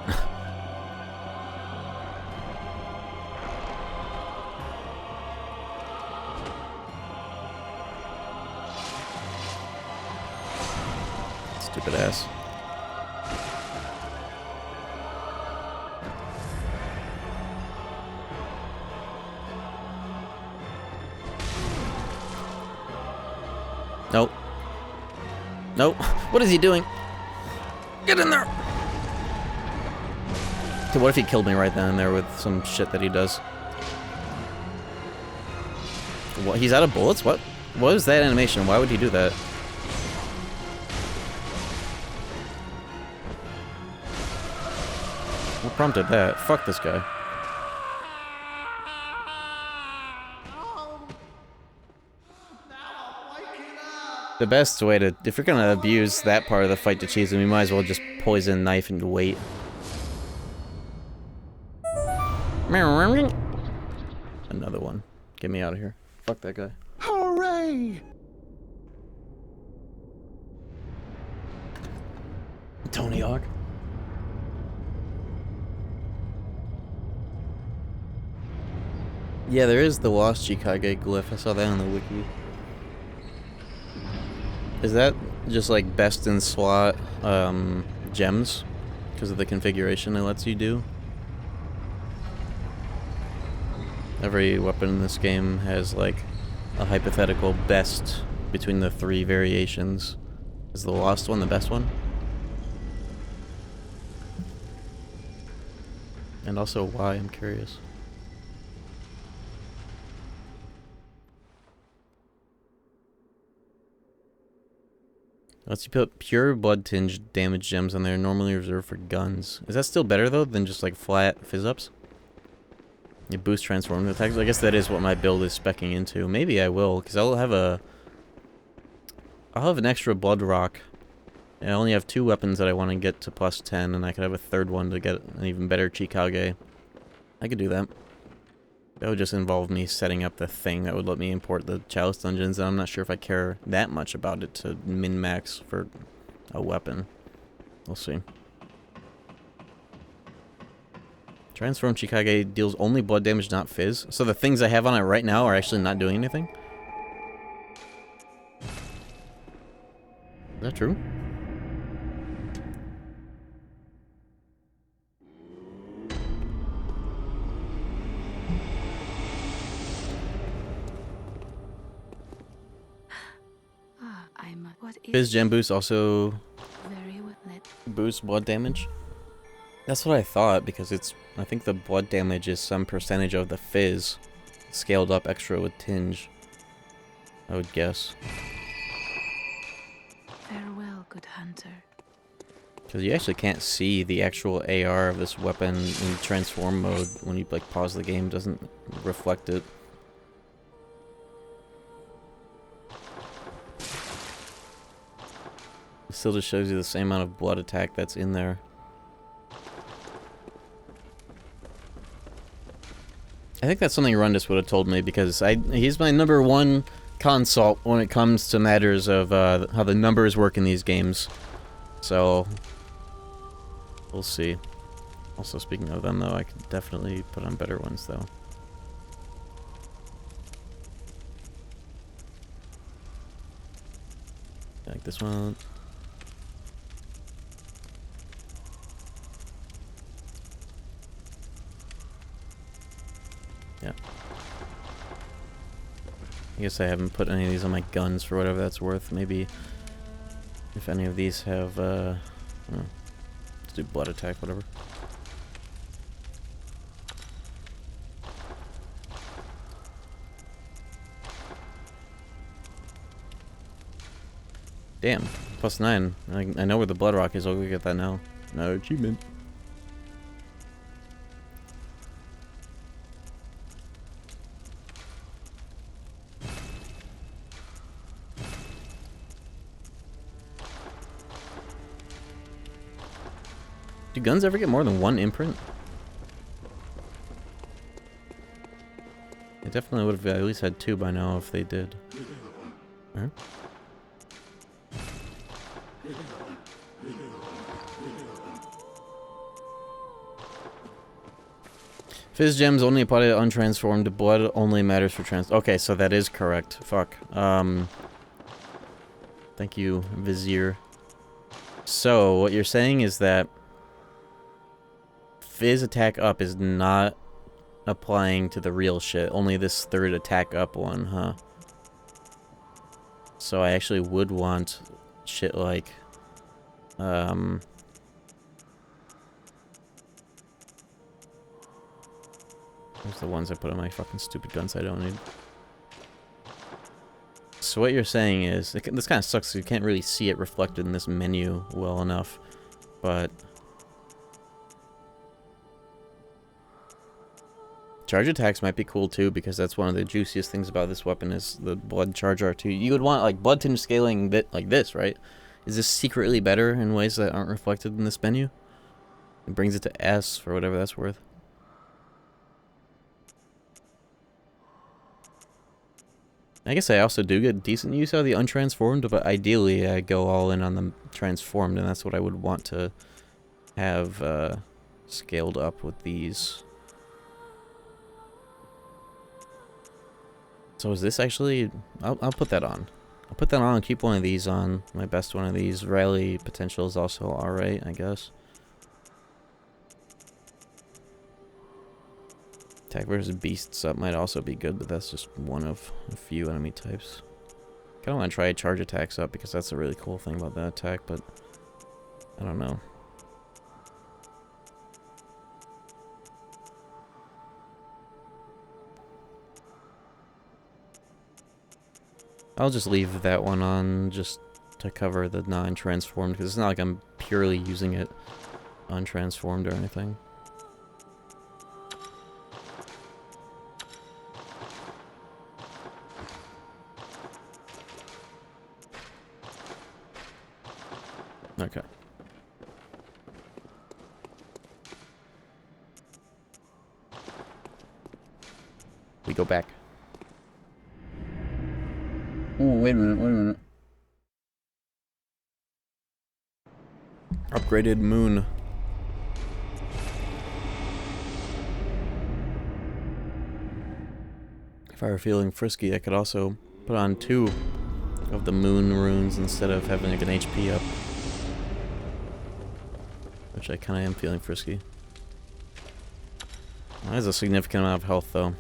Stupid ass. Nope. Nope. What is he doing? Get in there! Okay, what if he killed me right then and there with some shit that he does? What? He's out of bullets? What? What is that animation? Why would he do that? What prompted that? Fuck this guy. The best way to, if you're gonna abuse that part of the fight to cheese him, you might as well just poison, knife, and wait. Another one. Get me out of here. Fuck that guy. Hooray! Tony Hawk. Yeah, there is the Lost Chikage glyph. I saw that on the wiki. Is that just like best in slot gems? Because of the configuration it lets you do? Every weapon in this game has like a hypothetical best between the 3 variations. Is the lost one the best one? And also why, I'm curious. Let's put pure blood tinged damage gems on there, normally reserved for guns. Is that still better though than just like flat fizz ups? You boost transform attacks. I guess that is what my build is speccing into. Maybe I will, because I'll have an extra blood rock. And I only have 2 weapons that I want to get to plus 10, and I could have a 3rd one to get an even better Chikage. I could do that. That would just involve me setting up the thing that would let me import the Chalice Dungeons, and I'm not sure if I care that much about it to min-max for a weapon. We'll see. Transform Chikage deals only blood damage, not fizz. So the things I have on it right now are actually not doing anything? Is that true? Fizz gem boost also boosts blood damage. That's what I thought, because I think the blood damage is some percentage of the fizz scaled up extra with tinge, I would guess. Farewell, good hunter. Because you actually can't see the actual AR of this weapon in transform mode when you like pause the game. It doesn't reflect it. It still just shows you the same amount of blood attack that's in there. I think that's something Rundus would have told me, because he's my #1 consult when it comes to matters of how the numbers work in these games. So, we'll see. Also, speaking of them, though, I could definitely put on better ones, though. Like this one. Yeah. I guess I haven't put any of these on my guns for whatever that's worth. Maybe if any of these have, let's do blood attack, whatever. Damn, +9. I know where the blood rock is. I'll go get that now. No achievement. Do guns ever get more than 1 imprint? They definitely would have at least had 2 by now if they did. Huh? Fizz gems only apply to untransformed. Blood only matters for trans. Okay, so that is correct. Fuck. Thank you, Vizier. So what you're saying is that Fizz attack up is not applying to the real shit. Only this 3rd attack up one, huh? So I actually would want shit like, where's the ones I put on my fucking stupid guns I don't need? So what you're saying is, this kind of sucks because you can't really see it reflected in this menu well enough, but charge attacks might be cool too, because that's one of the juiciest things about this weapon is the blood charge R2. You would want like blood tinge scaling bit like this, right? Is this secretly better in ways that aren't reflected in this menu? It brings it to S for whatever that's worth. I guess I also do get decent use out of the untransformed, but ideally I go all in on the transformed, and that's what I would want to have scaled up with these. So is this actually... I'll put that on. I'll put that on and keep one of these on. My best one of these. Rally potential is also alright, I guess. Attack versus beasts up might also be good, but that's just one of a few enemy types. Kinda wanna try charge attacks up because that's a really cool thing about that attack, but I don't know. I'll just leave that one on just to cover the non-transformed, because it's not like I'm purely using it untransformed or anything. Okay. We go back. Oh, wait a minute, wait a minute. Upgraded moon. If I were feeling frisky, I could also put on 2 of the moon runes instead of having like an HP up. Which I kinda am feeling frisky. That is a significant amount of health though.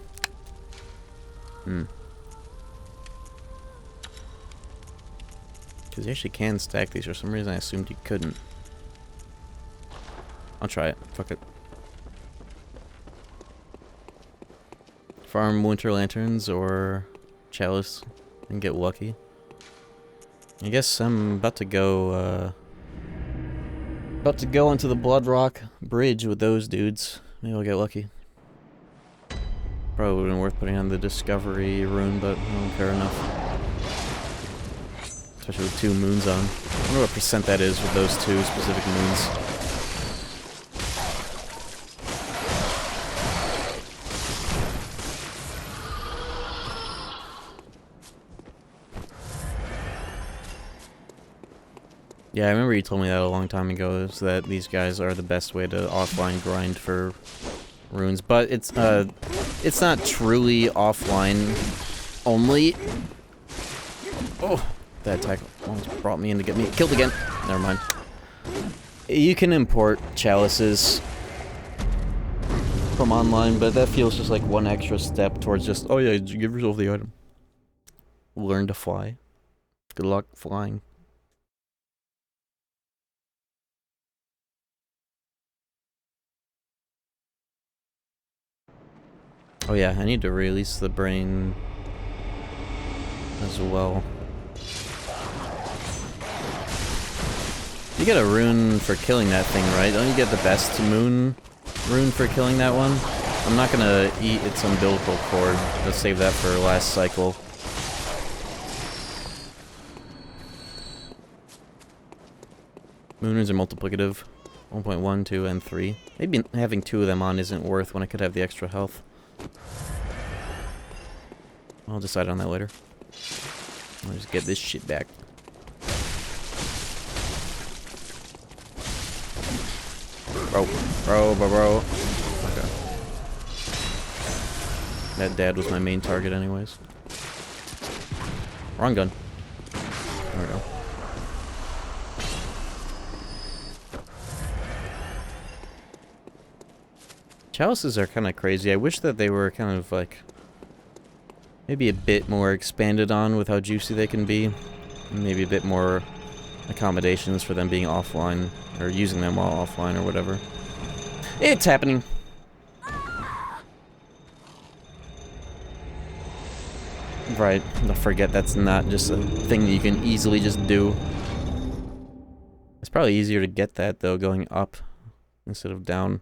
Because you actually can stack these. For some reason I assumed you couldn't. I'll try it. Fuck it. Farm winter lanterns or chalice and get lucky. I guess I'm about to go into the Bloodrock Bridge with those dudes. Maybe I'll get lucky. Probably would've been worth putting on the Discovery rune, but I don't care enough. Especially with 2 moons on. I wonder what percent that is with those 2 specific moons. Yeah, I remember you told me that a long time ago, is that these guys are the best way to offline grind for runes, but it's not truly offline only. Oh, that attack almost brought me in to get me killed again. Never mind. You can import chalices from online, but that feels just like one extra step towards just, oh yeah, give yourself the item. Learn to fly. Good luck flying. Oh yeah, I need to release the brain as well. You get a rune for killing that thing, right? Don't you get the best moon rune for killing that one? I'm not gonna eat its umbilical cord. Let's save that for last cycle. Moon runes are multiplicative. 1.1, 2, and 3. Maybe having 2 of them on isn't worth when I could have the extra health. I'll decide on that later. I'll just get this shit back. Bro. Okay. That dad was my main target anyways. Wrong gun. There we go. Chalices are kind of crazy. I wish that they were kind of like maybe a bit more expanded on with how juicy they can be. Maybe a bit more accommodations for them being offline or using them while offline or whatever. It's happening. Right, don't forget that's not just a thing that you can easily just do. It's probably easier to get that though going up instead of down.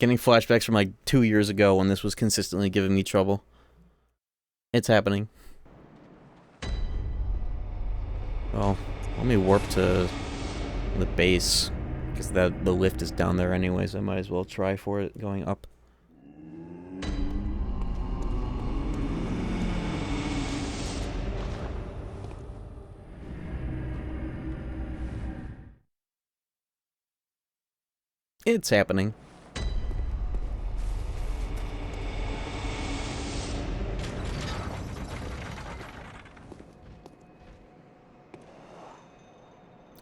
Getting flashbacks from like 2 years ago when this was consistently giving me trouble. It's happening. Well, let me warp to the base, because the lift is down there anyways. I might as well try for it going up. It's happening.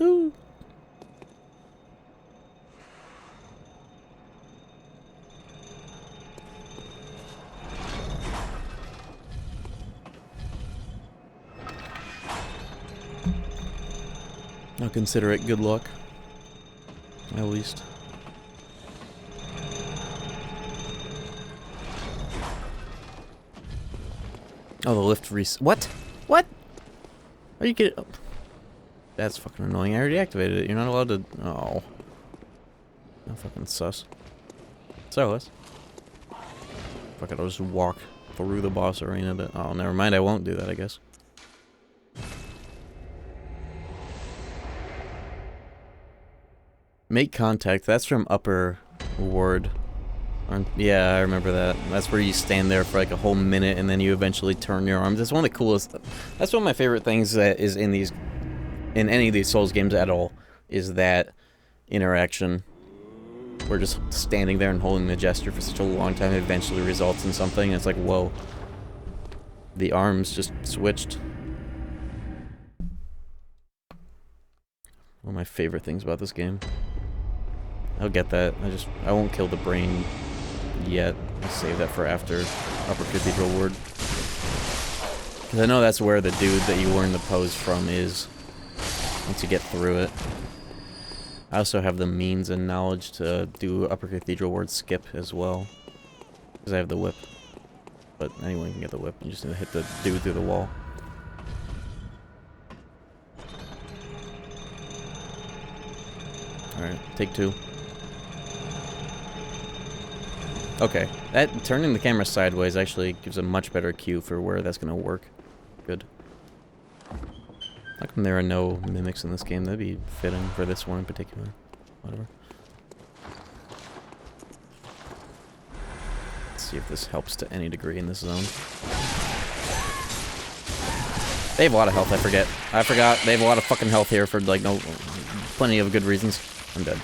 Ooh. I'll consider it good luck. At least. Oh, the lift what? What? Are you kidding? Oh. That's fucking annoying. I already activated it. You're not allowed to... Oh. No fucking sus. So, let's... Fuck it, I'll just walk through the boss arena. Oh, never mind. I won't do that, I guess. Make contact. That's from Upper Ward. Yeah, I remember that. That's where you stand there for like a whole minute and then you eventually turn your arms. That's one of the coolest... That's one of my favorite things that is in these... In any of these Souls games at all. Is that interaction. We're just standing there and holding the gesture for such a long time. It eventually results in something. And it's like, whoa. The arms just switched. One of my favorite things about this game. I'll get that. I won't kill the brain yet. I'll save that for after Upper Cathedral Ward. Because I know that's where the dude that you learn the pose from is. Once you get through it. I also have the means and knowledge to do Upper Cathedral Ward skip as well. Because I have the whip. But anyone can get the whip. You just need to hit the dude through the wall. Alright, take 2. Okay, that turning the camera sideways actually gives a much better cue for where that's gonna work. Good. How come there are no mimics in this game? That'd be fitting for this one in particular. Whatever. Let's see if this helps to any degree in this zone. They have a lot of health, I forget. I forgot. They have a lot of fucking health here for, like, no... Plenty of good reasons. I'm dead.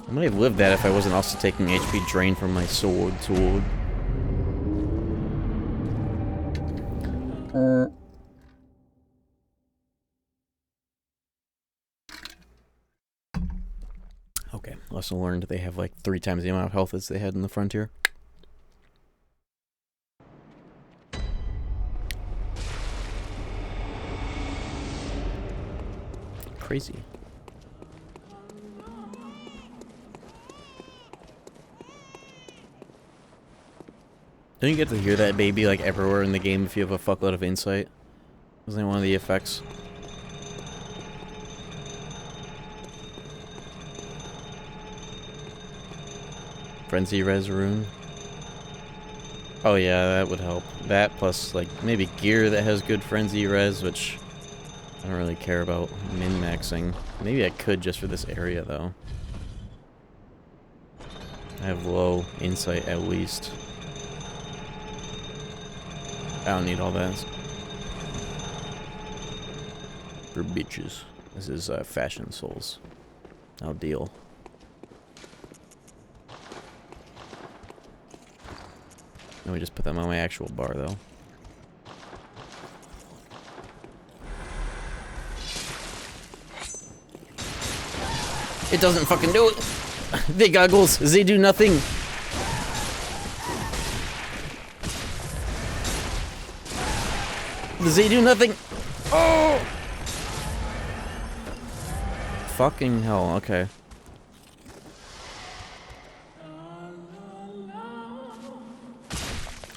I might have lived that if I wasn't also taking HP drain from my sword. Okay, lesson learned. They have like 3 times the amount of health as they had in the Frontier. Crazy. Don't you get to hear that baby like everywhere in the game if you have a fuckload of insight? Isn't that one of the effects? Frenzy Res rune. Oh yeah, that would help. That plus like maybe gear that has good Frenzy Res, which I don't really care about min-maxing. Maybe I could just for this area though. I have low insight at least. I don't need all that. For bitches. This is Fashion Souls. I'll deal. Let me just put them on my actual bar though. It doesn't fucking do it! They goggles! They do nothing! They do nothing! Oh! Fucking hell, okay.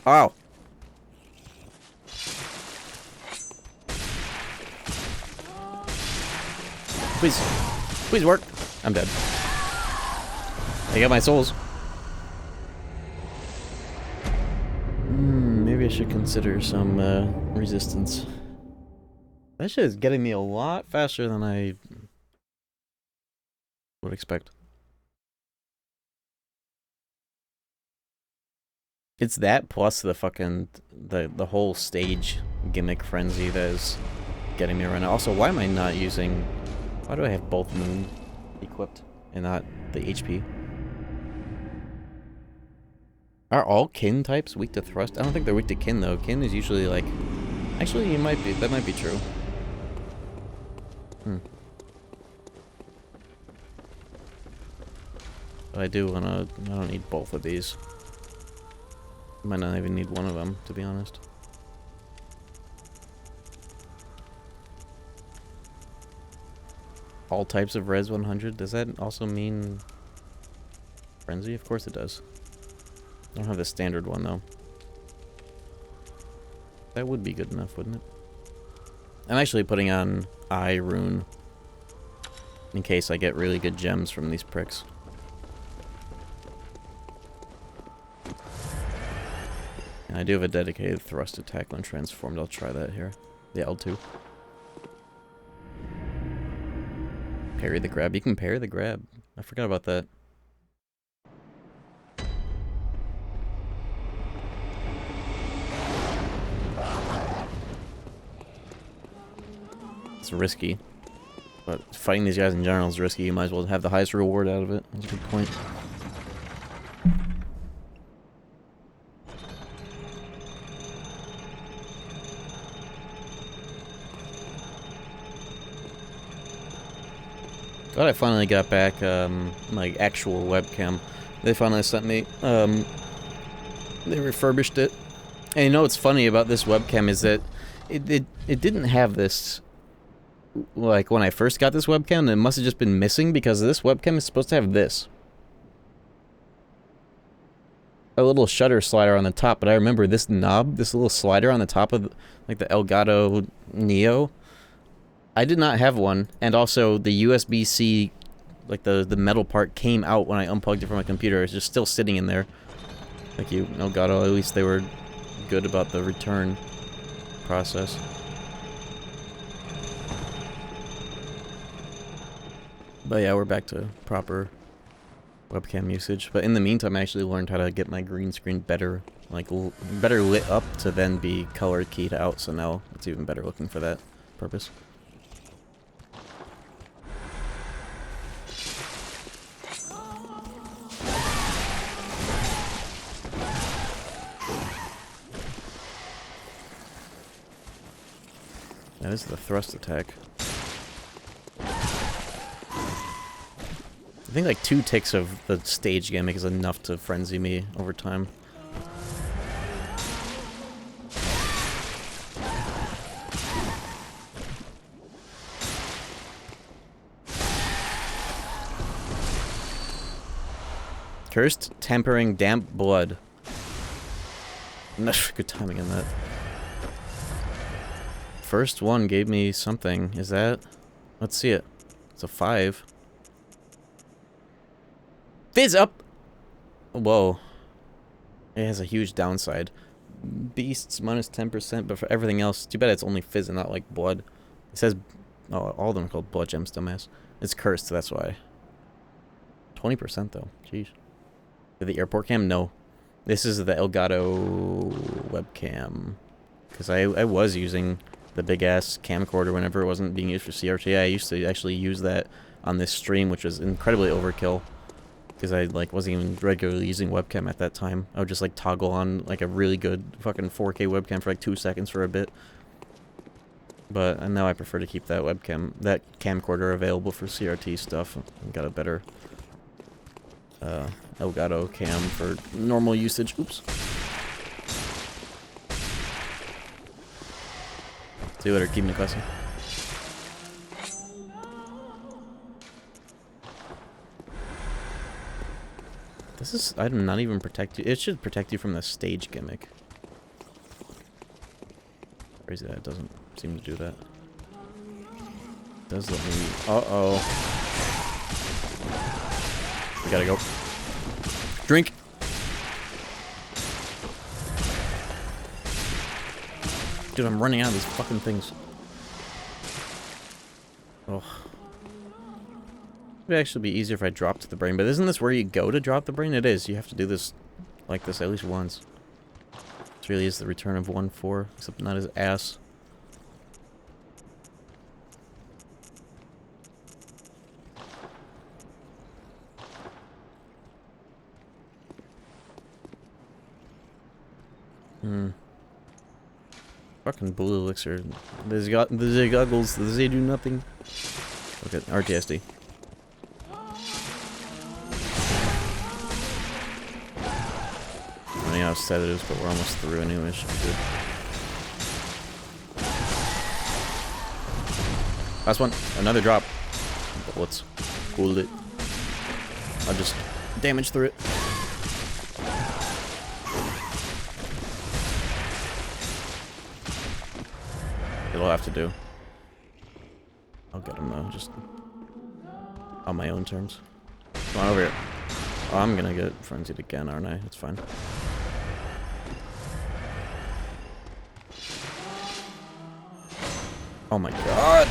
Ow! Please. Please work. I'm dead. I got my souls. Maybe I should consider some resistance. That shit is getting me a lot faster than I would expect. It's that plus the fucking the whole stage gimmick frenzy that is getting me right now. Also, why am I not using... Why do I have both moon equipped and not the HP? Are all kin types weak to thrust? I don't think they're weak to kin though. Kin is usually like... Actually, it might be. That might be true. But I do wanna... I don't need both of these. I might not even need one of them, to be honest. all types of res 100. Does that also mean frenzy? Of course it does. I don't have the standard one though. That would be good enough, wouldn't it? I'm actually putting on eye rune in case I get really good gems from these pricks. And I do have a dedicated thrust attack when transformed. I'll try that here. The L2. Parry the grab. You can parry the grab. I forgot about that. It's risky. But fighting these guys in general is risky. You might as well have the highest reward out of it. That's a good point. Glad I finally got back my actual webcam. They finally sent me. They refurbished it. And you know what's funny about this webcam is that it didn't have this. Like when I first got this webcam, it must have just been missing because this webcam is supposed to have this. A little shutter slider on the top, but I remember this knob, this little slider on the top of like the Elgato Neo. I did not have one, and also the USB-C, like the metal part came out when I unplugged it from my computer. It's just still sitting in there. Thank you, Elgato. At least they were good about the return process. But yeah, we're back to proper webcam usage. But in the meantime, I actually learned how to get my green screen better, like better lit up to then be color keyed out. So now it's even better looking for that purpose. Now this is the thrust attack. I think like 2 ticks of the stage gimmick is enough to frenzy me over time. Cursed tempering damp blood. Good timing on that. First one gave me something. Is that? Let's see it. It's a 5. Fizz up! Whoa. It has a huge downside. Beasts minus 10%, but for everything else, too bad it's only fizz and not like blood. It says, oh, all of them are called blood gems, dumbass. It's cursed, that's why. 20% though, jeez. The airport cam? No. This is the Elgato webcam. Because I was using the big-ass camcorder whenever it wasn't being used for CRT. I used to actually use that on this stream, which was incredibly overkill. Because I like wasn't even regularly using webcam at that time. I would just like toggle on like a really good fucking 4K webcam for like 2 seconds for a bit. But and now I prefer to keep that webcam, that camcorder available for CRT stuff. I've got a better Elgato cam for normal usage. Oops. See you later, keep me classy. This is, I'm not even protect you. It should protect you from the stage gimmick. Crazy that it doesn't seem to do that. It does let me, uh-oh. We gotta go. Drink! Dude, I'm running out of these fucking things. Oh. It'd actually be easier if I dropped the brain, but isn't this where you go to drop the brain? It is. You have to do this like this at least once. This really is the return of 1-4, except not his ass. Fucking blue elixir. The goggles, they do nothing. Okay, RTSD. I don't know how sad it is, but we're almost through anyway. Should be good. Last one. Another drop. Let's hold it. I'll just damage through it. It'll have to do. I'll get him though, just on my own terms. Come on over here. Oh, I'm gonna get frenzied again, aren't I? It's fine. Oh my god!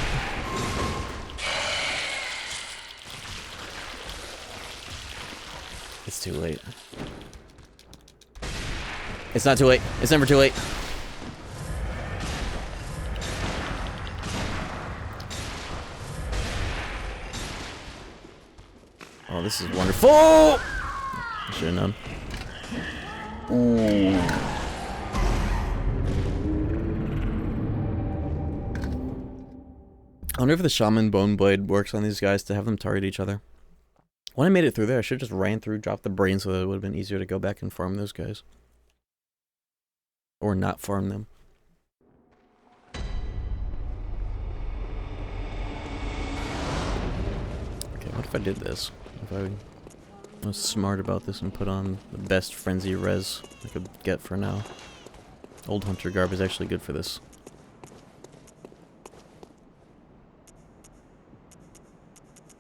It's too late. It's not too late. It's never too late. Oh, this is wonderful! I should have known. Ooh. I wonder if the Shaman Bone Blade works on these guys to have them target each other. When I made it through there, I should have just ran through, dropped the brain so that it would have been easier to go back and farm those guys. Or not farm them. Okay, what if I did this? If I was smart about this and put on the best frenzy res I could get for now. Old Hunter Garb is actually good for this.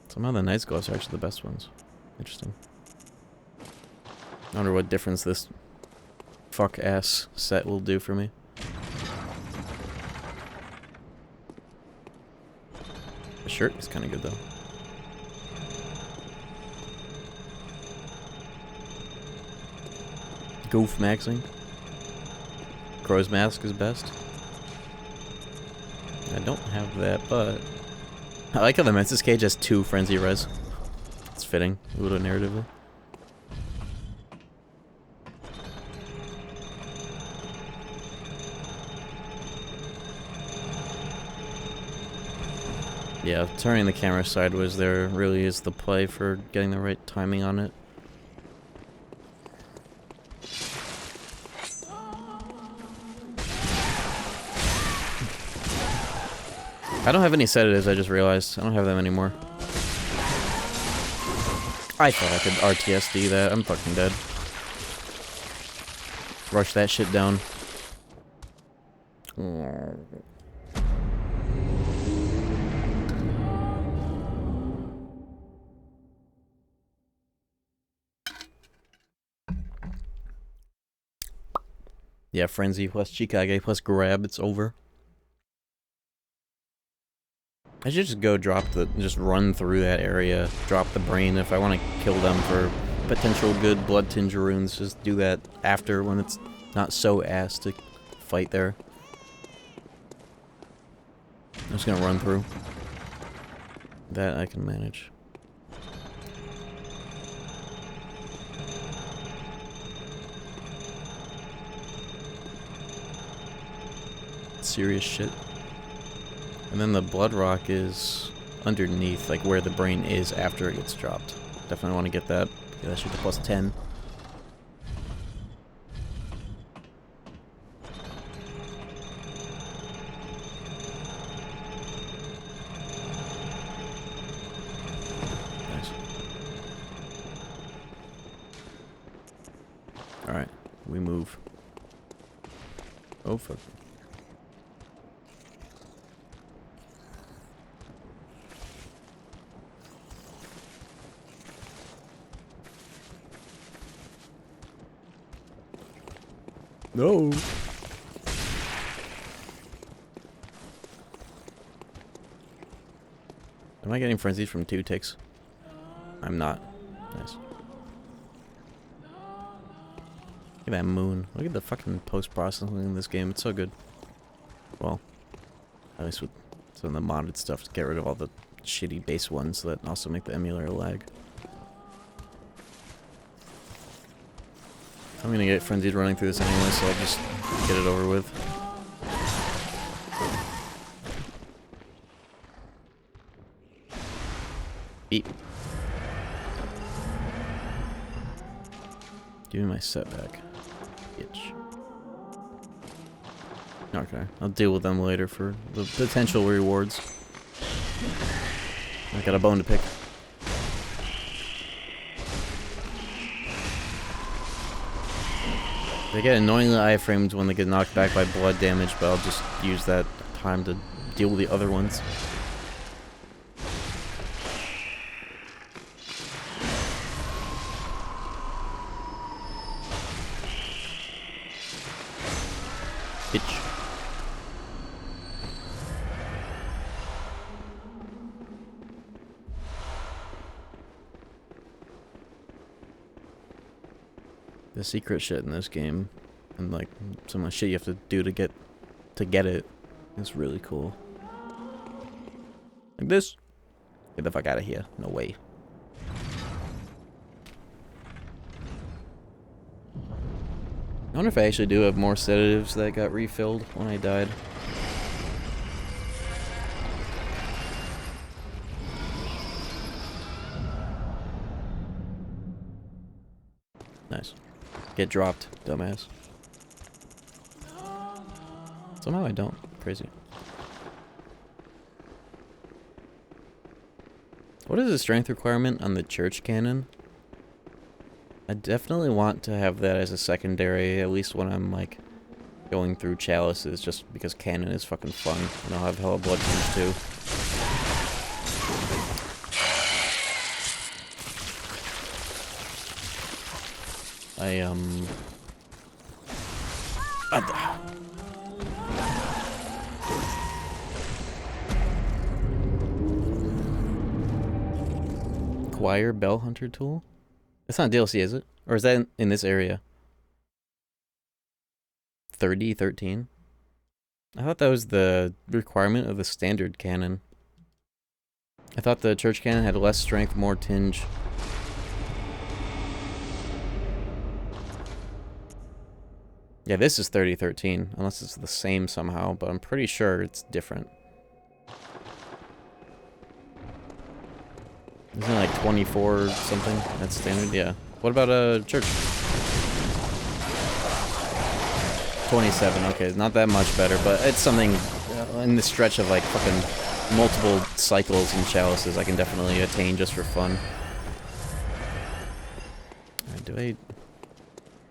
Somehow the Night's Gloves are actually the best ones. Interesting. I wonder what difference this fuck-ass set will do for me. The shirt is kind of good, though. Goof maxing. Crow's Mask is best. I don't have that, but I like how the Mensis Cage has 2 frenzy res. It's fitting, a little narratively. Yeah, turning the camera sideways there really is the play for getting the right timing on it. I don't have any sedatives, I just realized. I don't have them anymore. I thought I could RTSD that. I'm fucking dead. Rush that shit down. Yeah, Frenzy plus Chikage plus Grab, it's over. I should just go just run through that area, drop the brain if I want to kill them for potential good blood tinge runes. Just do that after when it's not so ass to fight there. I'm just gonna run through. That I can manage. Serious shit. And then the Blood Rock is underneath, like where the brain is after it gets dropped. Definitely want to get that. Yeah, that should be plus 10. Nice. Alright, we move. Oh fuck. No. Am I getting frenzied from 2 ticks? I'm not. Nice. Look at that moon. Look at the fucking post-processing in this game. It's so good. Well, at least with some of the modded stuff to get rid of all the shitty base ones that also make the emulator lag. I'm gonna get frenzied running through this anyway, so I'll just get it over with. Eat. Give me my setback. Bitch. Okay, I'll deal with them later for the potential rewards. I got a bone to pick. They get annoyingly iframed when they get knocked back by blood damage, but I'll just use that time to deal with the other ones. Bitch. The secret shit in this game, and like some of the shit you have to do to get it, is really cool. Like this. Get the fuck out of here! No way. I wonder if I actually do have more sedatives that got refilled when I died. Nice. Get dropped, dumbass. Somehow I don't. Crazy. What is the strength requirement on the church cannon? I definitely want to have that as a secondary, at least when I'm like going through chalices, just because cannon is fucking fun. And I'll have hella blood tinge too. Acquire Bell Hunter tool? It's not DLC, is it? Or is that in this area? 3013? I thought that was the requirement of the standard cannon. I thought the church cannon had less strength, more tinge. Yeah, this is 3013, unless it's the same somehow, but I'm pretty sure it's different. Isn't it like 24 or something? That's standard? Yeah. What about a church? 27, okay, not that much better, but it's something in the stretch of like fucking multiple cycles and chalices I can definitely attain just for fun. Alright, do I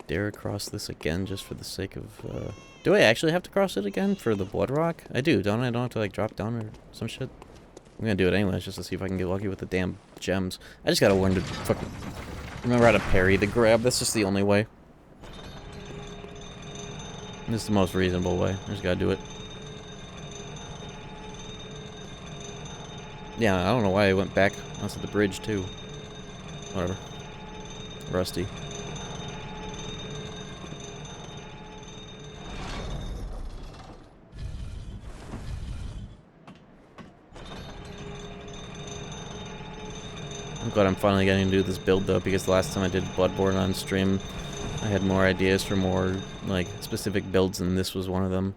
dare cross this again just for the sake of, do I actually have to cross it again for the blood rock? I do, don't I? I don't have to like drop down or some shit? I'm gonna do it anyways just to see if I can get lucky with the damn gems. I just gotta learn to fucking remember how to parry the grab. That's just the only way. This is the most reasonable way. I just gotta do it. Yeah, I don't know why I went back onto the bridge too. Whatever. Rusty. I'm glad I'm finally getting to do this build though, because the last time I did Bloodborne on stream, I had more ideas for more, like, specific builds, and this was one of them.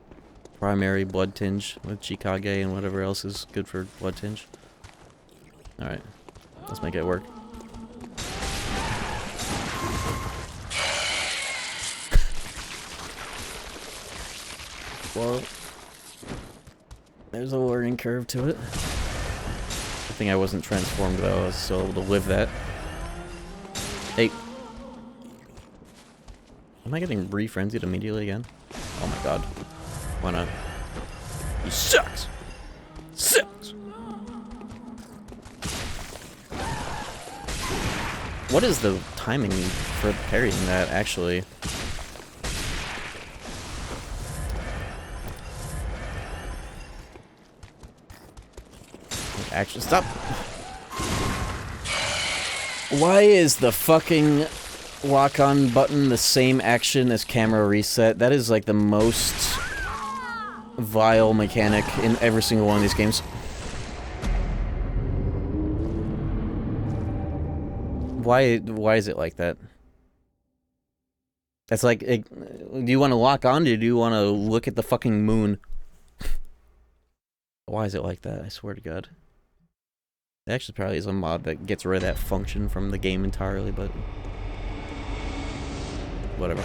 Primary blood tinge with Chikage and whatever else is good for blood tinge. Alright, let's make it work. Well, there's a learning curve to it. Good thing I wasn't transformed though, I was still able to live that. Hey. Am I getting re-frenzied immediately again? Oh my god. Why not? He sucks! Sucks! What is the timing for parrying that, actually? Actually, stop! Why is the fucking lock-on button the same action as camera reset? That is like the most vile mechanic in every single one of these games. Why is it like that? That's like, do you want to lock on, or do you want to look at the fucking moon? Why is it like that? I swear to God. It actually probably is a mod that gets rid of that function from the game entirely, but whatever.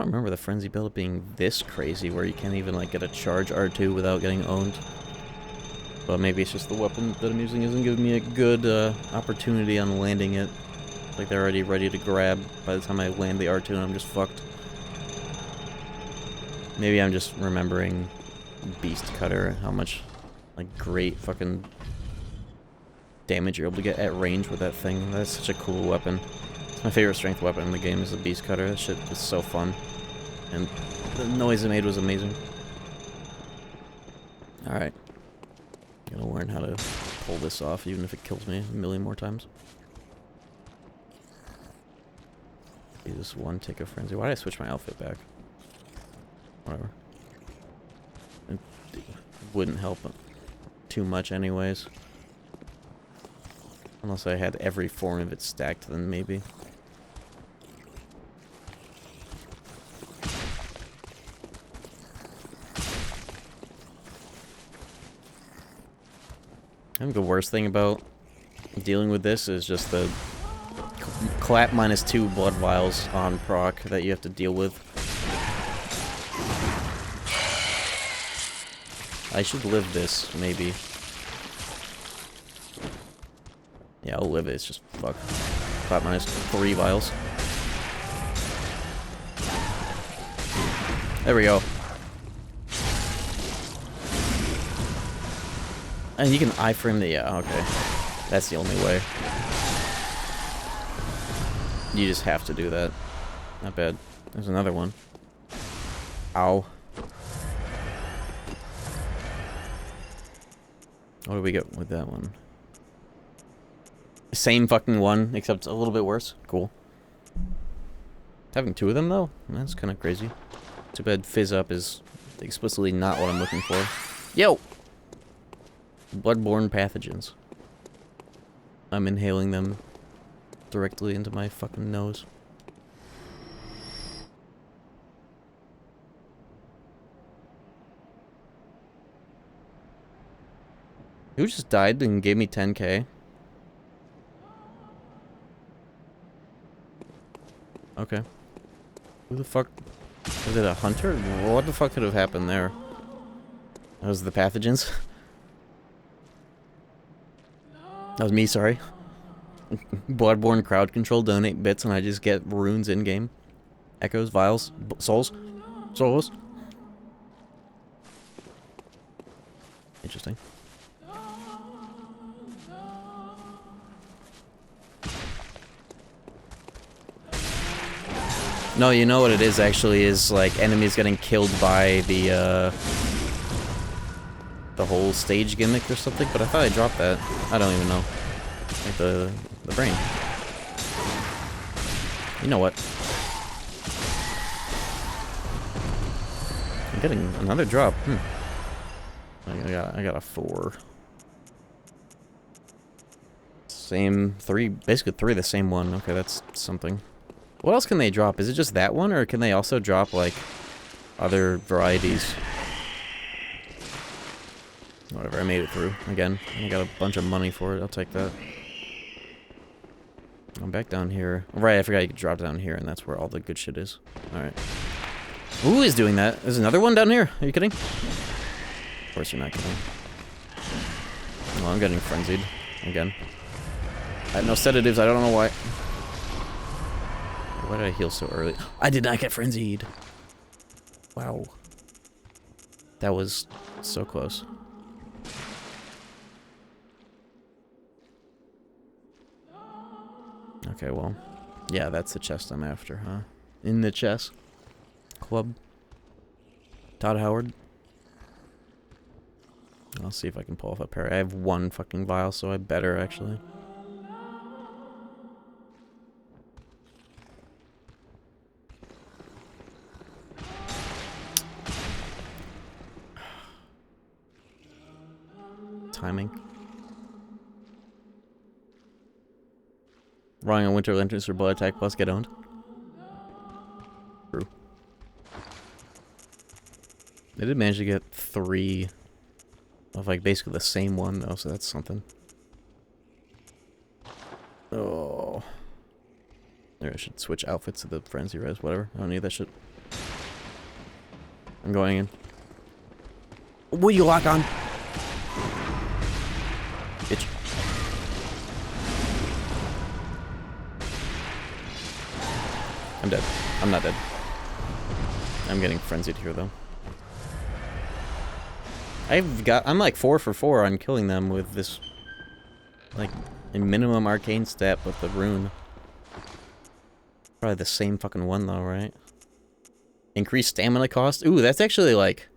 don't remember the Frenzy build being this crazy where you can't even, like, get a charge R2 without getting owned. But maybe it's just the weapon that I'm using isn't giving me a good opportunity on landing it. Like they're already ready to grab by the time I land the R2 and I'm just fucked. Maybe I'm just remembering Beast Cutter, how much, like, great fucking damage you're able to get at range with that thing. That's such a cool weapon. It's my favorite strength weapon in the game is the Beast Cutter. That shit is so fun. And the noise it made was amazing. Alright. I'm gonna learn how to pull this off, even if it kills me a million more times. Use one tick of frenzy. Why did I switch my outfit back? Whatever. It wouldn't help too much anyways. Unless I had every form of it stacked, then maybe. I think the worst thing about dealing with this is just the clap -2 blood vials on proc that you have to deal with. I should live this, maybe. Yeah, I'll live it, it's just fuck. Clap -3 vials. There we go. And you can iframe the, yeah, okay. That's the only way. You just have to do that. Not bad. There's another one. Ow. What do we get with that one? Same fucking one, except a little bit worse. Cool. Having two of them, though? That's kind of crazy. Too bad Fizz Up is explicitly not what I'm looking for. Yo! Bloodborne pathogens. I'm inhaling them directly into my fucking nose. Who just died and gave me 10k? Okay. Who the fuck? Was it a hunter? What the fuck could have happened there? That was the pathogens? That was me, sorry. Bloodborne crowd control, donate bits, and I just get runes in-game. Echoes, vials, souls. Souls. Interesting. No, you know what it is actually is like enemies getting killed by the whole stage gimmick or something, but I thought I dropped that. I don't even know. Like the brain. You know what? I'm getting another drop. I got a 4. Same 3, basically 3 the same one. Okay, that's something. What else can they drop? Is it just that one, or can they also drop, like, other varieties? Whatever, I made it through, again. I got a bunch of money for it, I'll take that. I'm back down here. Right, I forgot you could drop down here, and that's where all the good shit is. Alright. Who is doing that? There's another one down here? Are you kidding? Of course you're not kidding. Well, I'm getting frenzied. Again. I have no sedatives, I don't know why. Why did I heal so early? I did not get frenzied! Wow. That was so close. Okay, well. Yeah, that's the chest I'm after, huh? In the chest. Club. Todd Howard. I'll see if I can pull off a pair. I have 1 fucking vial, so I better, actually. Timing. Wrong on Winter Lanterns for blood attack plus get owned. True. They did manage to get 3 of, like, basically the same one, though, so that's something. Oh. There, I should switch outfits to the Frenzy Res, whatever. I don't need that shit. I'm going in. Will you lock on? Bitch. I'm dead. I'm not dead. I'm getting frenzied here, though. I'm like 4 for 4 on killing them with this, like, a minimum arcane stat with the rune. Probably the same fucking one, though, right? Increased stamina cost? Ooh, that's actually, like...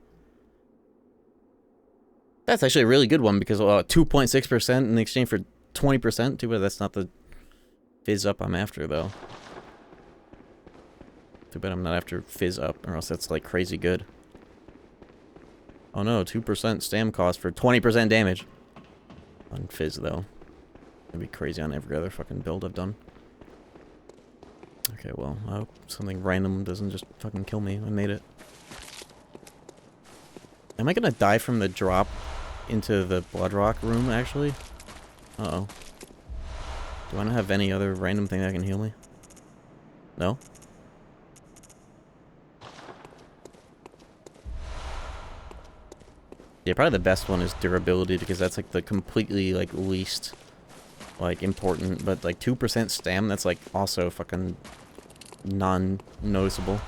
That's actually a really good one, because 2.6% in exchange for 20%? Too bad that's not the fizz up I'm after, though. Too bad I'm not after fizz up, or else that's, like, crazy good. Oh no, 2% stam cost for 20% damage. On fizz, though. That'd be crazy on every other fucking build I've done. Okay, well, I hope something random doesn't just fucking kill me. I made it. Am I gonna die from the drop into the blood rock room, actually? Uh-oh. Do I not have any other random thing that can heal me? No? Yeah, probably the best one is durability, because that's, like, the completely, like, least, like, important. But, like, 2% stam, that's, like, also fucking non-noticeable.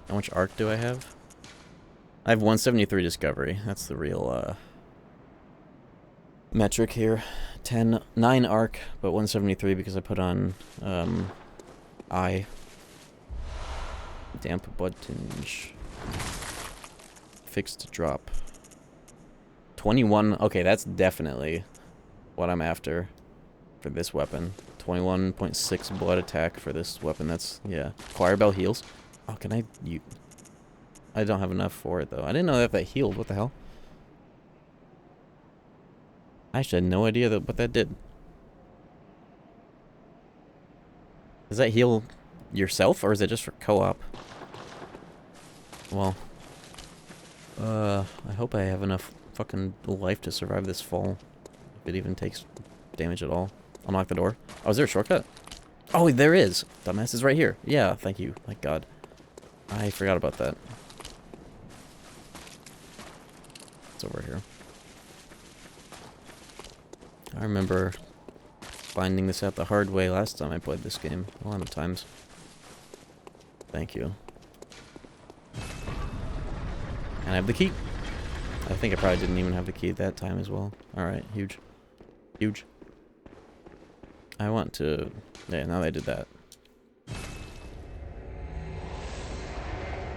How much arc do I have? I have 173 discovery. That's the real, metric here. 9 arc, but 173 because I put on, eye. Damp blood tinge. Fixed drop. 21, okay, that's definitely what I'm after for this weapon. 21.6 blood attack for this weapon, that's, yeah. Choir bell heals. Oh, can I, I don't have enough for it, though. I didn't know that healed, what the hell? I actually had no idea what that did. Does that heal yourself, or is it just for co-op? Well, I hope I have enough fucking life to survive this fall. If it even takes damage at all. Unlock the door. Oh, is there a shortcut? Oh, there is! Dumbass is right here. Yeah, thank you. My god. I forgot about that. It's over here. I remember finding this out the hard way last time I played this game. A lot of times. Thank you. And I have the key. I think I probably didn't even have the key at that time as well. Alright, huge. Huge. I want to... Yeah, now that I did that.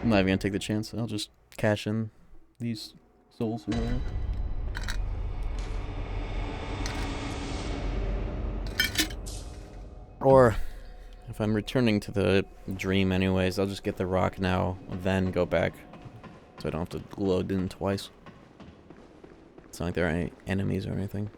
I'm not even gonna take the chance. I'll just cash in these souls over there. Or, if I'm returning to the dream anyways, I'll just get the rock now, then go back. So I don't have to load in twice. It's not like there are any enemies or anything.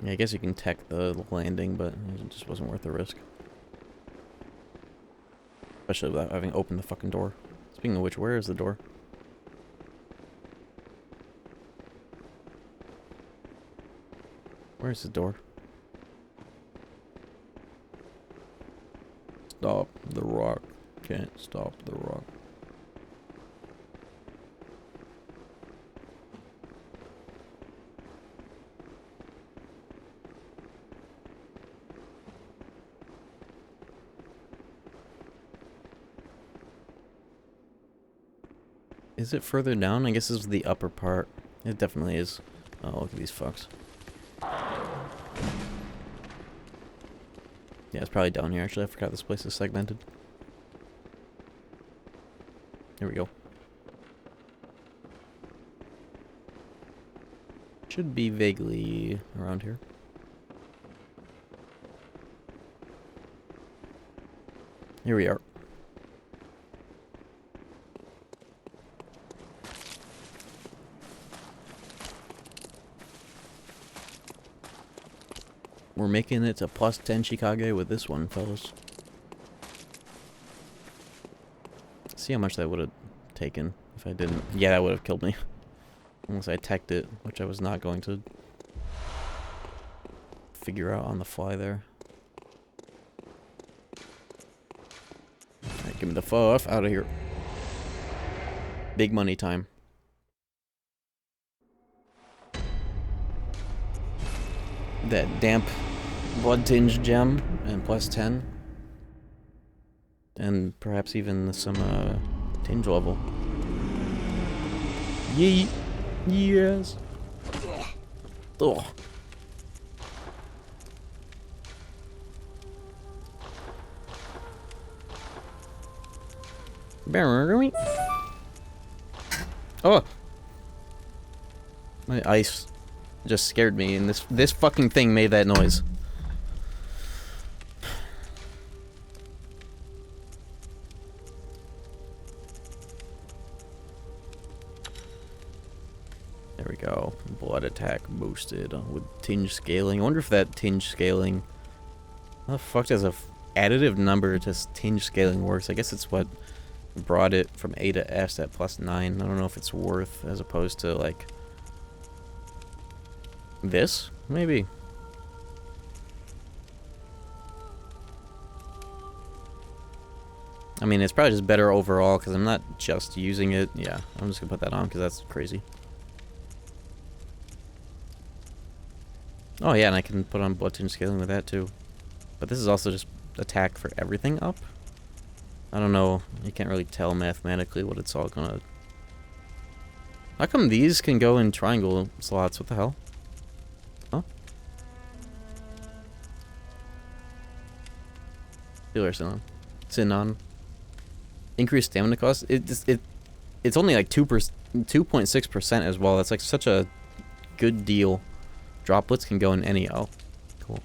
Yeah, I guess you can tech the landing, but it just wasn't worth the risk. Especially without having opened the fucking door. Speaking of which, where is the door? Where's the door? Stop the rock. Can't stop the rock. Is it further down? I guess this is the upper part. It definitely is. Oh, look at these fucks. Yeah, it's probably down here, actually. I forgot this place is segmented. Here we go. Should be vaguely around here. Here we are. We're making it to plus 10 Shikage with this one, fellas. See how much that would have taken if I didn't. Yeah, that would have killed me. Unless I teched it, which I was not going to figure out on the fly there. Get me the fuck out of here. Big money time. That damp blood tinged gem and plus 10. And perhaps even some tinge level. Yeet. Yes. Ugh. Oh! My ice just scared me, and this fucking thing made that noise. There we go. Blood attack boosted with tinge scaling. I wonder if that tinge scaling... How the fuck does a additive number to tinge scaling works? I guess it's what brought it from A to S at plus 9. I don't know if it's worth as opposed to, like... this? Maybe. I mean, it's probably just better overall because I'm not just using it. Yeah, I'm just gonna put that on because that's crazy. Oh yeah, and I can put on blood tinge scaling with that too. But this is also just attack for everything up. I don't know. You can't really tell mathematically what it's all gonna... How come these can go in triangle slots? What the hell? Huh? Healer Sinon. Increased stamina cost? It's only like 2.6% as well. That's like such a good deal. Droplets can go in any... Oh, cool.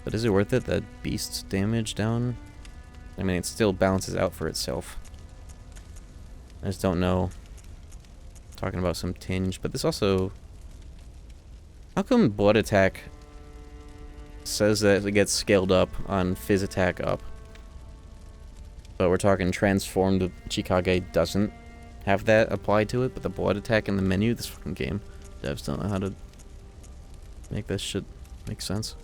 But is it worth it? That beast's damage down? I mean, it still balances out for itself. I just don't know. Talking about some tinge, but this also... How come blood attack says that it gets scaled up on phys attack up? But we're talking transformed Chikage doesn't have that applied to it, but the blood attack in the menu, this fucking game. Devs don't know how to make this shit make sense.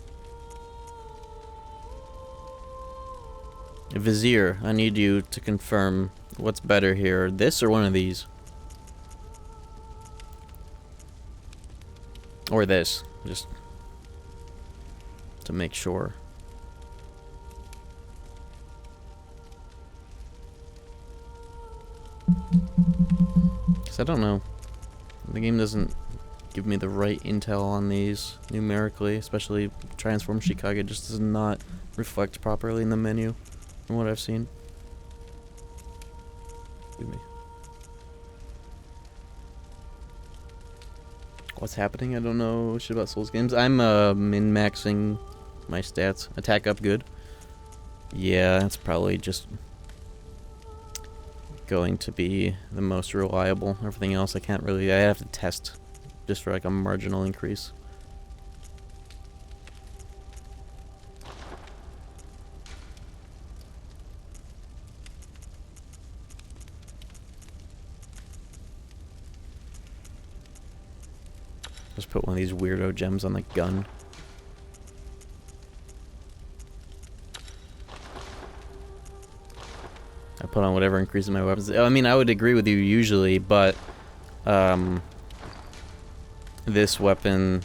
Vizier, I need you to confirm what's better here, this or one of these? Or this, just to make sure. Because I don't know. The game doesn't give me the right intel on these numerically, especially Transform Chikage just does not reflect properly in the menu from what I've seen. Excuse me. What's happening? I don't know shit about Souls games. I'm min-maxing my stats. Attack up good. Yeah, that's probably just going to be the most reliable. Everything else I can't really... I have to test just for like a marginal increase. Just put one of these weirdo gems on the gun. I put on whatever increases my weapons. I mean, I would agree with you usually, but this weapon,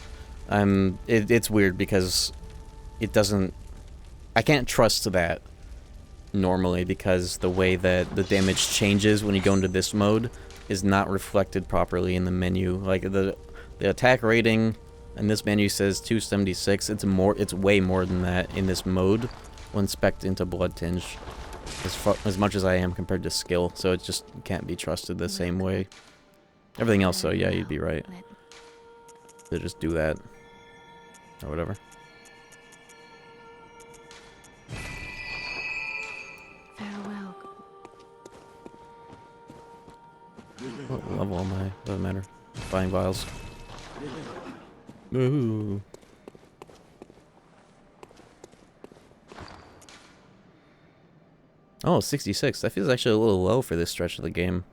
it's weird because it doesn't... I can't trust that normally because the way that the damage changes when you go into this mode is not reflected properly in the menu. Like the attack rating in this menu says 276. It's way more than that in this mode when spec'd into Blood Tinge. As much as I am compared to skill, so it just can't be trusted the same way. Everything else, though, yeah, you'd be right. To just do that. Or whatever. Farewell. What level am I? Doesn't matter. Buying vials. Ooh. Oh, 66. That feels actually a little low for this stretch of the game.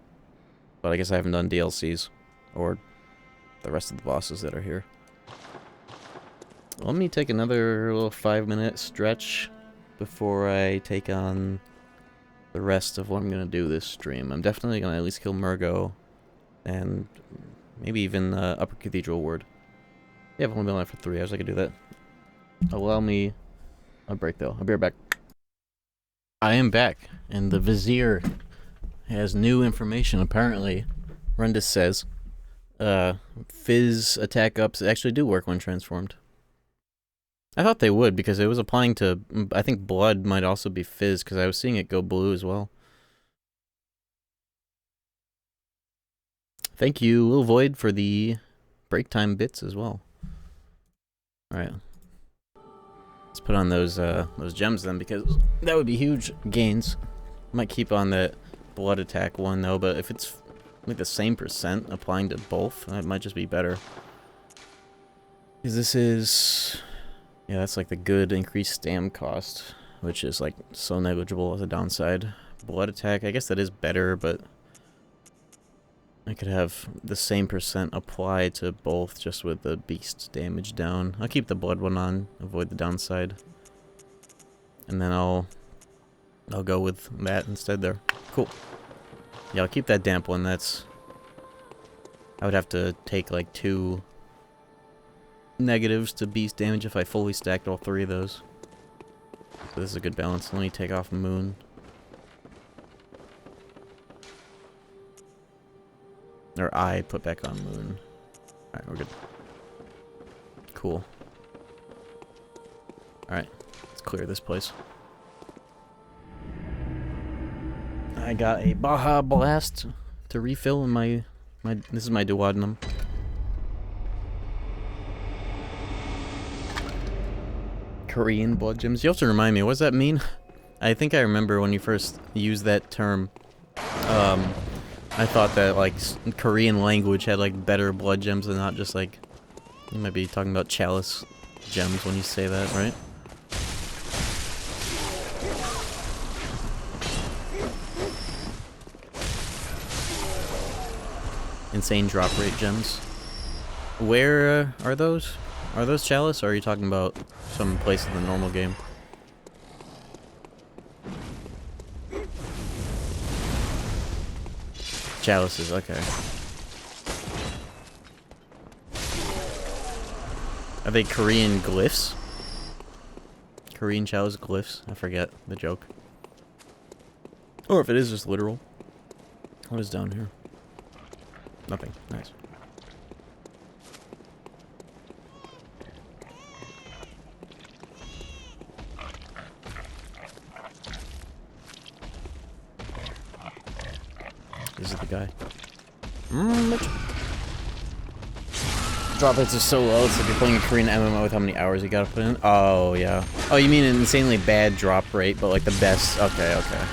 But I guess I haven't done DLCs. Or the rest of the bosses that are here. Let me take another little 5-minute stretch. before I take on the rest of what I'm gonna do this stream. I'm definitely gonna at least kill Murgo, and maybe even Upper Cathedral Ward. Yeah, I've only been alive for 3 hours. I could do that. Allow me a break though. I'll be right back. I am back, and the Vizier has new information. Apparently, Rundus says, Fizz attack ups actually do work when transformed. I thought they would, because it was applying to, I think blood might also be Fizz, because I was seeing it go blue as well. Thank you, Lil Void, for the break time bits as well. Alright. Let's put on those gems then, because that would be huge gains. Might keep on that blood attack one though, but if it's like the same percent applying to both, that might just be better. Because this is... yeah, that's like the good increased stam cost, which is like so negligible as a downside. Blood attack, I guess that is better, but I could have the same percent apply to both just with the beast damage down. I'll keep the blood one on, avoid the downside. And then I'll go with that instead there. Cool. Yeah, I'll keep that damp one. That's... I would have to take like 2 negatives to beast damage if I fully stacked all 3 of those. So this is a good balance. Let me take off Moon. Or I put back on Moon. Alright, we're good. Cool. Alright, let's clear this place. I got a Baja Blast to refill in my this is my duodenum. Korean blood gems. You have to remind me, what does that mean? I think I remember when you first used that term. I thought that like Korean language had like better blood gems and not just like, you might be talking about chalice gems when you say that, right? Insane drop rate gems. Where are those? Are those chalice, or are you talking about some place in the normal game? Chalices, okay. Are they Korean glyphs? Korean chalice glyphs? I forget the joke. Or if it is just literal. What is down here? Nothing. Nice. This is the guy. Drop rates are so low, it's like you're playing a Korean MMO with how many hours you gotta put in. Oh, yeah. Oh, you mean an insanely bad drop rate, but like the best. Okay, okay.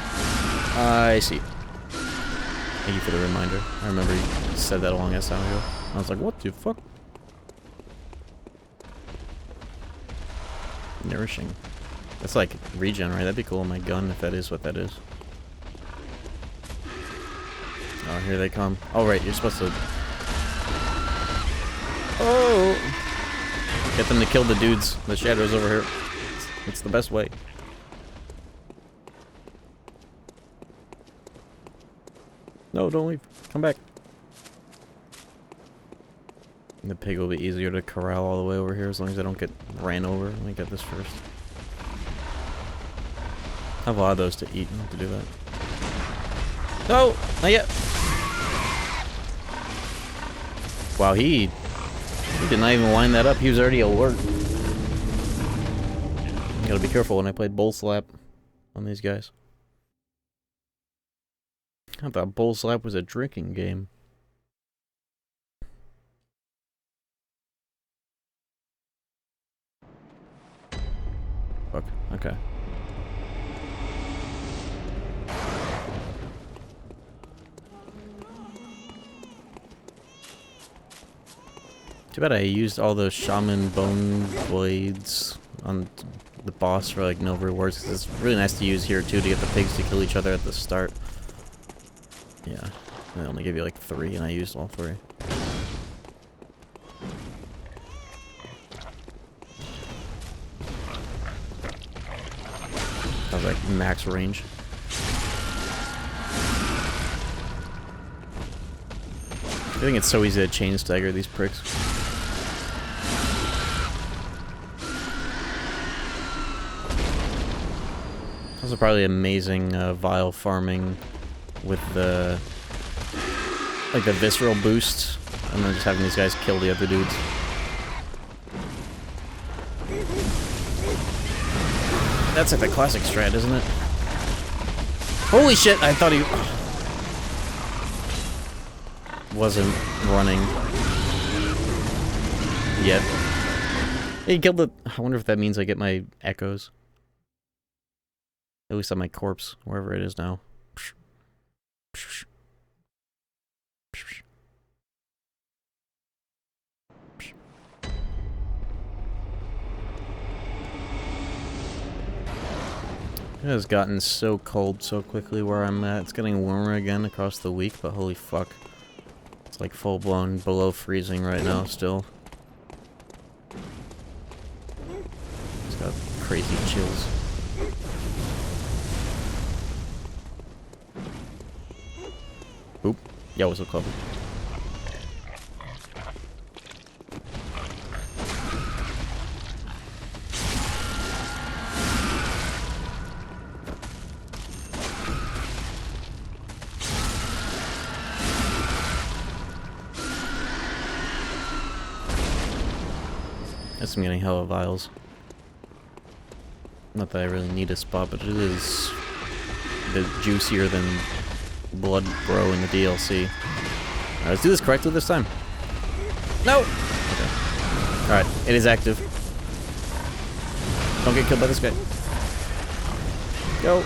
I see. Thank you for the reminder. I remember you said that a long ass time ago. I was like, what the fuck? Nourishing. That's like regen, right? That'd be cool on my gun if that is what that is. Oh, here they come. Oh, right, you're supposed to... Oh! Get them to kill the dudes, the shadows over here. It's the best way. No, don't leave. Come back. The pig will be easier to corral all the way over here as long as I don't get ran over. Let me get this first. I have a lot of those to eat. I have to do that. No! Not yet! Wow, he did not even line that up. He was already alert. Gotta be careful when I play Bull Slap on these guys. I thought Bull Slap was a drinking game. Fuck, okay. Too bad I used all those shaman bone blades on the boss for like no rewards, because it's really nice to use here too to get the pigs to kill each other at the start. Yeah, they only give you like 3 and I used all 3. was like max range. I think it's so easy to chain stagger these pricks. Also probably amazing vial farming with the like the visceral boost, and then just having these guys kill the other dudes. That's like the classic strat, isn't it? Holy shit! I thought he wasn't running yet. He killed it. I wonder if that means I get my echoes. At least on my corpse, wherever it is now. It has gotten so cold so quickly where I'm at. It's getting warmer again across the week, but holy fuck. It's like full-blown below freezing right now still. It's got crazy chills. Oop. Yeah, what's up, club? Guess I'm getting hella vials. Not that I really need a spot, but it is a bit juicier than Blood Bro in the DLC. Alright, let's do this correctly this time. No! Okay. Alright, it is active. Don't get killed by this guy. Go!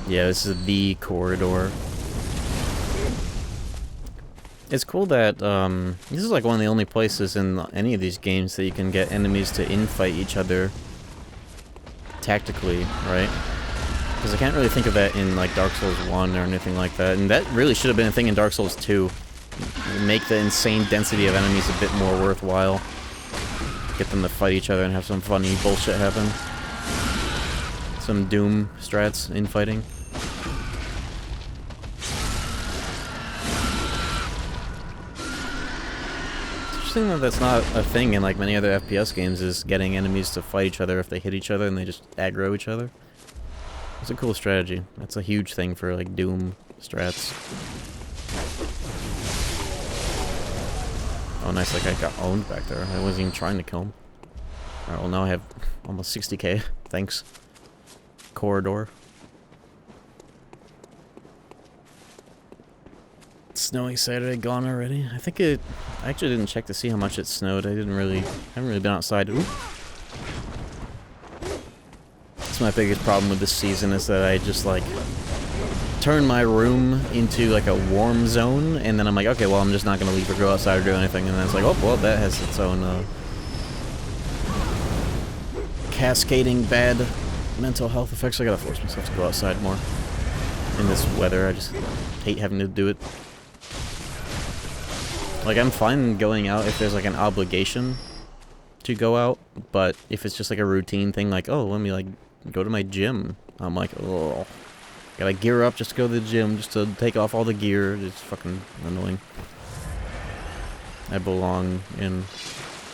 Yeah, this is the corridor. It's cool that, this is like one of the only places in any of these games that you can get enemies to infight each other tactically, right? Because I can't really think of that in, like, Dark Souls 1 or anything like that, and that really should have been a thing in Dark Souls 2. Make the insane density of enemies a bit more worthwhile. Get them to fight each other and have some funny bullshit happen. Some Doom strats infighting. Interesting that that's not a thing in like many other FPS games, is getting enemies to fight each other if they hit each other and they just aggro each other. It's a cool strategy. That's a huge thing for like Doom strats. Oh nice, like I got owned back there. I wasn't even trying to kill him. Alright, well now I have almost 60k. Thanks. Corridor. Snowing Saturday gone already? I think it... I actually didn't check to see how much it snowed. I haven't really been outside. Ooh. That's my biggest problem with this season, is that I just like turn my room into like a warm zone, and then I'm like, okay, well I'm just not gonna leave or go outside or do anything, and then it's like, oh well, that has its own cascading bad mental health effects. I gotta force myself to go outside more in this weather. I just hate having to do it. Like, I'm fine going out if there's like an obligation to go out, but if it's just like a routine thing, like, oh, let me like go to my gym, I'm like, oh, gotta gear up just to go to the gym, just to take off all the gear. It's fucking annoying. I belong in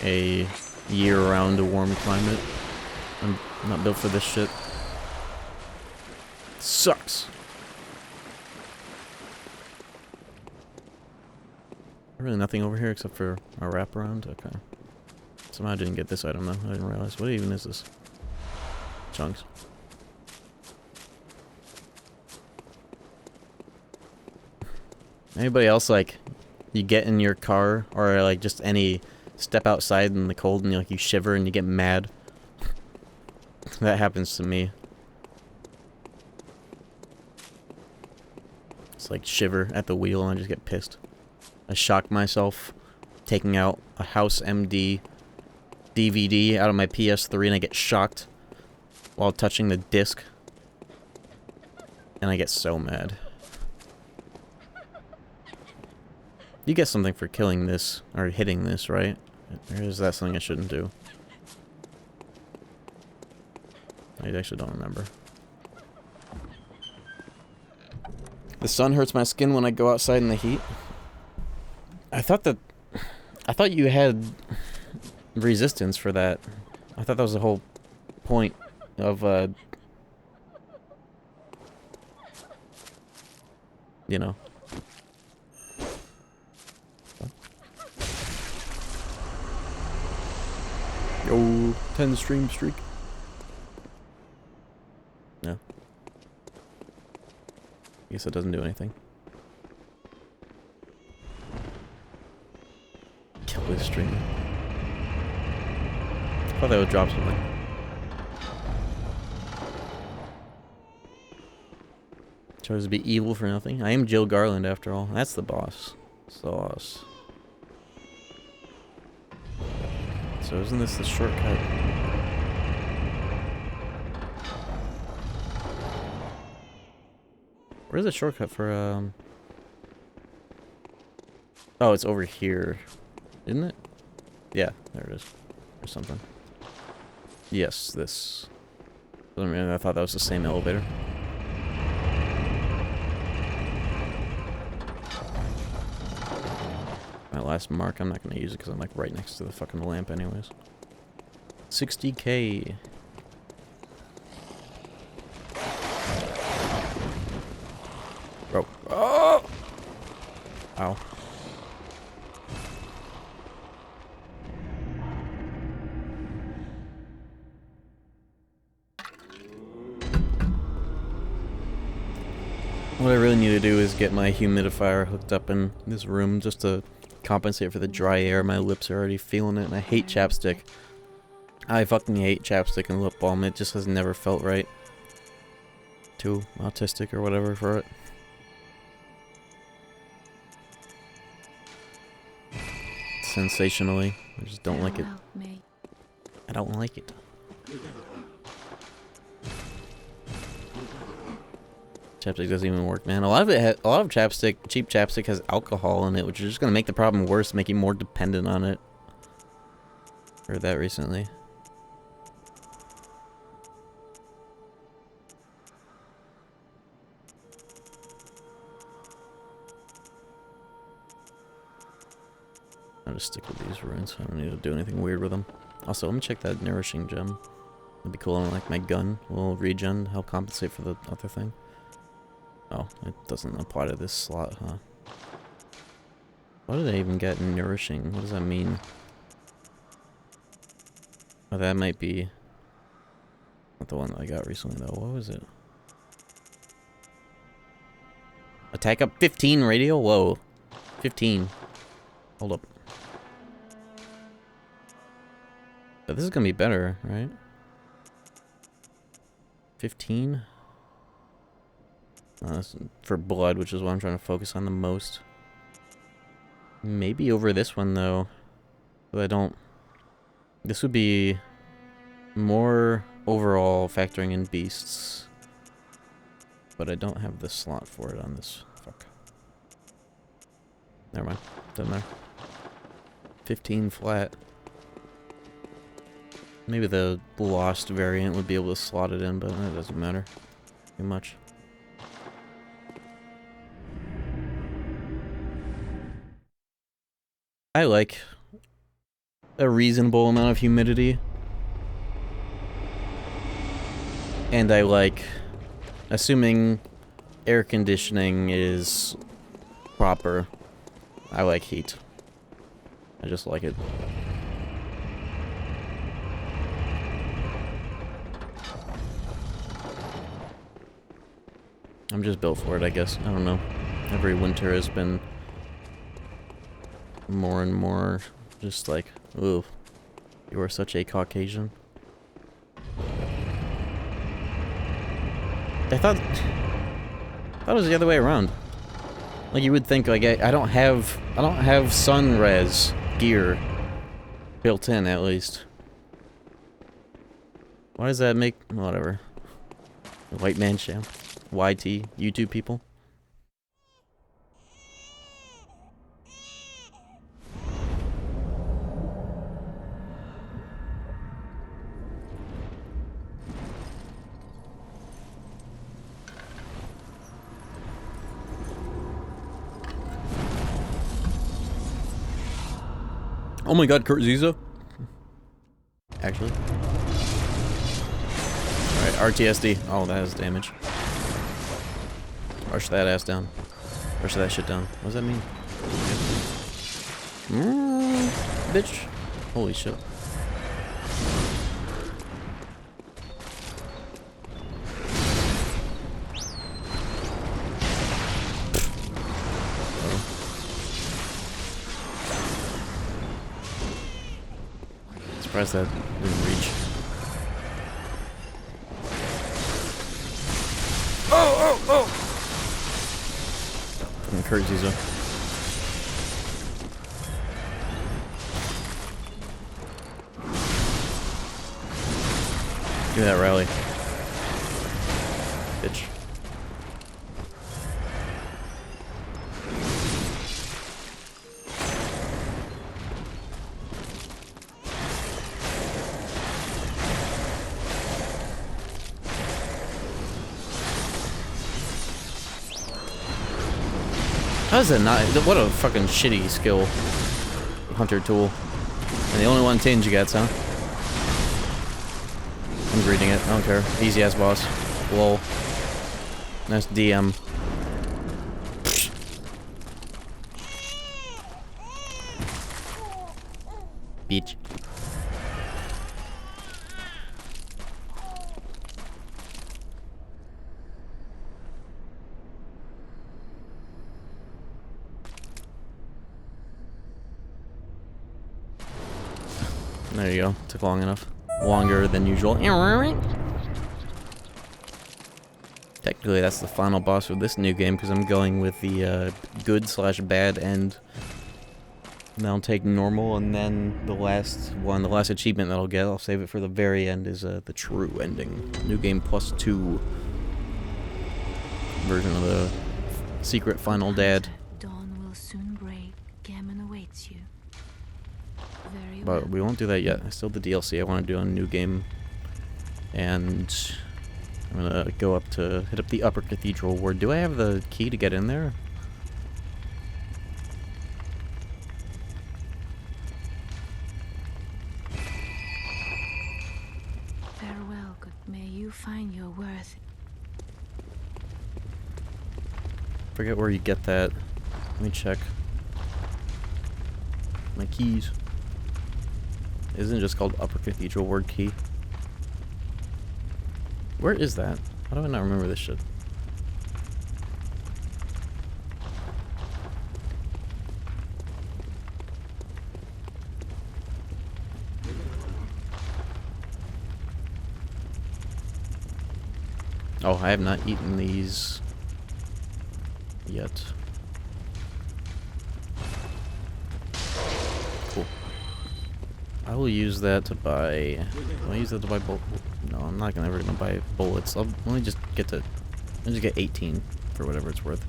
a year-round warm climate. I'm not built for this shit. Sucks. Really nothing over here except for a wraparound? Okay. Somehow I didn't get this item though. I didn't realize. What even is this? Chunks. Anybody else, like, you get in your car or like just any step outside in the cold and you shiver and you get mad? That happens to me. It's like shiver at the wheel and I just get pissed. I shock myself taking out a House MD DVD out of my PS3 and I get shocked while touching the disc. And I get so mad. You get something for killing this, or hitting this, right? Or is that something I shouldn't do? I actually don't remember. The sun hurts my skin when I go outside in the heat. I thought you had resistance for that. I thought that was the whole point of, you know. Yo, 10 stream streak. No. I guess it doesn't do anything. Kill this streamer. I thought that would drop something. Chose to be evil for nothing. I am Jill Garland after all. That's the boss. Sauce. So isn't this the shortcut? Where's the shortcut for, Oh, it's over here. Isn't it? Yeah, there it is. Or something. Yes, this. I mean, I thought that was the same elevator. My last mark, I'm not going to use it because I'm like right next to the fucking lamp anyways. 60k. Bro. Oh! Ow. What I really need to do is get my humidifier hooked up in this room just to compensate for the dry air. My lips are already feeling it, and I hate chapstick. I fucking hate chapstick and lip balm. It just has never felt right. Too autistic or whatever for it. Sensationally. I just don't like it. I don't like it. Chapstick doesn't even work, man. A lot of chapstick, cheap chapstick, has alcohol in it, which is just gonna make the problem worse, make you more dependent on it. Heard that recently. I'll just stick with these runes. I don't need to do anything weird with them. Also, let me check that nourishing gem. It'd be cool on like my gun. A little regen, help compensate for the other thing. Oh, it doesn't apply to this slot, huh? Why did I even get nourishing? What does that mean? Oh, that might be not the one that I got recently, though. What was it? Attack up 15 radio? Whoa. 15. Hold up. But this is gonna be better, right? 15? That's for blood, which is what I'm trying to focus on the most. Maybe over this one, though. But I don't... This would be more overall factoring in beasts. But I don't have the slot for it on this. Fuck. Never mind. Doesn't matter. 15 flat. Maybe the lost variant would be able to slot it in, but that doesn't matter too much. I like a reasonable amount of humidity. And I like, assuming air conditioning is proper, I like heat. I just like it. I'm just built for it, I guess. I don't know. Every winter has been more and more just like, ooh, you are such a Caucasian. I thought it was the other way around. Like you would think, like I don't have sun res gear built in, at least. Why does that make... whatever. White man sham. YT. YouTube people. Oh my god, Kurt Ziza. Actually. Alright, RTSD. Oh, that has damage. Rush that ass down. Rush that shit down. What does that mean? Bitch. Holy shit. Surprised that didn't reach. Oh! Fucking Kurt Ziza. Give me that rally. Bitch. How is that not? What a fucking shitty skill. Hunter tool. And the only one tinge gets, huh? I'm greeting it. I don't care. Easy ass boss. Lol. Nice DM. Bitch. There you go. Took long enough. Longer than usual. Technically, that's the final boss of this new game because I'm going with the good/bad end. And I'll take normal, and then the last one, the last achievement that I'll get, I'll save it for the very end, is the true ending. New game +2 version of the secret final dad. Dawn will soon break. Gammon awaits you. Very But well. we won't do that yet. I still have the DLC I want to do on a new game. And I'm gonna go up to hit up the upper cathedral ward. Do I have the key to get in there? Farewell, good. May you find your worth. Forget where you get that. Let me check. My keys. Isn't it just called upper cathedral ward key? Where is that? How do I not remember this shit? Oh, I have not eaten these yet. Cool. I will use that to buy... Will I use that to buy bullets? No, I'm not ever gonna buy bullets. Let me just get to... I'll just get 18 for whatever it's worth.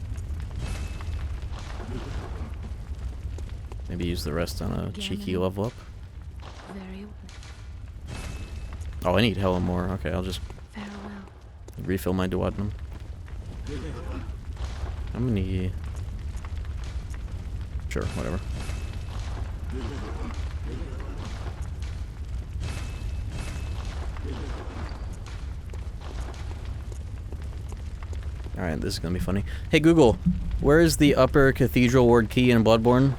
Maybe use the rest on a cheeky level up. Very well. Oh, I need hella more. Okay, I'll just Farewell. refill my duodenum. How many... Sure, whatever. Alright, this is gonna be funny. Hey Google, where is the upper cathedral ward key in Bloodborne?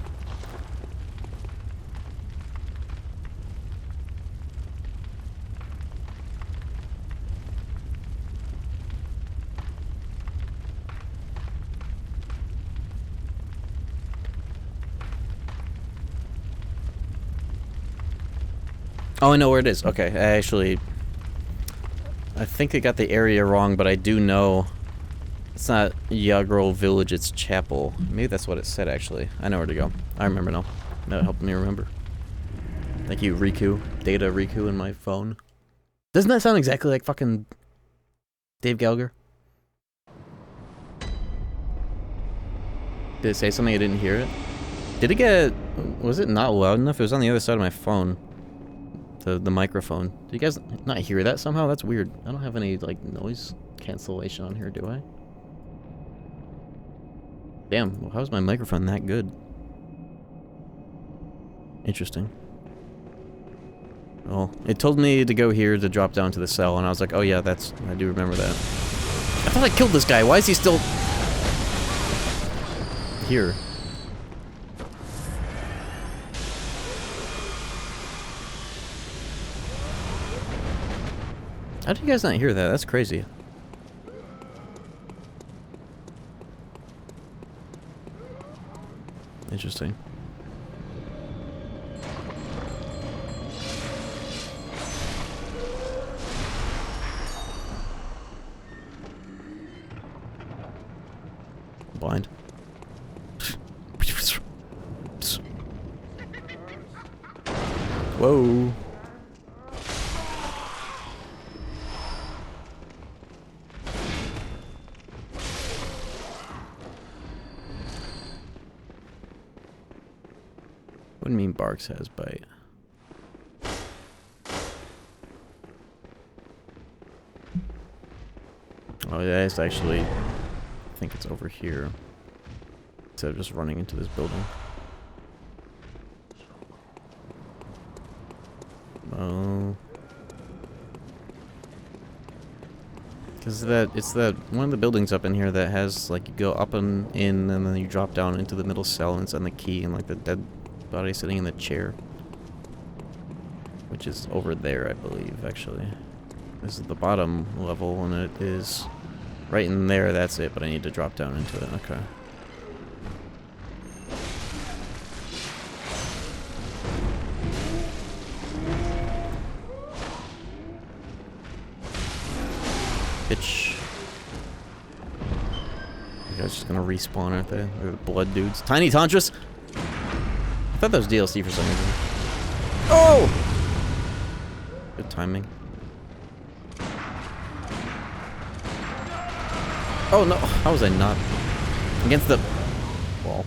Oh, I know where it is. Okay, I think I got the area wrong, but I do know it's not Yagrol Village, it's Chapel. Maybe that's what it said, actually. I know where to go. I remember now. That helped me remember. Thank you, Riku. Data Riku in my phone. Doesn't that sound exactly like fucking Dave Gallagher? Did it say something? I didn't hear it. Did it get... Was it not loud enough? It was on the other side of my phone. The microphone. Did you guys not hear that somehow? That's weird. I don't have any, like, noise cancellation on here, do I? Damn, well, how's my microphone that good? Interesting. Well, it told me to go here to drop down to the cell, and I was like, oh yeah, that's... I do remember that. I thought I killed this guy. Why is he still... here? How did you guys not hear that? That's crazy. Interesting. Blind. Whoa. What do you mean Barks has bite? Oh yeah, it's actually... I think it's over here. Instead of just running into this building. Oh. Because it's that one of the buildings up in here that has, like, you go up and in, and then you drop down into the middle cell, and it's on the key, and, like, the dead body sitting in the chair. Which is over there, I believe, actually. This is the bottom level, and it is right in there, that's it, but I need to drop down into it, okay. Bitch. You guys just gonna respawn, aren't they? They're the blood dudes. Tiny Tantras! I thought that was DLC for some reason. Oh! Good timing. Oh no, how was I not? Against the wall.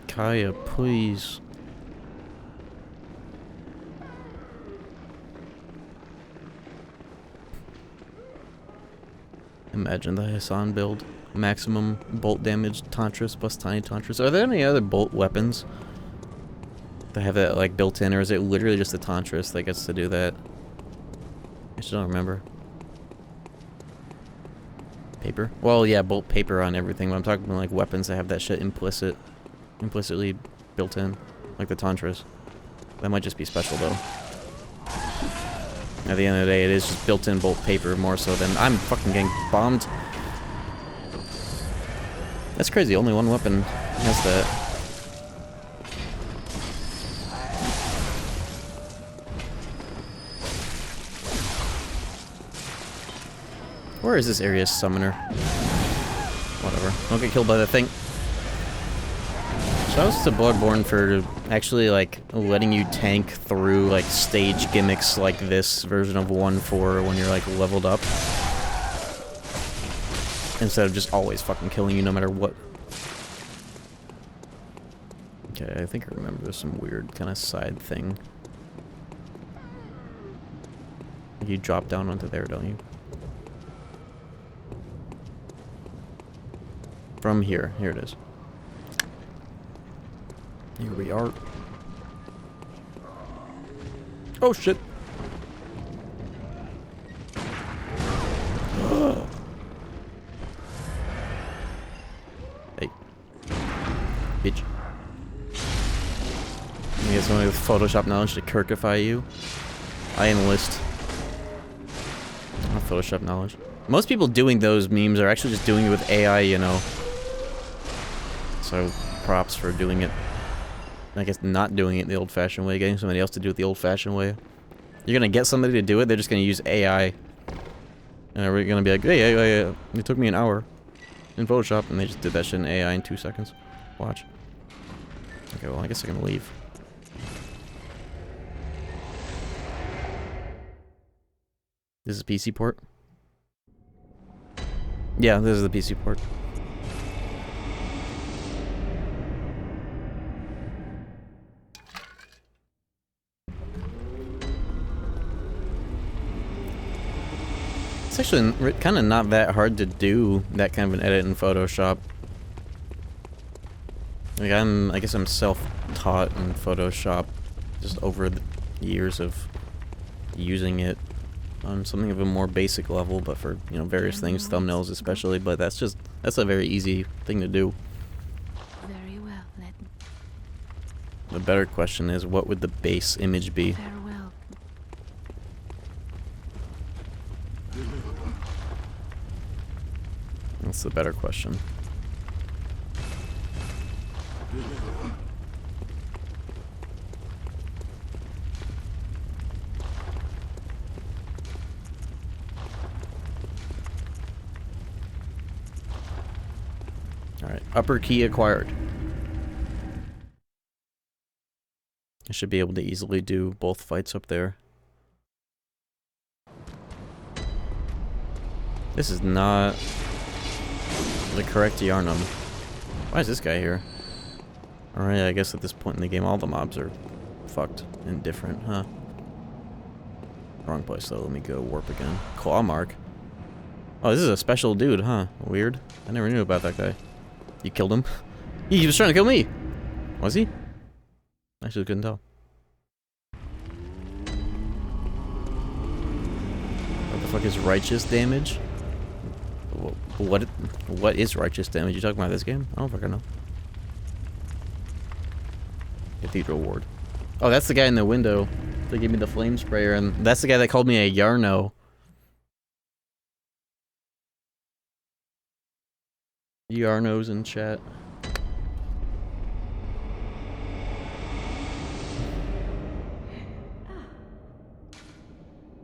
Kaya, please. Imagine the Hassan build. Maximum bolt damage Tantras plus tiny Tantras. Are there any other bolt weapons that have that, like, built in, or is it literally just the Tantras that gets to do that? I just don't remember. Paper? Well, yeah, bolt paper on everything, but I'm talking about, like, weapons that have that shit implicitly built in, like the Tantras. That might just be special, though. At the end of the day, it is just built-in bolt paper more so than I'm fucking getting bombed. That's crazy, only one weapon has that. Where is this area's summoner? Whatever. Don't get killed by that thing. Shouts to Bloodborne for actually, like, letting you tank through, like, stage gimmicks like this version of 1.4 when you're, like, leveled up. Instead of just always fucking killing you no matter what. Okay, I think I remember there's some weird kind of side thing. You drop down onto there, don't you? From here. Here it is. Here we are. Oh shit! Hey. Bitch. You get somebody with Photoshop knowledge to Kirkify you? I enlist. Not Photoshop knowledge. Most people doing those memes are actually just doing it with AI, you know. So, props for doing it. I guess not doing it the old-fashioned way, getting somebody else to do it the old-fashioned way. You're gonna get somebody to do it, they're just gonna use AI. And we're gonna be like, hey, it took me an hour. in Photoshop, and they just did that shit in AI in 2 seconds. Watch. Okay, well, I guess I can leave. This is PC port? Yeah, this is the PC port. It's actually kind of not that hard to do that kind of an edit in Photoshop. Like I guess I'm self-taught in Photoshop, just over the years of using it on something of a more basic level, but for, you know, various things, thumbnails especially, but that's a very easy thing to do. Very well, let The better question is, what would the base image be? farewell. That's the better question. Alright, upper key acquired. I should be able to easily do both fights up there. This is not the correct Yarnum. Why is this guy here? Alright, I guess at this point in the game all the mobs are fucked and different, huh? Wrong place though, let me go warp again. Claw mark. Oh, this is a special dude, huh? Weird. I never knew about that guy. You killed him? He was trying to kill me! Was he? Actually couldn't tell. What the fuck is righteous damage? What is righteous damage? You talking about this game? I don't fucking know. Cathedral Ward. Oh, that's the guy in the window that gave me the flame sprayer, and that's the guy that called me a Yarno. Yarnos in chat.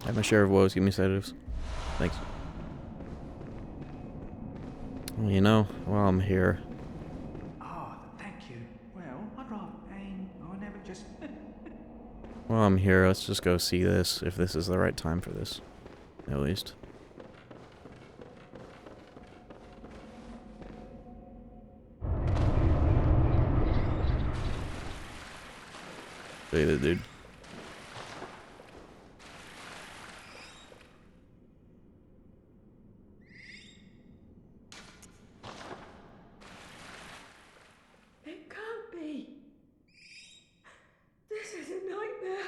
I have my share of woes, give me sedatives. Thanks. Well, you know, while I'm here. Ah, thank you. Well, I'd rather aim. I never just. While I'm here, let's just go see this, if this is the right time for this. At least. Look at that dude. It can't be. This is a nightmare.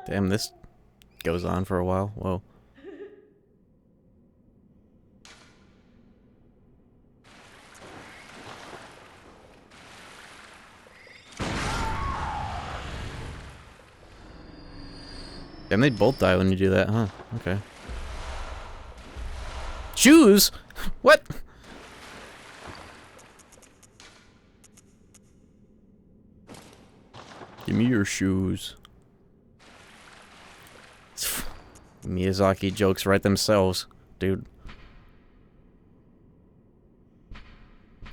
Damn, this goes on for a while. Whoa. Damn, they both die when you do that, huh? Okay. Shoes? What? Give me your shoes. Miyazaki jokes write themselves, dude.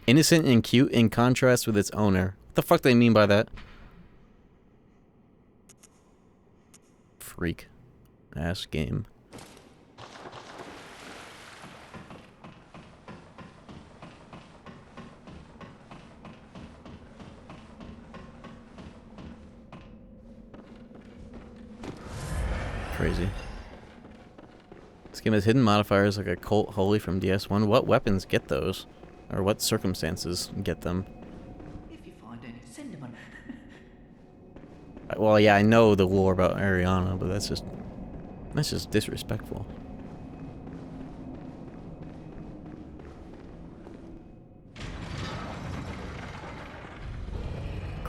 Innocent and cute in contrast with its owner. What the fuck do they mean by that? Freak ass game. Crazy. This game has hidden modifiers like a Colt Holy from DS1. What weapons get those? Or what circumstances get them? If you find any, send them on. Well, yeah, I know the lore about Ariana, but that's just disrespectful.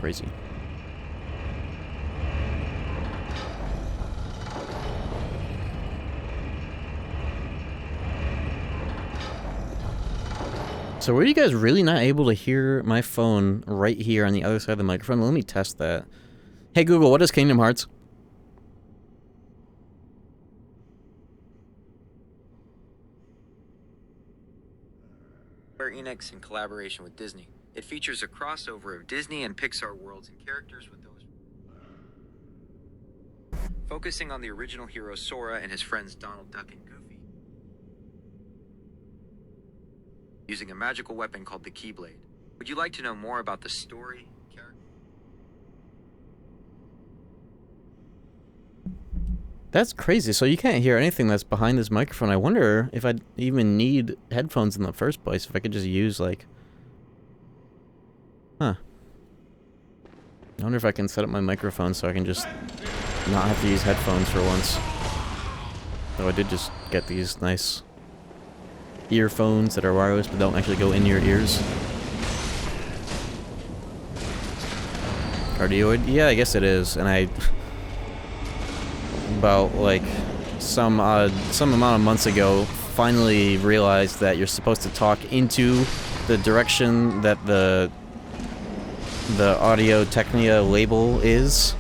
Crazy. So were you guys really not able to hear my phone right here on the other side of the microphone? Let me test that. Hey Google, what is Kingdom Hearts? Square Enix in collaboration with Disney. It features a crossover of Disney and Pixar worlds and characters with those focusing on the original hero Sora and his friends Donald Duck and Goofy, using a magical weapon called the Keyblade. Would you like to know more about the story, character? That's crazy. So you can't hear anything that's behind this microphone. I wonder if I'd even need headphones in the first place. If I could just use, like... Huh. I wonder if I can set up my microphone so I can just not have to use headphones for once. Though I did just get these nice earphones that are wireless but don't actually go in your ears. Cardioid? Yeah, I guess it is. And I... about like some amount of months ago finally realized that you're supposed to talk into the direction that the Audio Technica label is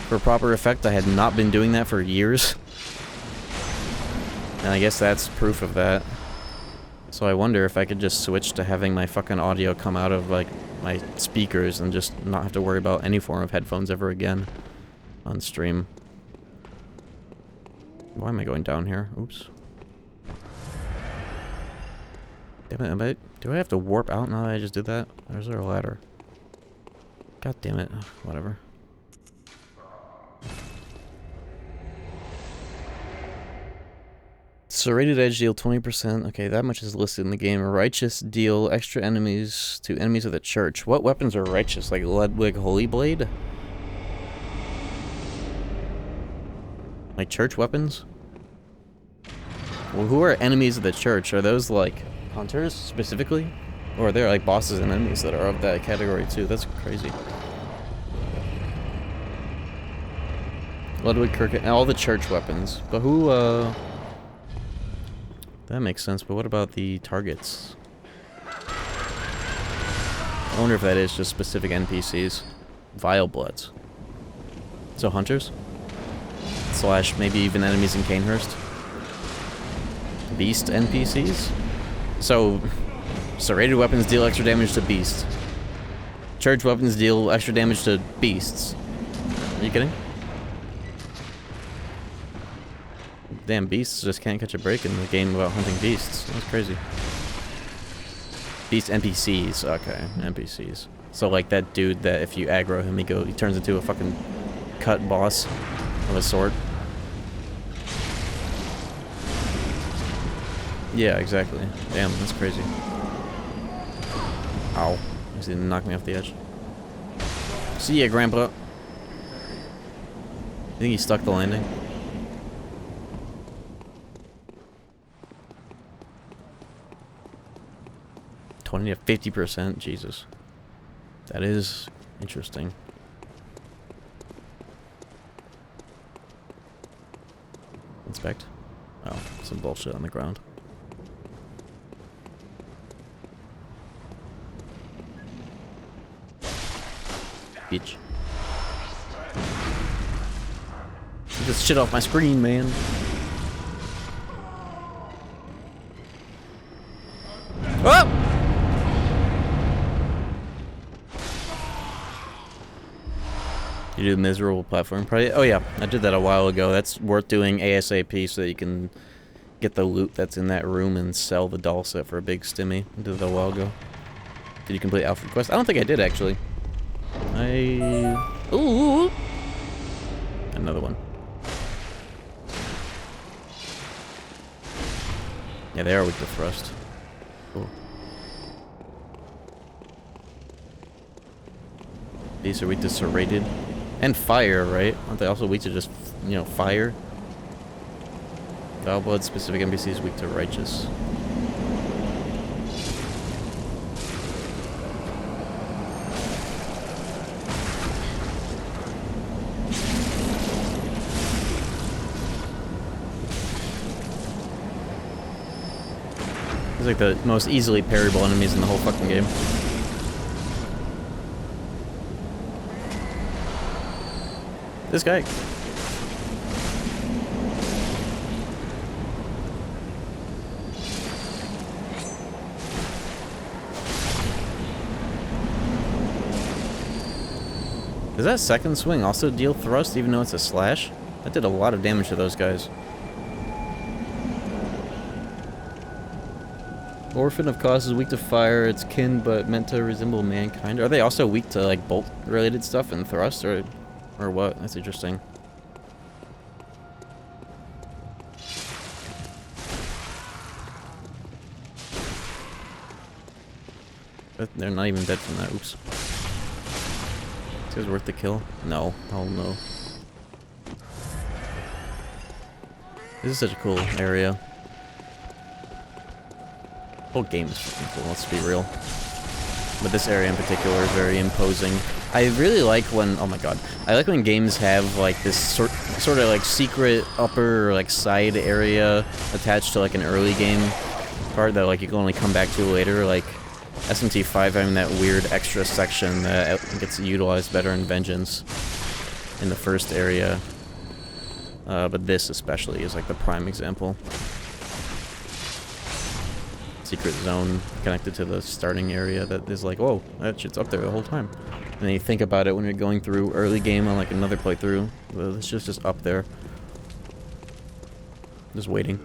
for proper effect. I had not been doing that for years, and I guess that's proof of that. So I wonder if I could just switch to having my fucking audio come out of like my speakers and just not have to worry about any form of headphones ever again on stream. Why am I going down here? Oops. Damn it, do I have to warp out now that I just did that? Or is there a ladder? God damn it. Ugh, whatever. Serrated Edge deal 20%. Okay, that much is listed in the game. Righteous deal extra enemies to enemies of the church. What weapons are righteous? Like Ludwig Holy Blade? Like church weapons? Well, who are enemies of the church? Are those like hunters specifically? Or are there like bosses and enemies that are of that category too? That's crazy. Ludwig Kirk and all the church weapons. But who, that makes sense, but what about the targets? I wonder if that is just specific NPCs. Vile Bloods. So hunters? Slash maybe even enemies in Canehurst? Beast NPCs? So, serrated weapons deal extra damage to beasts. Church weapons deal extra damage to beasts. Are you kidding? Damn, beasts just can't catch a break in the game about hunting beasts. That's crazy. Beast NPCs. Okay, NPCs. So like that dude that if you aggro him, he turns into a fucking cut boss of a sort. Yeah, exactly. Damn, that's crazy. Ow. He didn't knock me off the edge. See ya, Grandpa. You think he stuck the landing? $20 to 50%? Jesus. That is interesting. Inspect. Oh, some bullshit on the ground. Bitch. Get this shit off my screen, man. Oh! You do miserable platform probably. Oh yeah, I did that a while ago. That's worth doing ASAP so that you can get the loot that's in that room and sell the doll set for a big stimmy. I did that a while ago. Did you complete Alfred Quest? I don't think I did actually. Ooh! Another one. Yeah, they are weak to thrust. Cool. These are weak to serrated. And fire, right? Aren't they also weak to just, you know, fire? Foul Blood specific NPCs weak to righteous. like the most easily parryable enemies in the whole fucking game. This guy. Does that second swing also deal thrust even though it's a slash? That did a lot of damage to those guys. Orphan of Cause is weak to fire, it's kin but meant to resemble mankind. Are they also weak to like bolt related stuff and thrust or what? That's interesting. But they're not even dead from that, oops. This guy's worth the kill? No. Oh no. This is such a cool area. The whole game is fucking cool, let's be real. But this area in particular is very imposing. I really like when, oh my god, I like when games have like this sort of like secret upper or like side area attached to like an early game part that like you can only come back to later. Like SMT5 having that weird extra section that gets utilized better in Vengeance in the first area. But this especially is like the prime example. Secret zone connected to the starting area that is like, oh, that shit's up there the whole time. And then you think about it when you're going through early game on like another playthrough. It's just up there. Just waiting.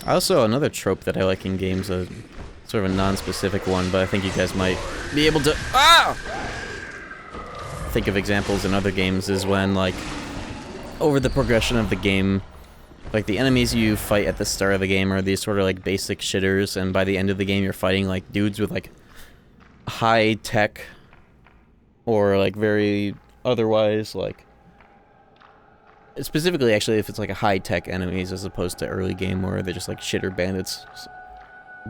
Also, another trope that I like in games, sort of a non-specific one, but I think you guys might be able to think of examples in other games, is when, like, over the progression of the game, like, the enemies you fight at the start of the game are these sort of, like, basic shitters, and by the end of the game you're fighting, like, dudes with, like, high tech, or, like, very otherwise, like, specifically, actually, if it's like a high-tech enemies as opposed to early game where they're just like shitter bandits.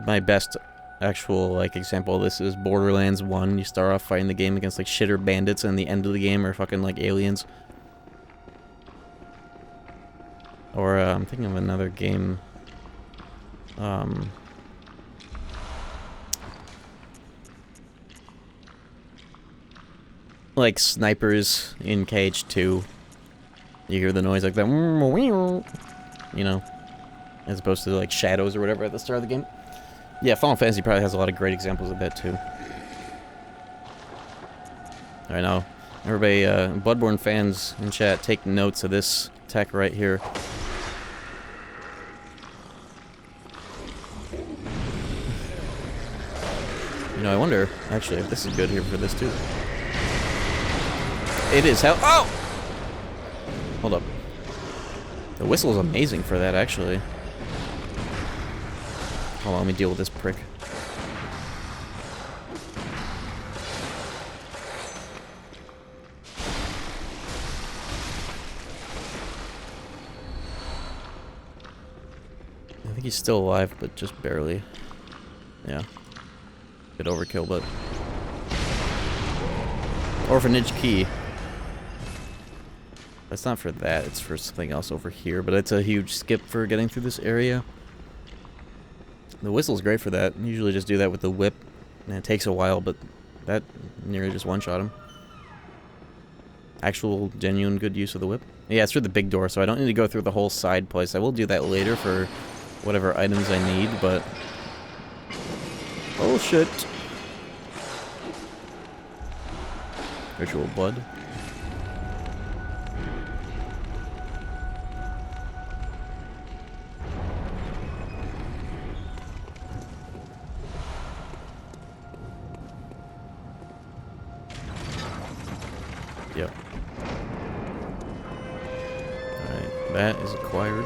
My best actual like example of this is Borderlands 1. You start off fighting the game against like shitter bandits, and the end of the game are fucking like aliens. Or I'm thinking of another game. Like snipers in KH2. You hear the noise like that, you know, as opposed to like shadows or whatever at the start of the game. Yeah, Final Fantasy probably has a lot of great examples of that too. Alright, now, everybody, Bloodborne fans in chat, take notes of this tech right here. You know, I wonder, actually, if this is good here for this too. It is, hell. Oh! Hold up. The whistle is amazing for that, actually. Hold on, let me deal with this prick. I think he's still alive, but just barely. Yeah. Bit overkill, but... Orphanage key. That's not for that, it's for something else over here, but it's a huge skip for getting through this area. The whistle's great for that. You usually just do that with the whip, and it takes a while, but that nearly just one-shot him. Actual, genuine good use of the whip. Yeah, it's through the big door, so I don't need to go through the whole side place. I will do that later for whatever items I need, but... Oh shit! Ritual blood. Yep. Alright, that is acquired.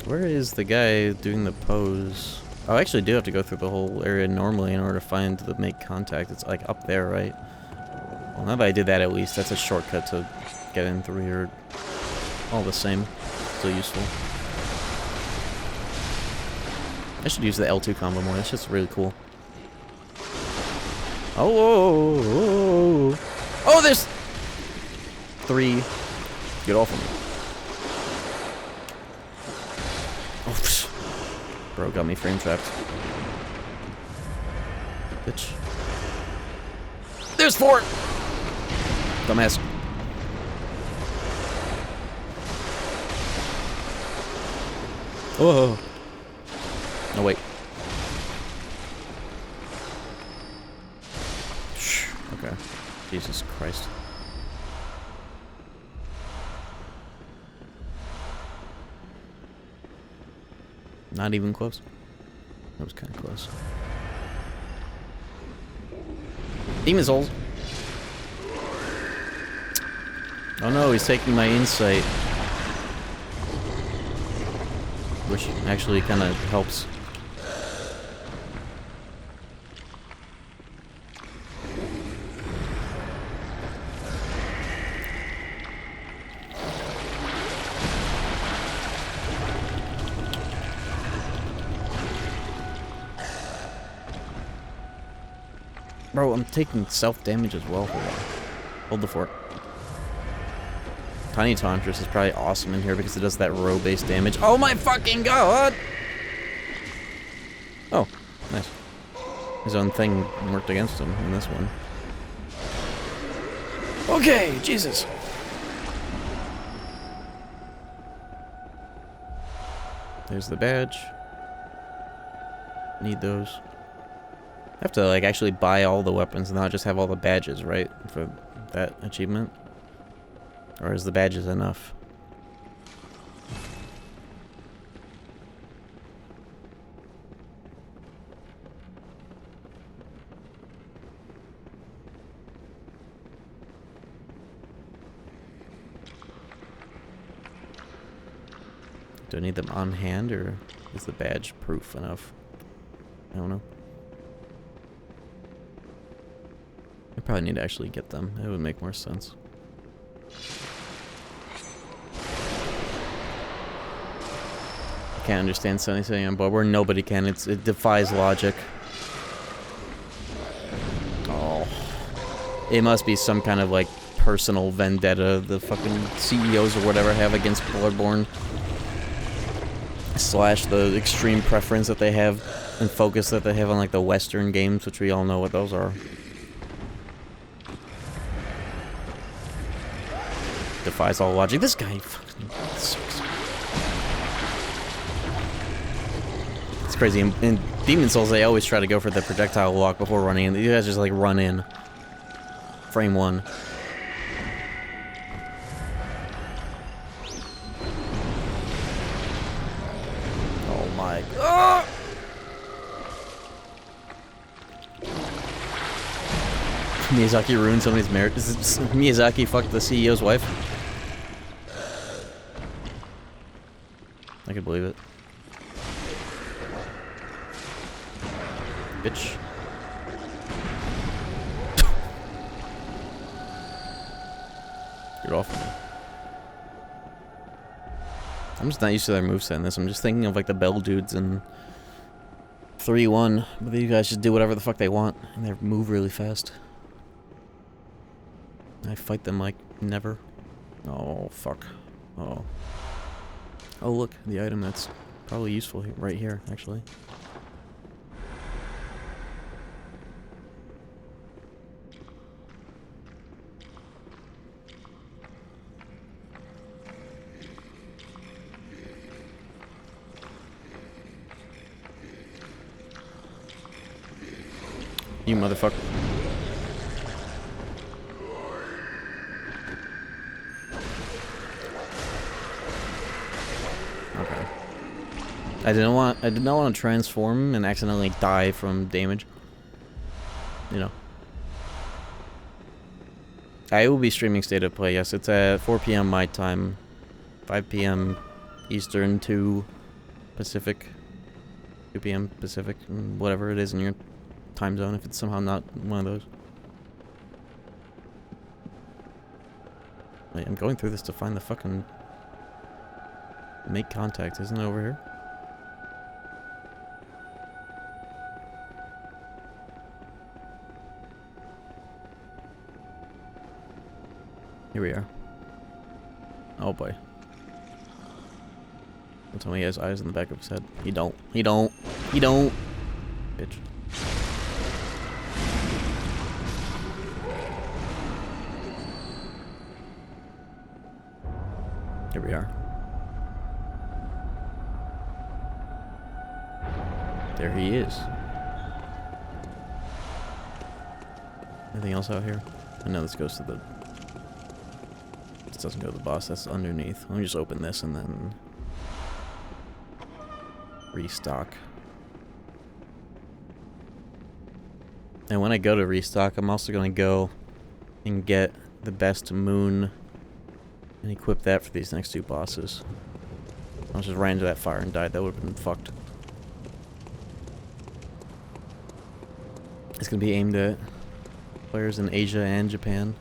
Where is the guy doing the pose? Oh, I actually do have to go through the whole area normally in order to find the make contact. It's like up there, right? Well, now that I did that at least, that's a shortcut to get in through here. All the same. Still useful. I should use the L2 combo more, that's just really cool. Oh, oh, there's 3. Get off of me. Oh, psh. Bro got me frame trapped. Bitch. There's 4! Dumbass. Oh. No, wait. Shh. Okay. Jesus Christ. Not even close. That was kind of close. Demon souls. Oh no, he's taking my insight. Which actually kind of helps. Bro, I'm taking self-damage as well. Hold the fort. Tiny Tauntress is probably awesome in here because it does that row-based damage. Oh my fucking god! Oh, nice. His own thing worked against him in this one. Okay, Jesus. There's the badge. Need those. I have to, like, actually buy all the weapons and not just have all the badges, right? For that achievement? Or is the badges enough? Do I need them on hand, or is the badge proof enough? I don't know. I probably need to actually get them. It would make more sense. I can't understand something on Bloodborne. Nobody can. It defies logic. Oh. It must be some kind of, like, personal vendetta the fucking CEOs or whatever have against Bloodborne. Slash the extreme preference that they have and focus that they have on, like, the Western games, which we all know what those are. Defies all logic. This guy fucking sucks. It's crazy. In Demon Souls, they always try to go for the projectile walk before running in. You guys just, like, run in. Frame 1. Oh my... Oh! Miyazaki ruined somebody's marriage. Miyazaki fucked the CEO's wife. I could believe it. Bitch. Get off of me. I'm just not used to their moveset in this. I'm just thinking of, like, the Bell dudes in 3-1. But these guys just do whatever the fuck they want. And they move really fast. I fight them like never. Oh, fuck. Oh. Oh, look. The item that's probably useful right here, actually. You motherfucker. Okay. I did not want to transform and accidentally die from damage. You know. I will be streaming State of Play, yes. It's at 4 p.m. my time. 5 p.m. Eastern, 2 Pacific. 2 p.m. Pacific. Whatever it is in your time zone, if it's somehow not one of those. Wait, I'm going through this to find the fucking... Make contact, isn't it over here? Here we are. Oh boy. Don't tell me he has eyes in the back of his head. He don't. He don't. He don't. Bitch. Here we are. There he is. Anything else out here? I know this goes to the... This doesn't go to the boss, that's underneath. Let me just open this and then... restock. And when I go to restock, I'm also going to go and get the best moon and equip that for these next two bosses. I just ran into that fire and died. That would have been fucked. It's going to be aimed at players in Asia and Japan.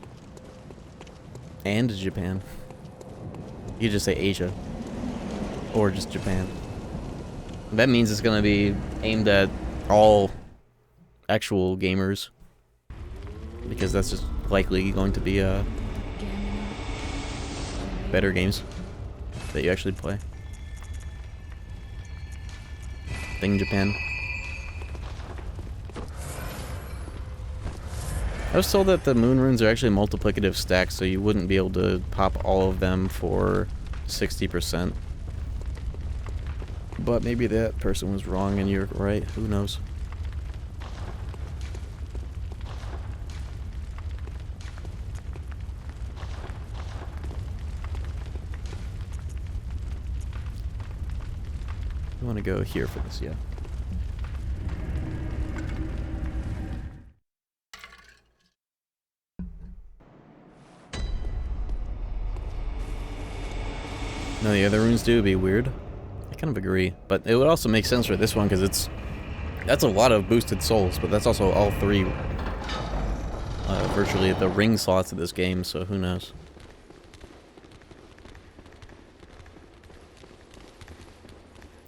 And Japan. You could just say Asia. Or just Japan. That means it's going to be aimed at all actual gamers. Because that's just likely going to be better games that you actually play. Thing Japan. I was told that the moon runes are actually multiplicative stacks, so you wouldn't be able to pop all of them for 60%. But maybe that person was wrong and you're right. Who knows? I want to go here for this, yeah. No, the other runes do be weird. I kind of agree, but it would also make sense for this one because that's a lot of boosted souls, but that's also all three virtually the ring slots of this game, so who knows.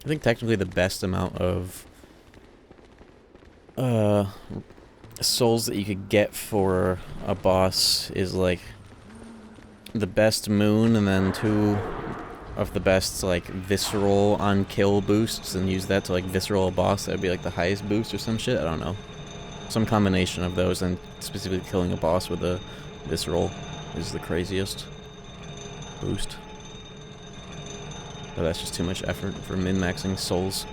I think technically the best amount of souls that you could get for a boss is like the best moon and then 2 of the best like visceral on kill boosts and use that to like visceral a boss. That would be like the highest boost or some shit. I don't know. Some combination of those, and specifically killing a boss with a visceral is the craziest boost. But that's just too much effort for min-maxing souls.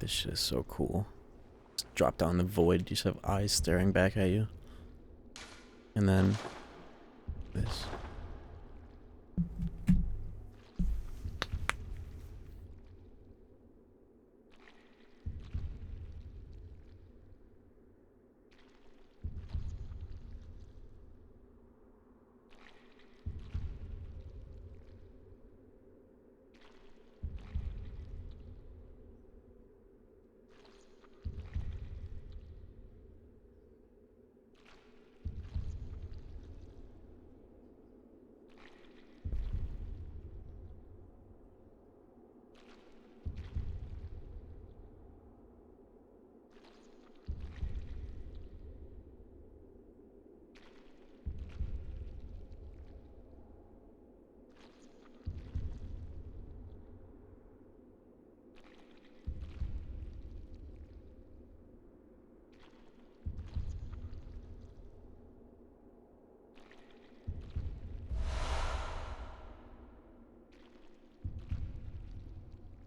This shit is so cool. Just drop down the void, you just have eyes staring back at you. And then this.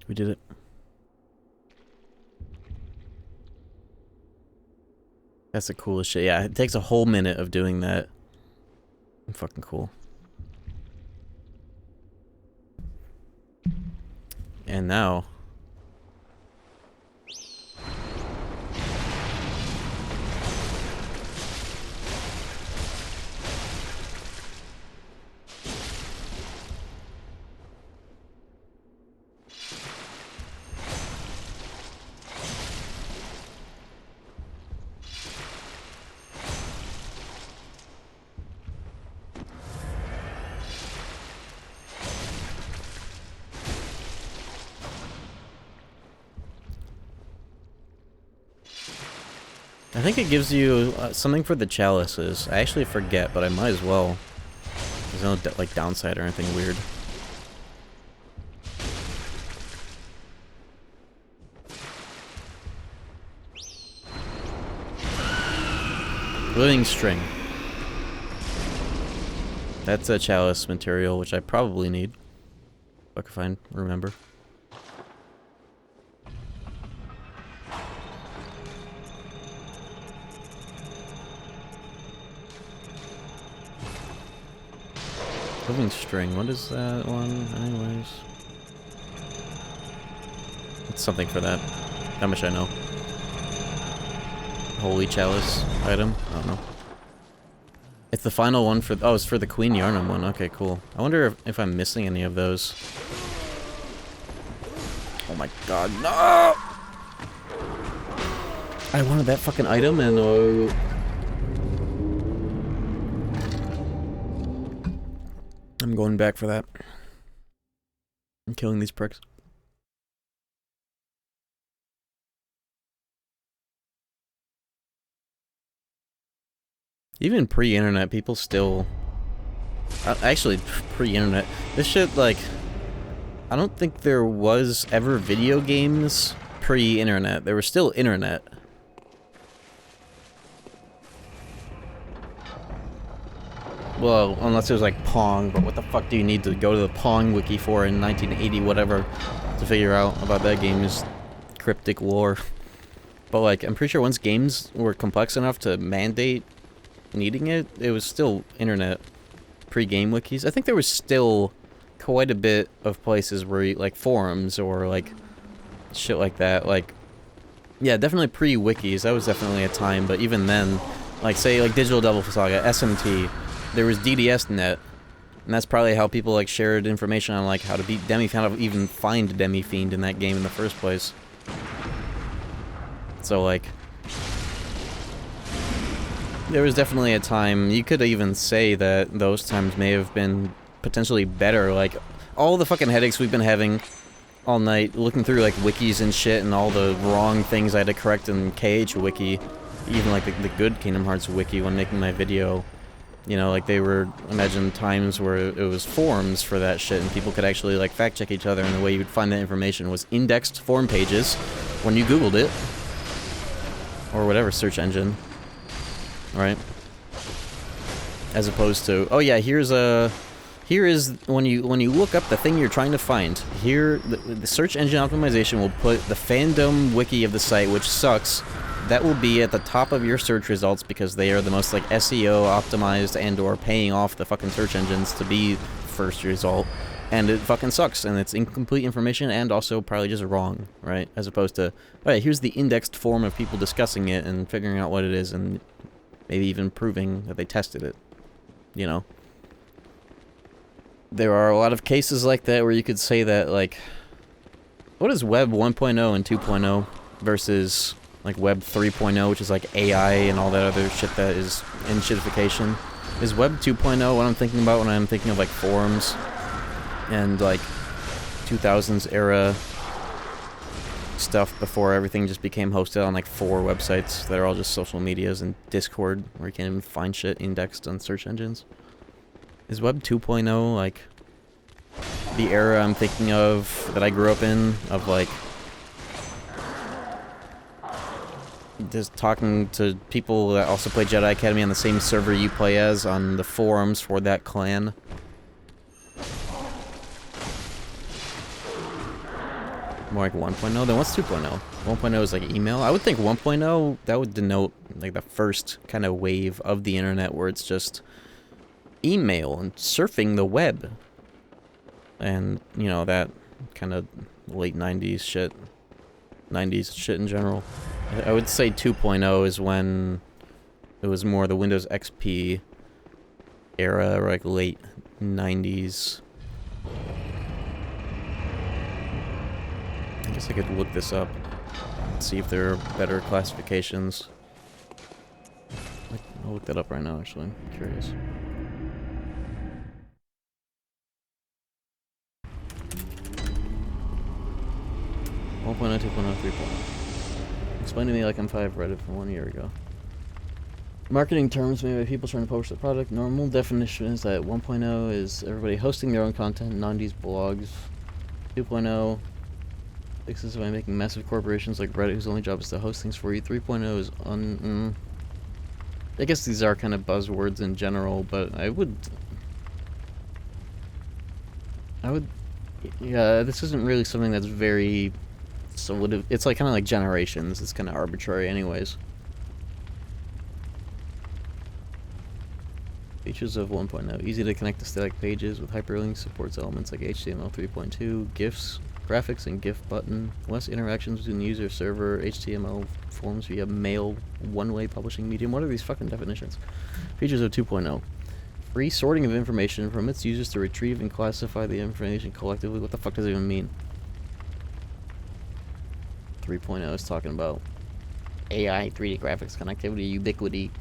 We did it. That's the coolest shit. Yeah, it takes a whole minute of doing that. Fucking cool. And now... I think it gives you something for the chalices. I actually forget, but I might as well. There's no like downside or anything weird. Living string. That's a chalice material, which I probably need. If I can remember. Living string, what is that one? Anyways. It's something for that. How much I know. Holy chalice item? I don't know. It's the final one for... Oh, it's for the Queen Yarnum one. Okay, cool. I wonder if I'm missing any of those. Oh my god, no! I wanted that fucking item and... I'm going back for that. I'm killing these pricks. Even pre-internet, people still... actually, pre-internet. This shit, like... I don't think there was ever video games pre-internet. There was still internet. Well, unless it was like Pong, but what the fuck do you need to go to the Pong wiki for in 1980 whatever to figure out about that game's cryptic lore? But like, I'm pretty sure once games were complex enough to mandate needing it, it was still internet pre-game wikis. I think there was still quite a bit of places where you, like forums or like shit like that, like yeah, definitely pre-wikis. That was definitely a time, but even then, like say like Digital Devil Saga, SMT, there was DDSnet, and that's probably how people like shared information on like how to beat Demifiend, how to even find Demifiend in that game in the first place. So like there was definitely a time, you could even say that those times may have been potentially better, like, all the fucking headaches we've been having all night, looking through, like, wikis and shit, and all the wrong things I had to correct in KH wiki, even, like, the good Kingdom Hearts wiki when making my video, you know, like, they were, imagine times where it was forums for that shit, and people could actually, like, fact-check each other, and the way you would find that information was indexed forum pages when you googled it, or whatever search engine. Right? As opposed to, oh yeah, here is when you look up the thing you're trying to find. Here, the search engine optimization will put the fandom wiki of the site, which sucks. That will be at the top of your search results because they are the most like SEO optimized and/or paying off the fucking search engines to be first result. And it fucking sucks, and it's incomplete information and also probably just wrong, right? As opposed to, alright, here's the indexed form of people discussing it and figuring out what it is and maybe even proving that they tested it, you know? There are a lot of cases like that where you could say that, like, what is Web 1.0 and 2.0 versus, like, Web 3.0, which is, like, AI and all that other shit that is in shitification? Is Web 2.0 what I'm thinking about when I'm thinking of, like, forums and, like, 2000s era stuff before everything just became hosted on, like, 4 websites that are all just social medias and Discord, where you can't even find shit indexed on search engines? Is Web 2.0, like, the era I'm thinking of, that I grew up in, of, like, just talking to people that also play Jedi Academy on the same server you play as on the forums for that clan? More like 1.0? Then what's 2.0? 1.0 is like email? I would think 1.0, that would denote, like, the first kind of wave of the internet where it's just email and surfing the web. And, you know, that kind of late 90s shit. 90s shit in general. I would say 2.0 is when it was more the Windows XP era, or like late 90s. I guess I could look this up and see if there are better classifications. I'll look that up right now, actually. I'm curious. One point 2.0, 3.0. Explain to me like I'm 5 Reddit from 1 year ago. Marketing terms made by people trying to publish the product. Normal definition is that 1.0 is everybody hosting their own content, non-these blogs. 2.0 fixes by making massive corporations like Reddit, whose only job is to host things for you. 3.0 is I guess these are kind of buzzwords in general, but I would, yeah, this isn't really something that's very solid. It's like kind of like generations. It's kind of arbitrary anyways. Features of 1.0. Easy to connect to static pages with hyperlinks. Supports elements like HTML 3.2, GIFs, graphics, and GIF button. Less interactions between the user, server, HTML forms via mail, one-way publishing medium. What are these fucking definitions? Features of 2.0. Free sorting of information permits users to retrieve and classify the information collectively. What the fuck does it even mean? 3.0 is talking about AI, 3D graphics, connectivity, ubiquity.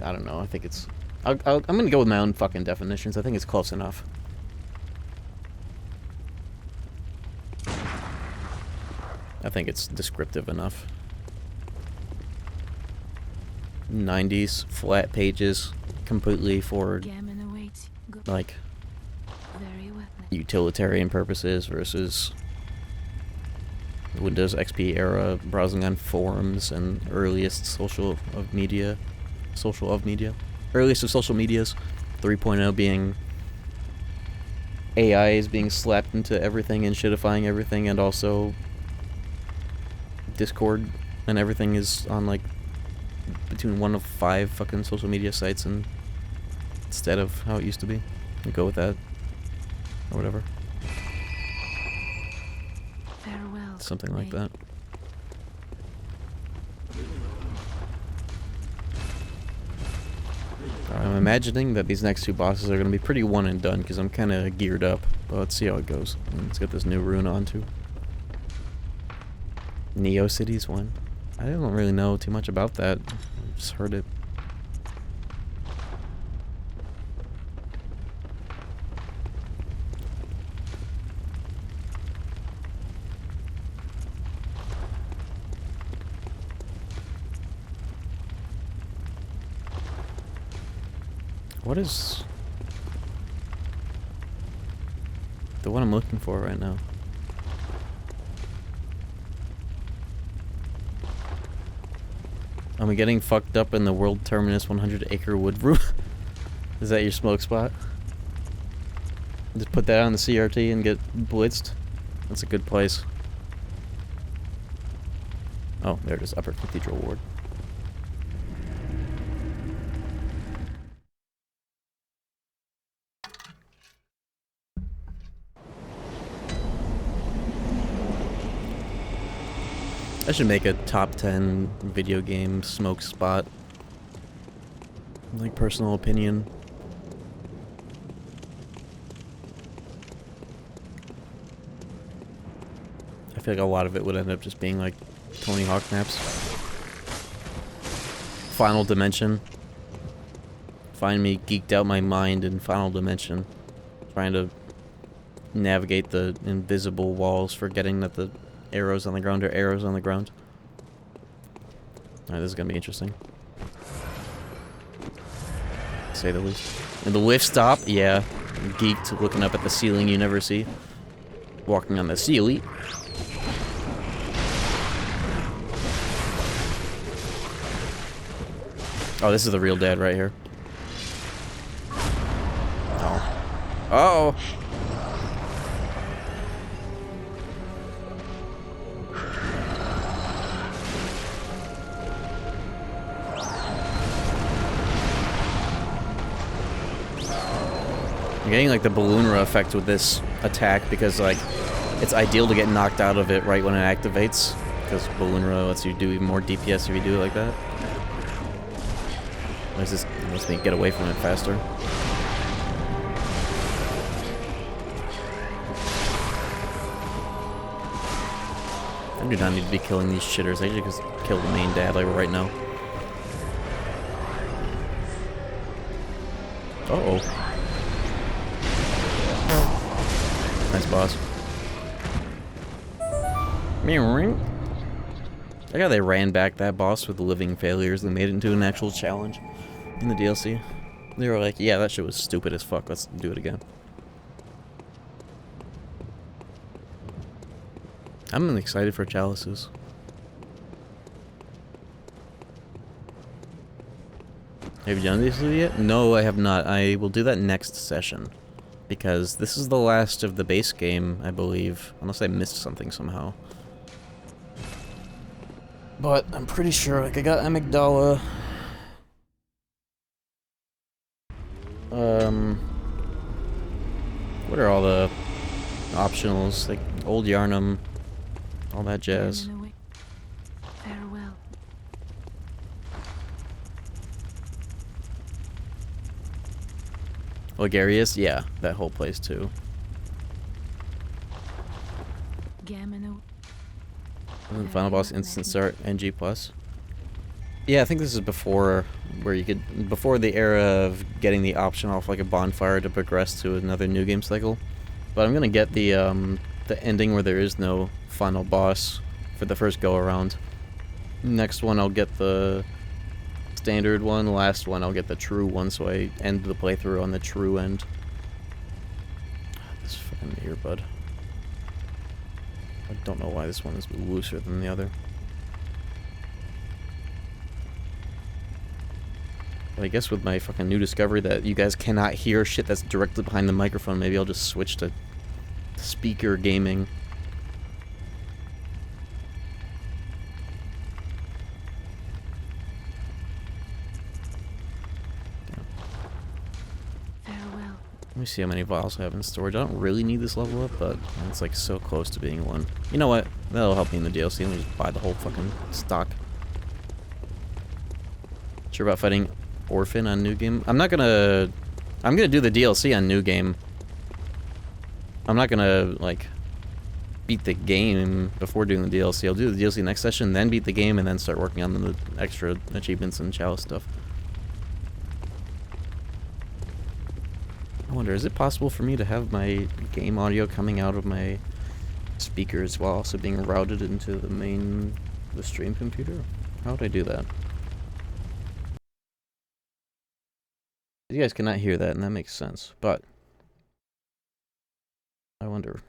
I don't know. I think it's... I'm gonna go with my own fucking definitions. I think it's close enough. I think it's descriptive enough. 90s, flat pages, completely for, like, utilitarian purposes versus Windows XP era browsing on forums and earliest social of media. Earliest of social medias. 3.0 being AI is being slapped into everything and shitifying everything, and also Discord and everything is on like between 1 of 5 fucking social media sites, and instead of how it used to be. I'll go with that. Or whatever. Farewell. Something like that. I'm imagining that these next 2 bosses are going to be pretty one and done, because I'm kind of geared up. But let's see how it goes. Let's get this new rune on too. Neo Cities one. I don't really know too much about that. I just heard it. What is the one I'm looking for right now? Am I getting fucked up in the World Terminus 100-acre wood room? Is that your smoke spot? Just put that on the CRT and get blitzed? That's a good place. Oh, there it is. Upper Cathedral Ward. I should make a top 10 video game smoke spot. Like, personal opinion. I feel like a lot of it would end up just being like Tony Hawk maps. Final Dimension. Find me geeked out my mind in Final Dimension. Trying to navigate the invisible walls, forgetting that the arrows on the ground are arrows on the ground. Alright, this is gonna be interesting. To say the least. And the lift stop, yeah. Geeked, looking up at the ceiling you never see. Walking on the ceiling. Oh, this is the real dad right here. Oh. Uh-oh! I'm getting like the Balloonra effect with this attack because like it's ideal to get knocked out of it right when it activates, because Balloonra lets you do even more DPS if you do it like that. It lets me get away from it faster. I do not need to be killing these shitters. I should just kill the main dad like right now. Uh-oh. Nice boss. I like how they ran back that boss with the living failures and made it into an actual challenge. in the DLC. They were like, yeah, that shit was stupid as fuck. Let's do it again. I'm excited for Chalices. Have you done this yet? No, I have not. I will do that next session. Because this is the last of the base game, I believe. Unless I missed something somehow. But I'm pretty sure, like, I got amygdala. What are all the optionals? Like, Old Yarnum, all that jazz. Farewell. Ligarius? Yeah, that whole place too. Gamino. And then final boss instant start NG+. Yeah, I think this is before where you could before the era of getting the option off like a bonfire to progress to another new game cycle. But I'm gonna get the ending where there is no final boss for the first go around. Next one I'll get the standard one, last one I'll get the true one, so I end the playthrough on the true end. This fucking earbud. I don't know why this one is looser than the other. But I guess with my fucking new discovery that you guys cannot hear shit that's directly behind the microphone, maybe I'll just switch to speaker gaming. Farewell. Let me see how many vials I have in storage. I don't really need this level up, but it's like so close to being one. You know what? That'll help me in the DLC. Let me just buy the whole fucking stock. Sure about fighting Orphan on New Game? I'm gonna do the DLC on New Game. I'm not gonna, like, beat the game before doing the DLC. I'll do the DLC next session, then beat the game, and then start working on the extra achievements and Chalice stuff. I wonder, is it possible for me to have my game audio coming out of my speakers while also being routed into the stream computer? How would I do that? You guys cannot hear that, and that makes sense, but I wonder.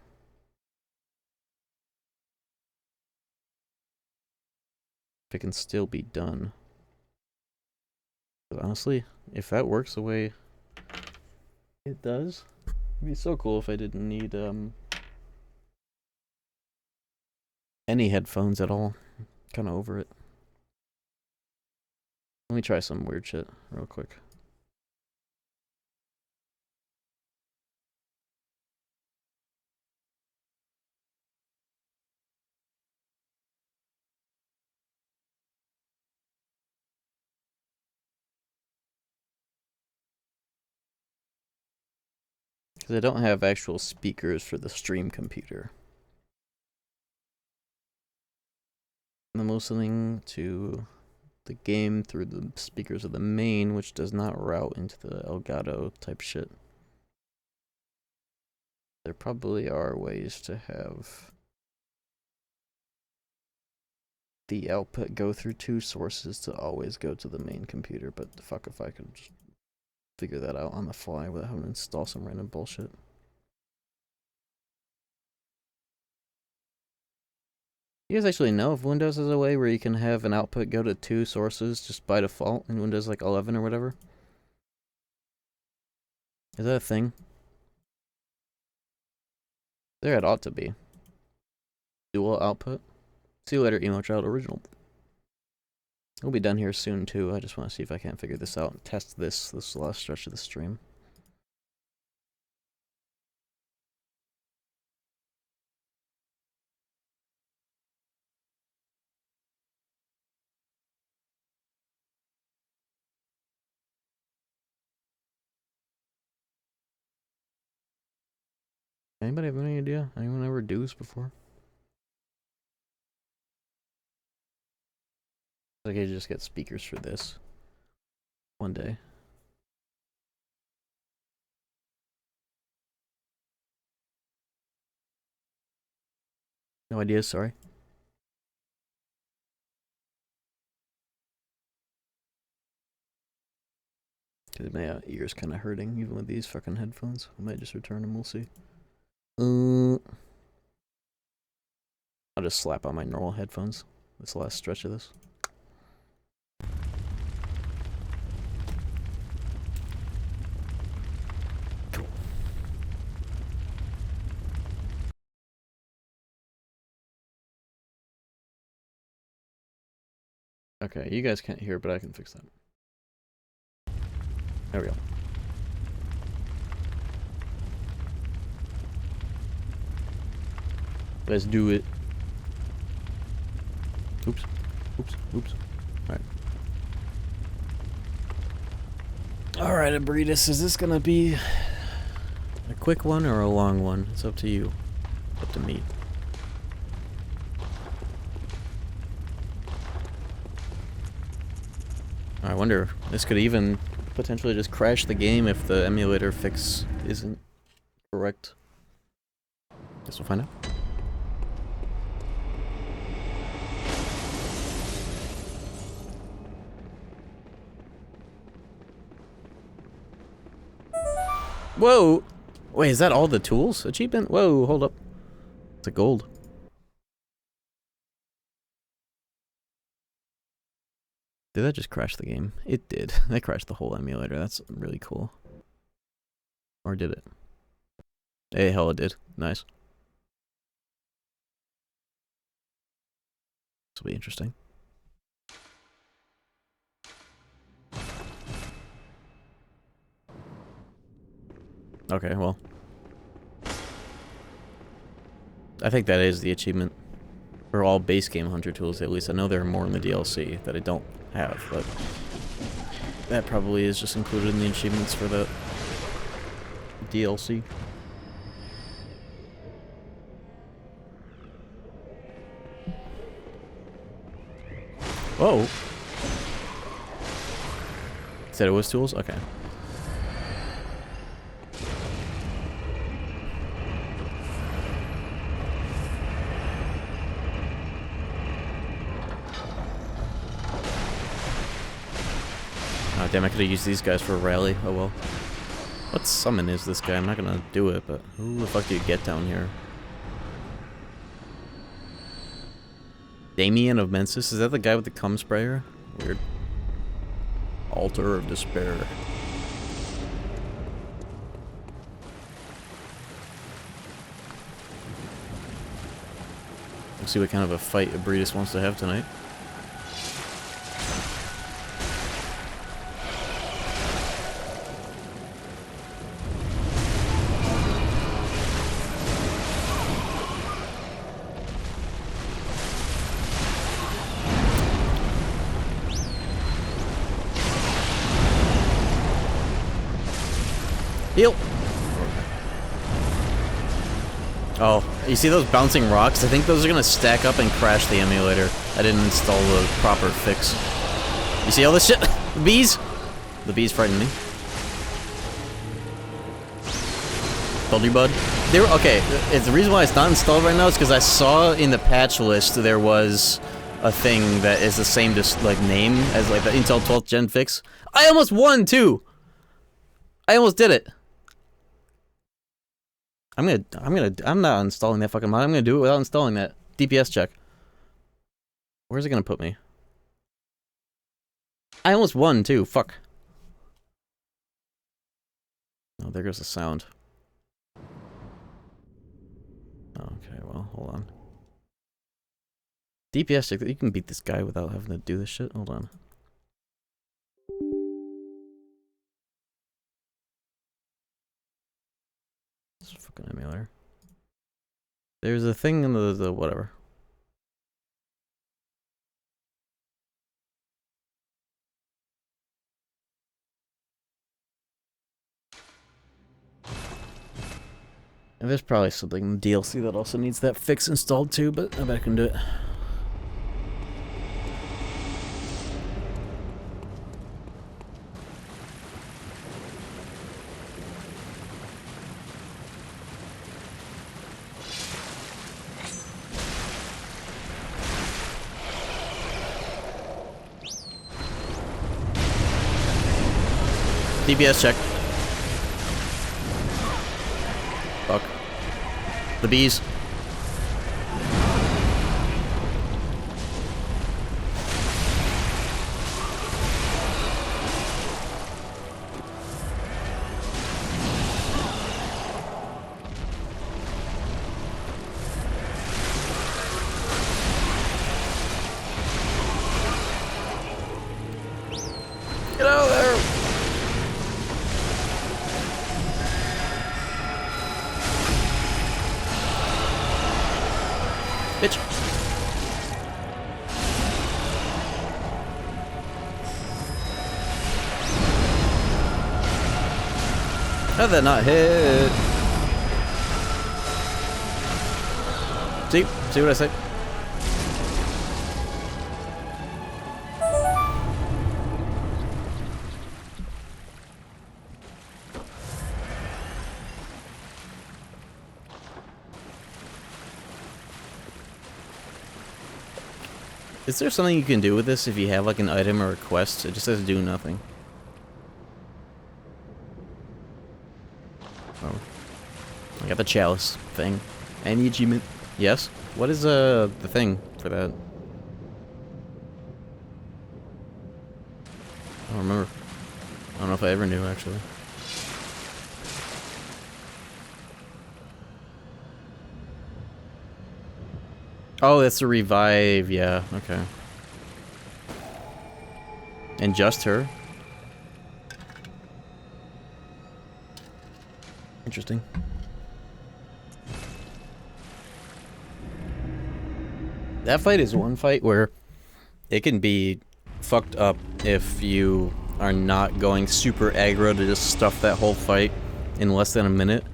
If it can still be done. But honestly, if that works the way it does, it'd be so cool if I didn't need any headphones at all. Kind of over it. Let me try some weird shit real quick. Because I don't have actual speakers for the stream computer. And I'm listening to the game through the speakers of the main, which does not route into the Elgato type shit. There probably are ways to have the output go through two sources to always go to the main computer, but the fuck if I could just figure that out on the fly without having to install some random bullshit. You guys actually know if Windows has a way where you can have an output go to two sources just by default in Windows like 11 or whatever? Is that a thing? There it ought to be. Dual output. See you later, Emo Child Original. We'll be done here soon too. I just want to see if I can't figure this out and test this last stretch of the stream. Anybody have any idea? Anyone ever do this before? Like I just get speakers for this one day. No idea, sorry. Cause my ears kind of hurting even with these fucking headphones. I might just return them. We'll see. I'll just slap on my normal headphones. This last stretch of this. Cool. Okay, you guys can't hear, but I can fix that. There we go. Let's do it. Oops. Oops. Oops. Alright. Alright, Abritus, is this gonna be a quick one or a long one? It's up to you. Up to me. I wonder, this could even potentially just crash the game if the emulator fix isn't correct. Guess we'll find out. Whoa! Wait, is that all the tools? Achievement? Whoa, hold up. It's a gold. Did that just crash the game? It did. That crashed the whole emulator. That's really cool. Or did it? Hey, hell it did. Nice. This will be interesting. Okay, well. I think that is the achievement for all base game hunter tools, at least. I know there are more in the DLC that I don't have, but that probably is just included in the achievements for the DLC. Whoa! Said it was tools? Okay. Oh, damn, I could have used these guys for a rally. Oh well. What summon is this guy? I'm not gonna do it, but who the fuck do you get down here? Damien of Mensis? Is that the guy with the cum sprayer? Weird. Altar of Despair. Let's see what kind of a fight Abritus wants to have tonight. Heal! Oh, you see those bouncing rocks? I think those are gonna stack up and crash the emulator. I didn't install the proper fix. You see all this shit? The bees? The bees frighten me. Told you, bud. They were, okay, it's the reason why it's not installed right now is because I saw in the patch list there was a thing that is the same just like name as like the Intel 12th Gen fix. I almost won too! I almost did it. I'm not installing that fucking mod. I'm gonna do it without installing that. DPS check. Where's it gonna put me? I almost won too. Fuck. Oh, there goes the sound. Okay, well, hold on. DPS check. You can beat this guy without having to do this shit. Hold on. Fucking emulator. There's a thing in the whatever. And there's probably something in the DLC that also needs that fix installed too, but I bet I can do it. DPS check. Fuck. The bees. Get out of there! Bitch. How did that not hit? See what I say? Is there something you can do with this if you have like an item or a quest? It just says do nothing. Oh. I got the chalice thing. Any achievement? Yes? What is the thing for that? I don't remember. I don't know if I ever knew actually. Oh, that's a revive, yeah, okay. And just her. Interesting. That fight is one fight where it can be fucked up if you are not going super aggro to just stuff that whole fight in less than a minute.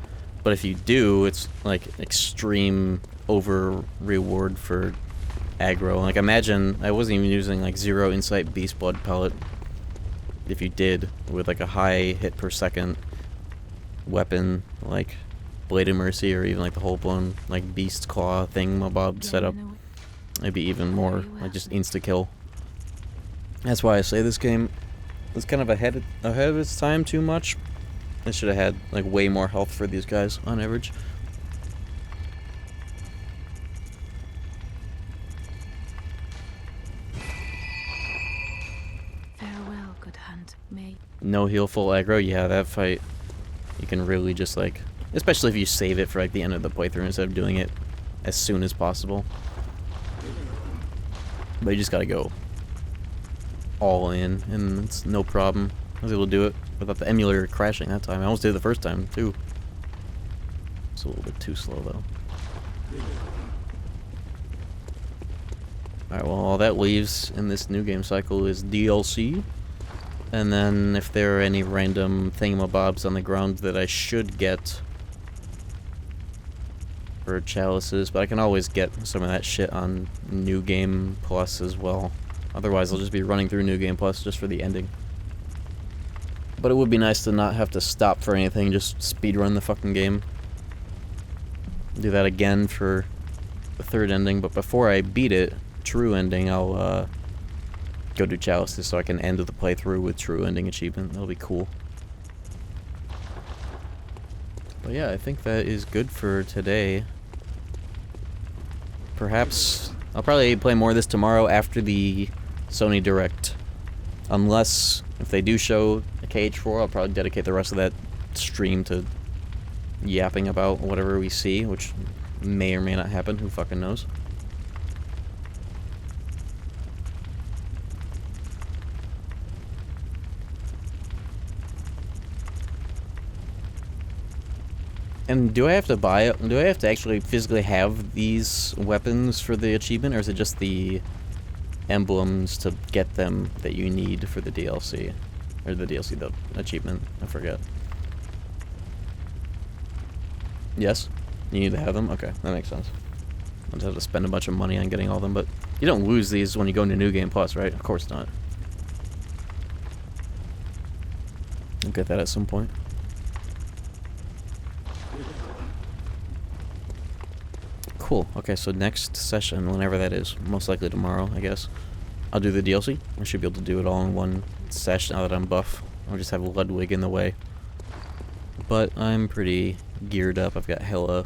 But if you do, it's like extreme over reward for aggro. Like imagine I wasn't even using like 0 insight beast blood pellet. If you did with like a high hit per second weapon like Blade of Mercy or even like the whole blown like beast claw thing Mabob setup, it'd be even more like just insta kill. That's why I say this game was kind of ahead of its time too much. It should have had like way more health for these guys on average. Farewell, good hunt. May No heal full aggro, yeah, that fight you can really just like, especially if you save it for like the end of the playthrough instead of doing it as soon as possible. But you just gotta go all in, and it's no problem. I was able to do it without the emulator crashing that time. I almost did it the first time too. It's a little bit too slow though. Alright, well all that leaves in this new game cycle is DLC. And then if there are any random thingamabobs on the ground that I should get for chalices, but I can always get some of that shit on New Game Plus as well. Otherwise I'll just be running through New Game Plus just for the ending. But it would be nice to not have to stop for anything, just speedrun the fucking game. Do that again for the third ending, but before I beat it, true ending, I'll go do chalices so I can end the playthrough with true ending achievement. That'll be cool. But yeah, I think that is good for today. Perhaps I'll probably play more of this tomorrow after the Sony Direct. Unless, if they do show a KH4, I'll probably dedicate the rest of that stream to yapping about whatever we see, which may or may not happen, who fucking knows. And do I have to buy it? Do I have to actually physically have these weapons for the achievement, or is it just the emblems to get them that you need for the DLC? Or the DLC, the achievement, I forget. Yes? You need to have them? Okay, that makes sense. I'll just have to spend a bunch of money on getting all of them, but you don't lose these when you go into New Game Plus, right? Of course not. I'll get that at some point. Cool. Okay, so next session, whenever that is, most likely tomorrow, I guess, I'll do the DLC. I should be able to do it all in one session now that I'm buff. I'll just have Ludwig in the way. But I'm pretty geared up. I've got hella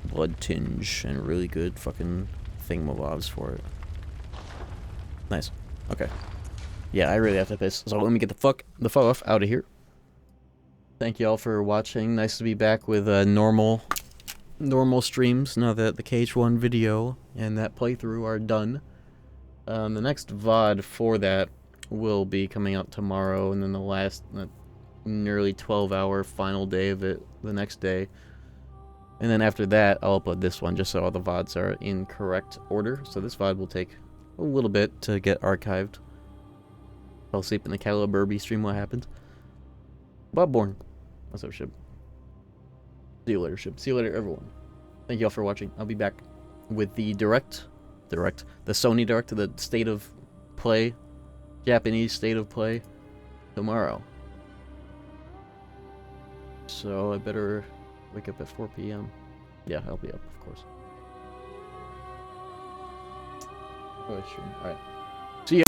blood tinge and really good fucking thingamabobs for it. Nice. Okay. Yeah, I really have to piss. So let me get the fuck off out of here. Thank y'all for watching. Nice to be back with normal streams now that the KH1 video and that playthrough are done. The next VOD for that will be coming out tomorrow, and then the last nearly 12-hour final day of it the next day. And then after that, I'll upload this one just so all the VODs are in correct order. So this VOD will take a little bit to get archived. I'll sleep in the Caliburby stream what happens. Bloodborne. What's up, Ship? See you later, Ship. See you later, everyone. Thank y'all for watching. I'll be back with the the Sony Direct to the State of Play, Japanese State of Play, tomorrow. So I better wake up at 4 p.m. Yeah, I'll be up, of course. Oh, sure. Alright. See ya.